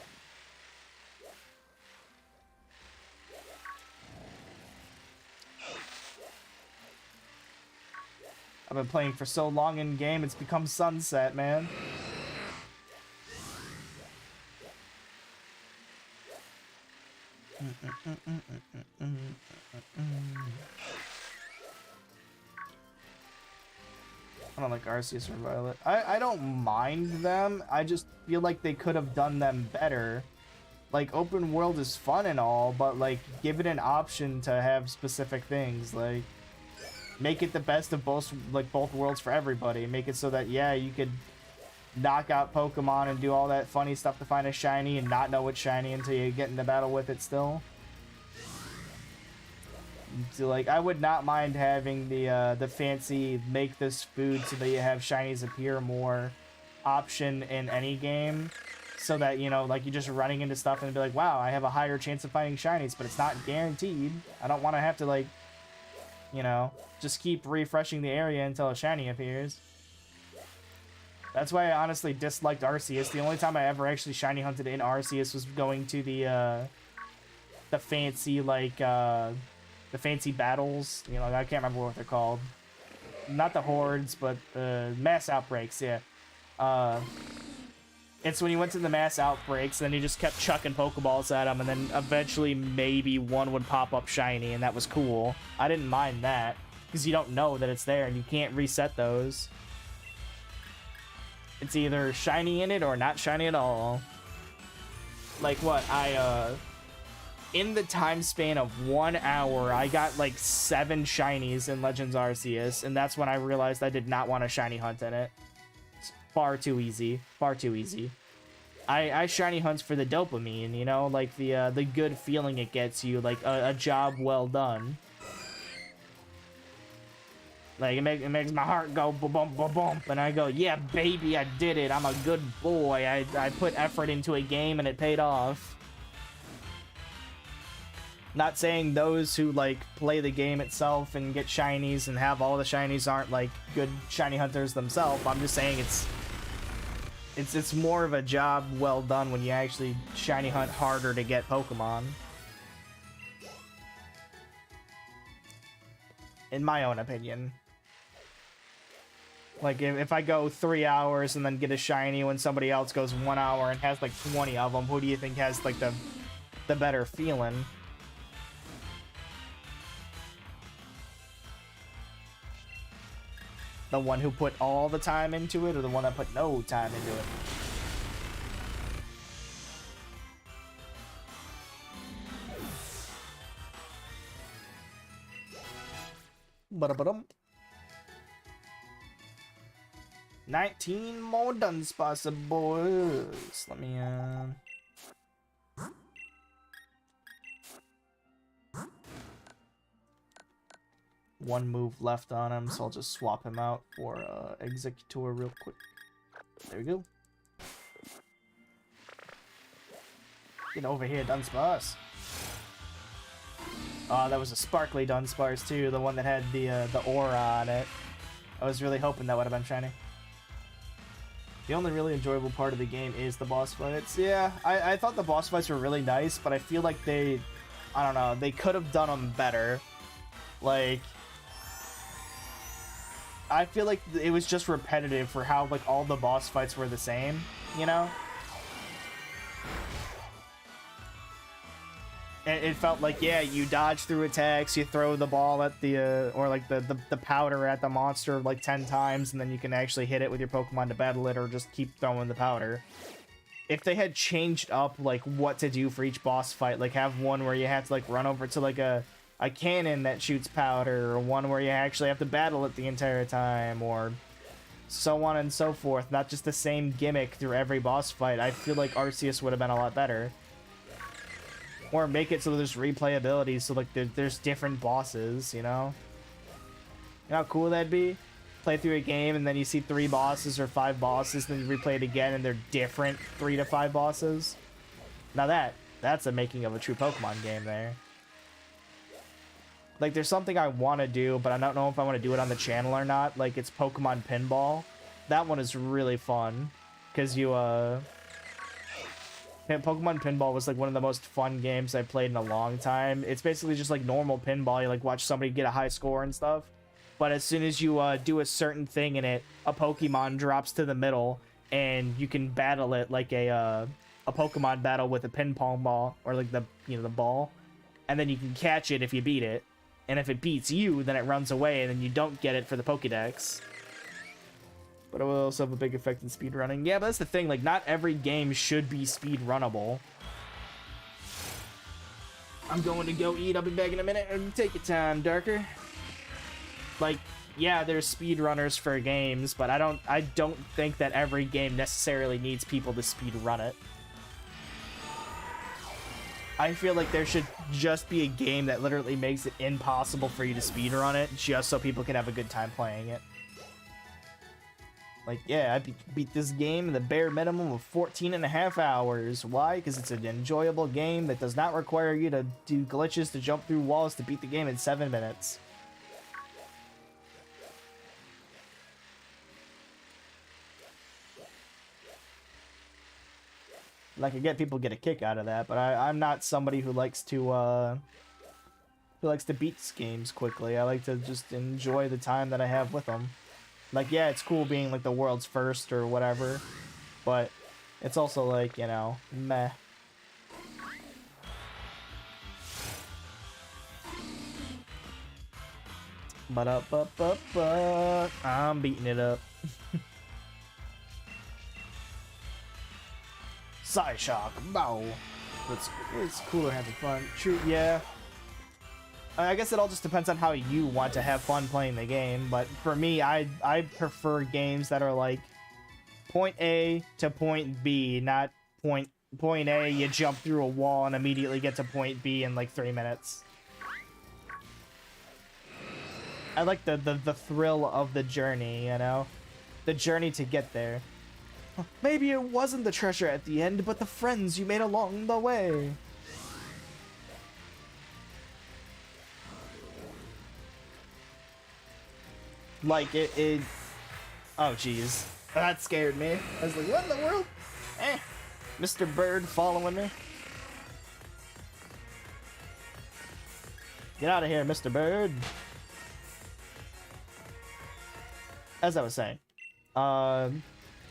I've been playing for so long in game, it's become sunset, man. I don't like Arceus or Violet. I don't mind them. I just feel like they could have done them better. Like, open world is fun and all, but like, give it an option to have specific things. Like, make it the best of both worlds for everybody. Make it so that, yeah, you could knock out Pokemon and do all that funny stuff to find a shiny and not know it's shiny until you get into battle with it still. So, like, I would not mind having the fancy make this food so that you have shinies appear more option in any game. So that, you know, like, you're just running into stuff and be like, wow, I have a higher chance of finding shinies, but it's not guaranteed. I don't want to have to, like, you know, just keep refreshing the area until a shiny appears. That's why I honestly disliked Arceus. The only time I ever actually shiny hunted in Arceus was going to the fancy, like, the fancy battles. You know, I can't remember what they're called. Not the hordes, but the mass outbreaks, yeah. It's when you went to the mass outbreaks, then you just kept chucking Pokeballs at them, and then eventually maybe one would pop up shiny, and that was cool. I didn't mind that, because you don't know that it's there, and you can't reset those. It's either shiny in it or not shiny at all. Like what, in the time span of 1 hour, I got like 7 shinies in Legends Arceus, and that's when I realized I did not want a shiny hunt in it. It's far too easy. Far too easy. I shiny hunt for the dopamine, you know, like the good feeling it gets you, like a job well done. Like, it makes my heart go bump, bump, bump, and I go, yeah, baby, I did it. I'm a good boy. I put effort into a game, and it paid off. Not saying those who, like, play the game itself and get shinies and have all the shinies aren't, like, good shiny hunters themselves. I'm just saying it's more of a job well done when you actually shiny hunt harder to get Pokemon. In my own opinion. Like, if I go 3 hours and then get a shiny when somebody else goes 1 hour and has like 20 of them, who do you think has like the better feeling? The one who put all the time into it, or the one that put no time into it? Ba-da-ba-dum. 19 more Dunsparce boys. Let me one move left on him, so I'll just swap him out for Executor real quick. There we go. Get over here, Dunsparce. That was a sparkly Dunsparce too, the one that had the aura on it. I was really hoping that would have been shiny. The only really enjoyable part of the game is the boss fights. Yeah, I thought the boss fights were really nice, but I feel like I don't know, they could have done them better. Like, I feel like it was just repetitive for how, like, all the boss fights were the same, you know? It felt like, yeah, you dodge through attacks, you throw the ball at the, or like the powder at the monster like 10 times, and then you can actually hit it with your Pokemon to battle it, or just keep throwing the powder. if they had changed up like what to do for each boss fight, like have one where you have to like run over to like a cannon that shoots powder, or one where you actually have to battle it the entire time, or so on and so forth, not just the same gimmick through every boss fight, I feel like Arceus would have been a lot better. Or make it so there's replayability, so like there's different bosses, you know? You know how cool that'd be? Play through a game and then you see 3 bosses or 5 bosses, then you replay it again and they're different 3 to 5 bosses. Now that's a making of a true Pokemon game there. Like, there's something I want to do, but I don't know if I want to do it on the channel or not. Like, it's Pokemon Pinball. That one is really fun, because you, Pokemon Pinball was, like, one of the most fun games I played in a long time. It's basically just, like, normal pinball. You, like, watch somebody get a high score and stuff. But as soon as you, do a certain thing in it, a Pokemon drops to the middle, and you can battle it like a Pokemon battle with a ping pong ball, or, like, the ball. And then you can catch it if you beat it. And if it beats you, then it runs away, and then you don't get it for the Pokédex. But it will also have a big effect in speedrunning. Yeah, but that's the thing, like, not every game should be speedrunnable. I'm going to go eat, I'll be back in a minute, and take your time, Darker. Like, yeah, there's speedrunners for games, but I don't think that every game necessarily needs people to speedrun it. I feel like there should just be a game that literally makes it impossible for you to speedrun it, just so people can have a good time playing it. Like, yeah, I beat this game in the bare minimum of 14.5 hours. Why? Because it's an enjoyable game that does not require you to do glitches to jump through walls to beat the game in 7 minutes. Like, I get people get a kick out of that, but I'm not somebody who likes to beat games quickly. I like to just enjoy the time that I have with them. Like, yeah, it's cool being, like, the world's first or whatever, but it's also, like, you know, meh. Ba-da-ba-ba-ba. I'm beating it up. Psyshock, bow. It's cooler having fun. True, yeah. I guess it all just depends on how you want to have fun playing the game, but for me, I prefer games that are like point A to point B, not point A, you jump through a wall and immediately get to point B in like 3 minutes. I like the thrill of the journey, you know? The journey to get there. Maybe it wasn't the treasure at the end, but the friends you made along the way. Like, it... Oh, jeez. That scared me. I was like, what in the world? Mr. Bird following me. Get out of here, Mr. Bird. As I was saying,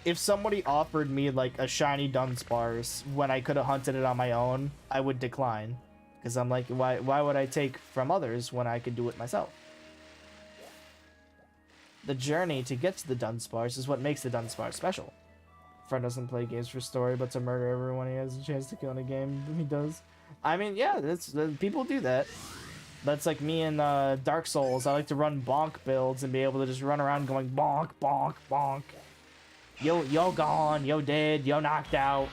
if somebody offered me, like, a shiny Dunsparce when I could have hunted it on my own, I would decline. Because I'm like, why would I take from others when I could do it myself? The journey to get to the Dunsparce is what makes the Dunsparce special. Friend doesn't play games for story, but to murder everyone he has a chance to kill in a game, he does. I mean, yeah, people do that. That's like me in Dark Souls. I like to run bonk builds and be able to just run around going bonk, bonk, bonk. Yo gone, yo dead, yo knocked out.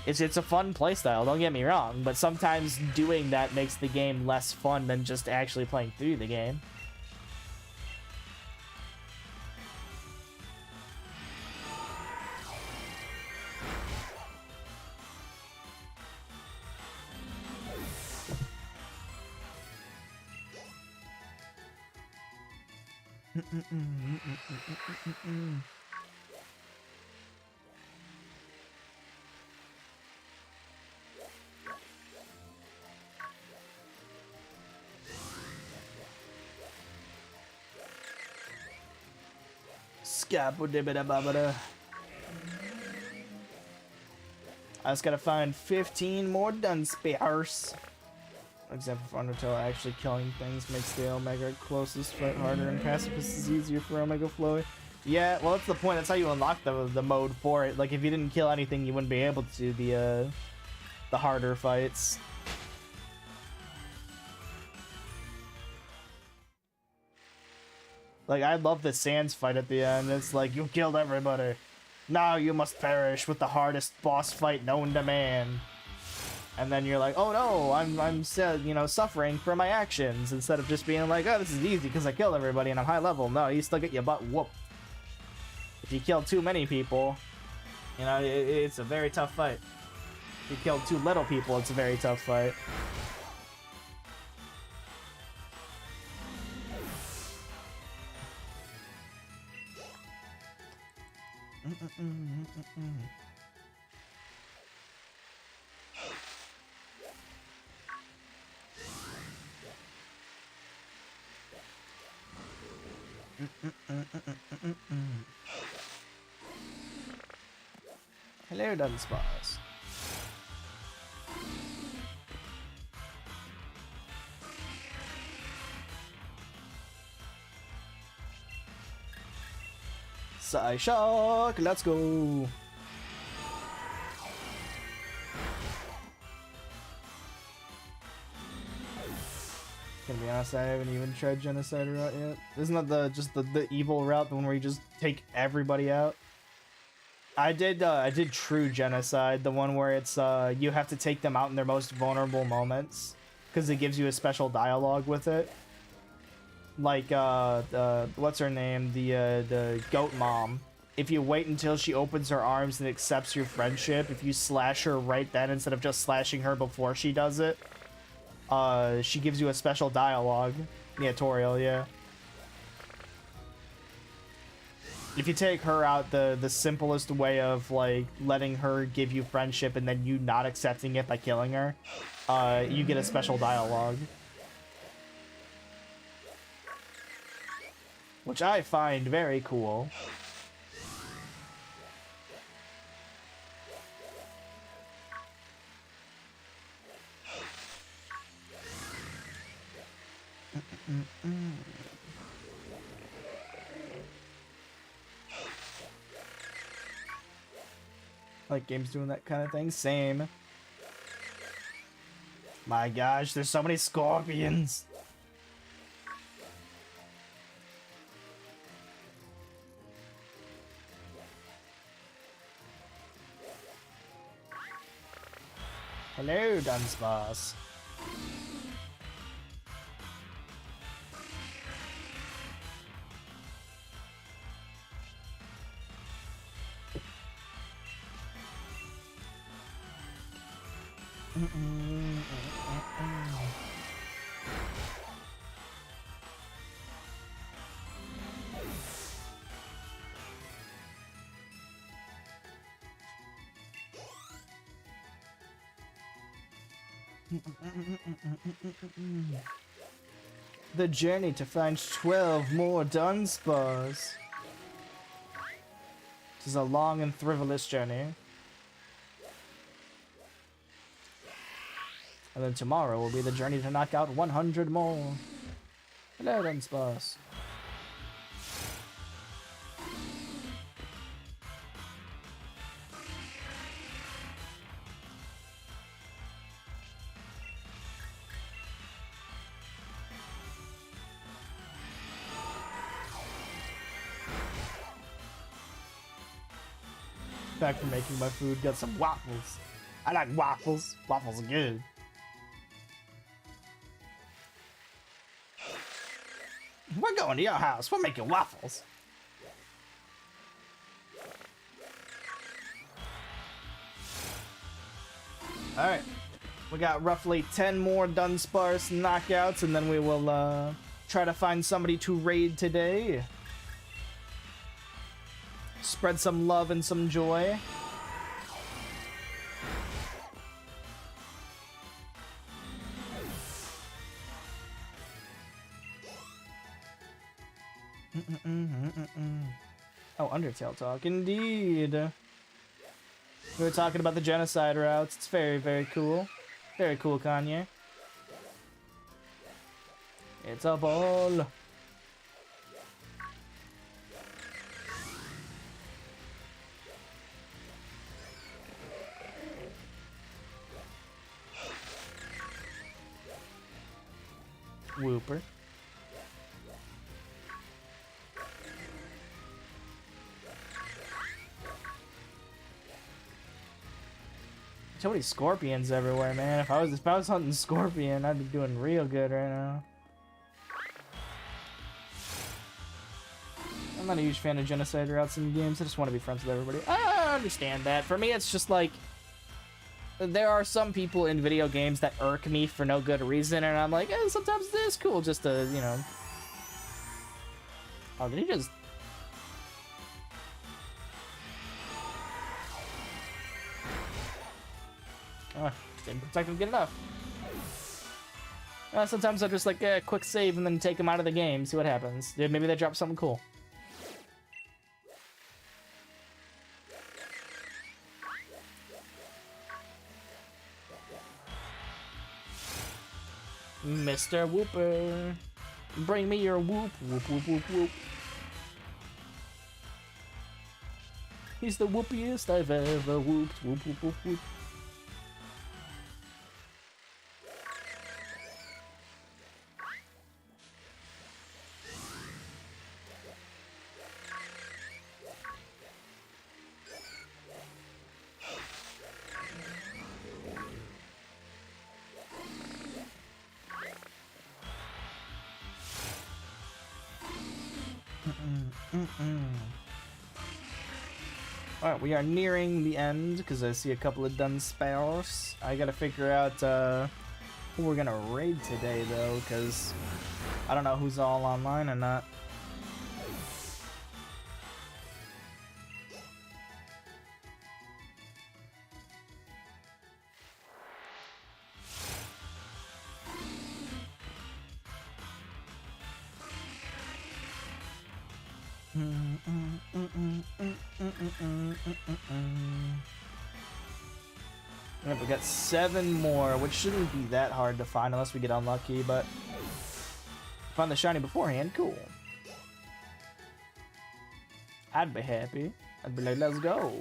It's a fun playstyle, don't get me wrong, but sometimes doing that makes the game less fun than just actually playing through the game. Scabba-dibba-da-ba-ba-da. I just gotta find 15 more Dunsparce. Except for Undertale, actually killing things makes the Omega closest fight harder, and pacifist is easier for Omega Flowy. Yeah, well, that's the point. That's how you unlock the mode for it. Like, if you didn't kill anything, you wouldn't be able to do the harder fights. Like, I love the Sans fight at the end. It's like, you killed everybody. Now you must perish with the hardest boss fight known to man. And then you're like, oh no, I'm you know, suffering for my actions, instead of just being like, oh, this is easy because I killed everybody and I'm high level. No, you still get your butt whooped. If you kill too many people, you know, it's a very tough fight. If you kill too little people, it's a very tough fight. Hello, Dunsparce. Psyshock, let's go. Gonna be honest, I haven't even tried Genocide route yet. Isn't that just the evil route, the one where you just take everybody out? I did True Genocide, the one where it's you have to take them out in their most vulnerable moments, because it gives you a special dialogue with it. Like what's her name? The goat mom. If you wait until she opens her arms and accepts your friendship, if you slash her right then instead of just slashing her before she does it, she gives you a special dialogue. Yeah, Toriel, yeah. If you take her out, the simplest way of, like, letting her give you friendship and then you not accepting it by killing her, you get a special dialogue. Which I find very cool. Like games doing that kind of thing? Same. My gosh, there's so many scorpions. Hello, Dunsparce. The journey to find 12 more Dunsparce. This is a long and frivolous journey. And then tomorrow will be the journey to knock out 100 more. Hello, Dunsparce. Back from making my food, got some waffles. I like waffles. Waffles are good. We're going to your house. We're making waffles. Alright. We got roughly 10 more Dunsparce knockouts, and then we will try to find somebody to raid today. Spread some love and some joy. Oh, Undertale talk. Indeed. We were talking about the genocide routes. It's very, very cool. Very cool, Kanye. It's a ball. Whooper. So many scorpions everywhere, man. If I was hunting scorpion, I'd be doing real good right now. I'm not a huge fan of genocide routes in games. I just want to be friends with everybody. I understand that. For me, it's just like there are some people in video games that irk me for no good reason, and I'm like, sometimes it is cool just to, you know. Oh, did he just? Didn't protect him good enough. Sometimes I'm just like, quick save and then take him out of the game, see what happens. Maybe they drop something cool. Mr. Whooper, bring me your whoop, whoop, whoop, whoop, whoop. He's the whoopiest I've ever whooped, whoop, whoop, whoop, whoop. Alright, we are nearing the end because I see a couple of Dunsparce. I gotta figure out who we're gonna raid today though, because I don't know who's all online or not. We got 7 more, which shouldn't be that hard to find unless we get unlucky, but find the shiny beforehand, cool. I'd be happy. I'd be like, let's go.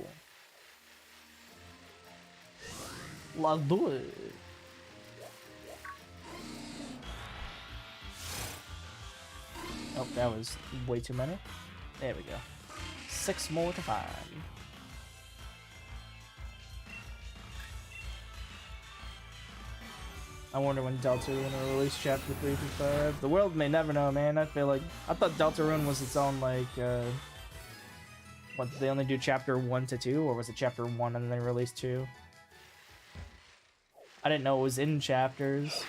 Let's do it. Oh, that was way too many. There we go. 6 more to find. I wonder when Deltarune will release chapter 3 through 5. The world may never know, man. I feel like I thought Deltarune was its own, like, what, did they only do chapter 1 to 2, or was it chapter 1 and then they released 2? I didn't know it was in chapters.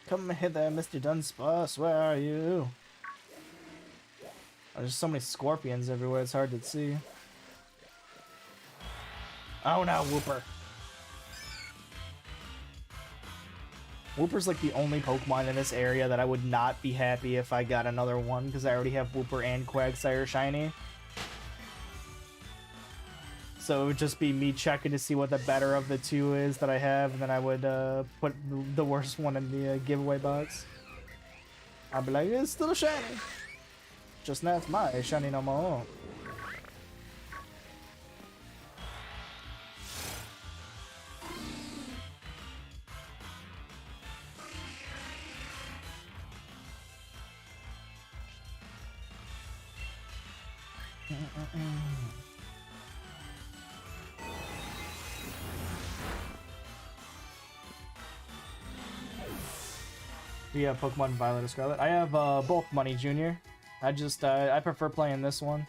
Come hither, Mr. Dunsparce, where are you? Oh, there's so many scorpions everywhere, it's hard to see. Oh no, Whooper. Whooper's like the only Pokemon in this area that I would not be happy if I got another one, because I already have Whooper and Quagsire Shiny. So it would just be me checking to see what the better of the two is that I have, and then I would put the worst one in the giveaway box. I'd be like, it's still a shiny. Just not my shiny no more. You have Pokemon Violet or Scarlet? I have both Money Jr. I prefer playing this one.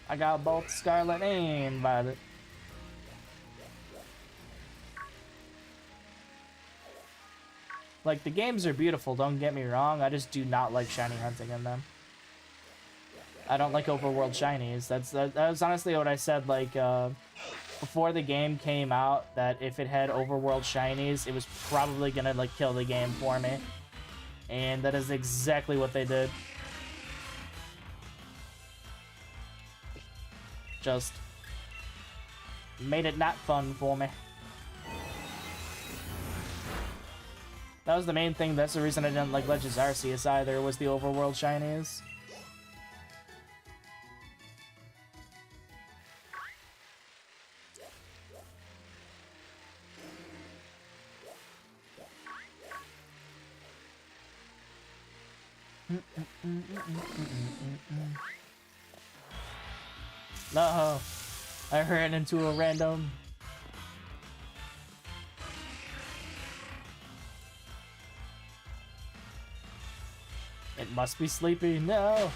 I got both Scarlet and Violet. Like, the games are beautiful, don't get me wrong, I just do not like shiny hunting in them. I don't like overworld shinies. That was honestly what I said, like, before the game came out, that if it had overworld shinies, it was probably gonna, like, kill the game for me. And that is exactly what they did. Just made it not fun for me. That was the main thing. That's the reason I didn't like Legends Arceus either, was the overworld shinies. No, I ran into a random. It must be sleepy. No.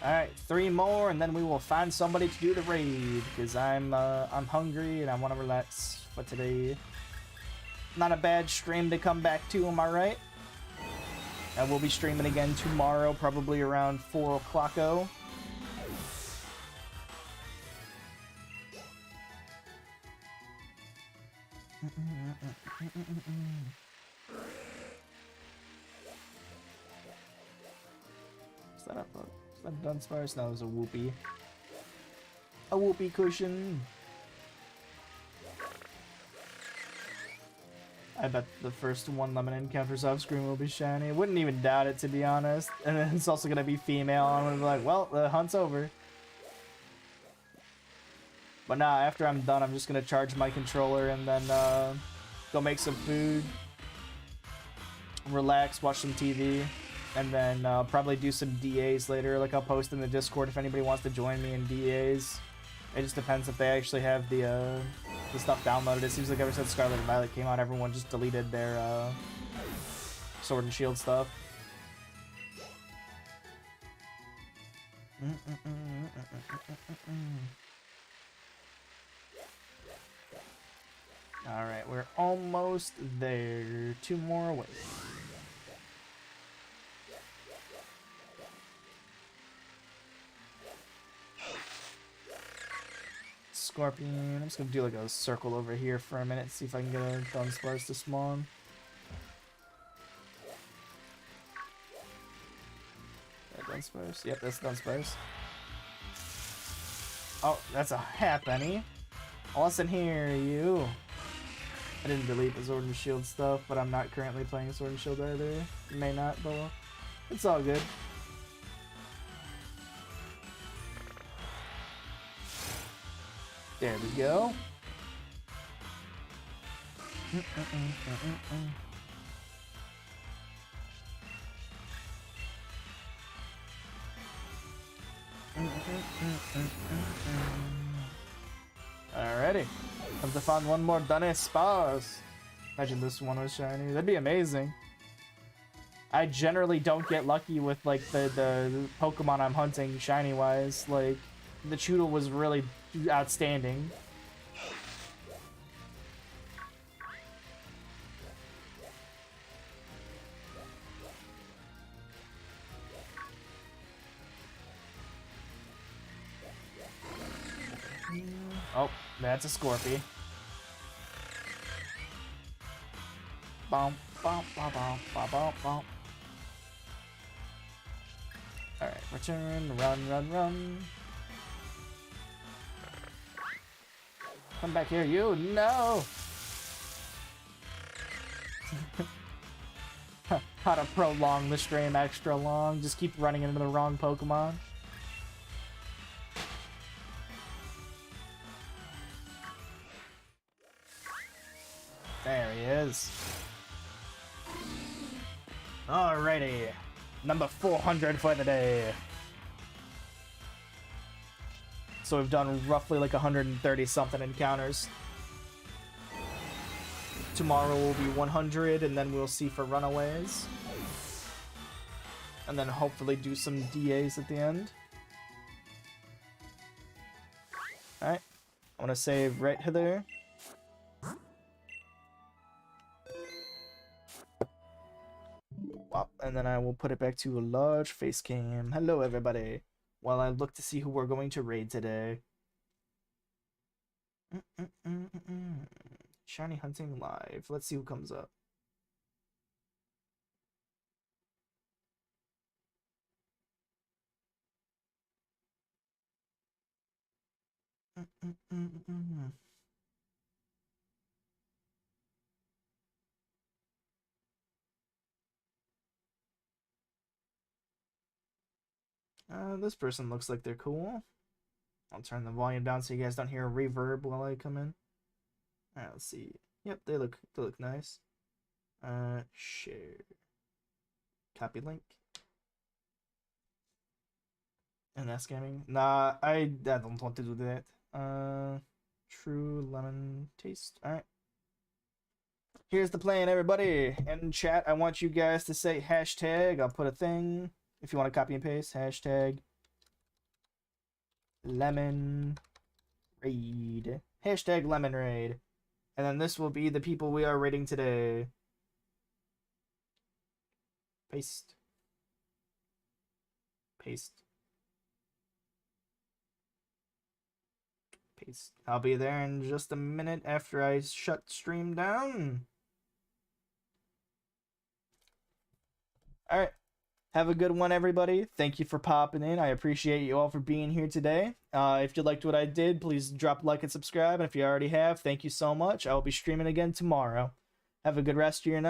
Alright, 3 more, and then we will find somebody to do the raid, because I'm hungry and I want to relax for today. Not a bad stream to come back to, am I right? I will be streaming again tomorrow, probably around 4 o'clock-o. Is that a Dunsparce? No, it was a Whoopee. A Whoopee cushion. I bet the first 1 lemon encounters off screen will be shiny. I wouldn't even doubt it, to be honest. And then it's also gonna be female. I'm gonna be like, well, the hunt's over. But nah, after I'm done, I'm just gonna charge my controller and then go make some food, relax, watch some TV, and then probably do some DAs later. Like, I'll post in the Discord if anybody wants to join me in DAs. It just depends if they actually have the stuff downloaded. It seems like ever since Scarlet and Violet came out, everyone just deleted their Sword and Shield stuff. Alright, we're almost there. 2 more away. Scorpion. I'm just gonna do like a circle over here for a minute, see if I can get a Dunsparce to spawn. That Dunsparce? Yep, that's Dunsparce. Oh, that's a halfpenny. Listen here, you. I didn't delete the Sword and Shield stuff, but I'm not currently playing Sword and Shield either. May not, but well, it's all good. There we go. Alrighty. Have to find 1 more Dunsparce. Imagine this one was shiny. That'd be amazing. I generally don't get lucky with like the Pokemon I'm hunting shiny wise. Like, the Choodle was really outstanding. Oh, that's a Scorpy. Bump, bump, bump, bump, bump, bump, bump. Alright, return, run. Come back here, you! No! How to prolong the stream extra long. Just keep running into the wrong Pokemon. There he is. Alrighty. Number 400 for the day. So we've done roughly like 130 something encounters. Tomorrow will be 100, and then we'll see for runaways. And then hopefully do some DAs at the end. Alright. I want to save right here. Wop, and then I will put it back to a large face cam. Hello, everybody. While I look to see who we're going to raid today. Shiny Hunting Live. Let's see who comes up. This person looks like they're cool. I'll turn the volume down so you guys don't hear a reverb while I come in. Alright, let's see. Yep, they look nice. Share. Copy link. And that's scamming. Nah, I don't want to do that. True lemon taste. Alright. Here's the plan, everybody. In chat, I want you guys to say hashtag. I'll put a thing. If you want to copy and paste, hashtag lemon raid. Hashtag lemon raid. And then this will be the people we are raiding today. Paste. Paste. Paste. I'll be there in just a minute after I shut stream down. Alright. Have a good one, everybody. Thank you for popping in. I appreciate you all for being here today. If you liked what I did, please drop a like and subscribe. And if you already have, thank you so much. I will be streaming again tomorrow. Have a good rest of your night.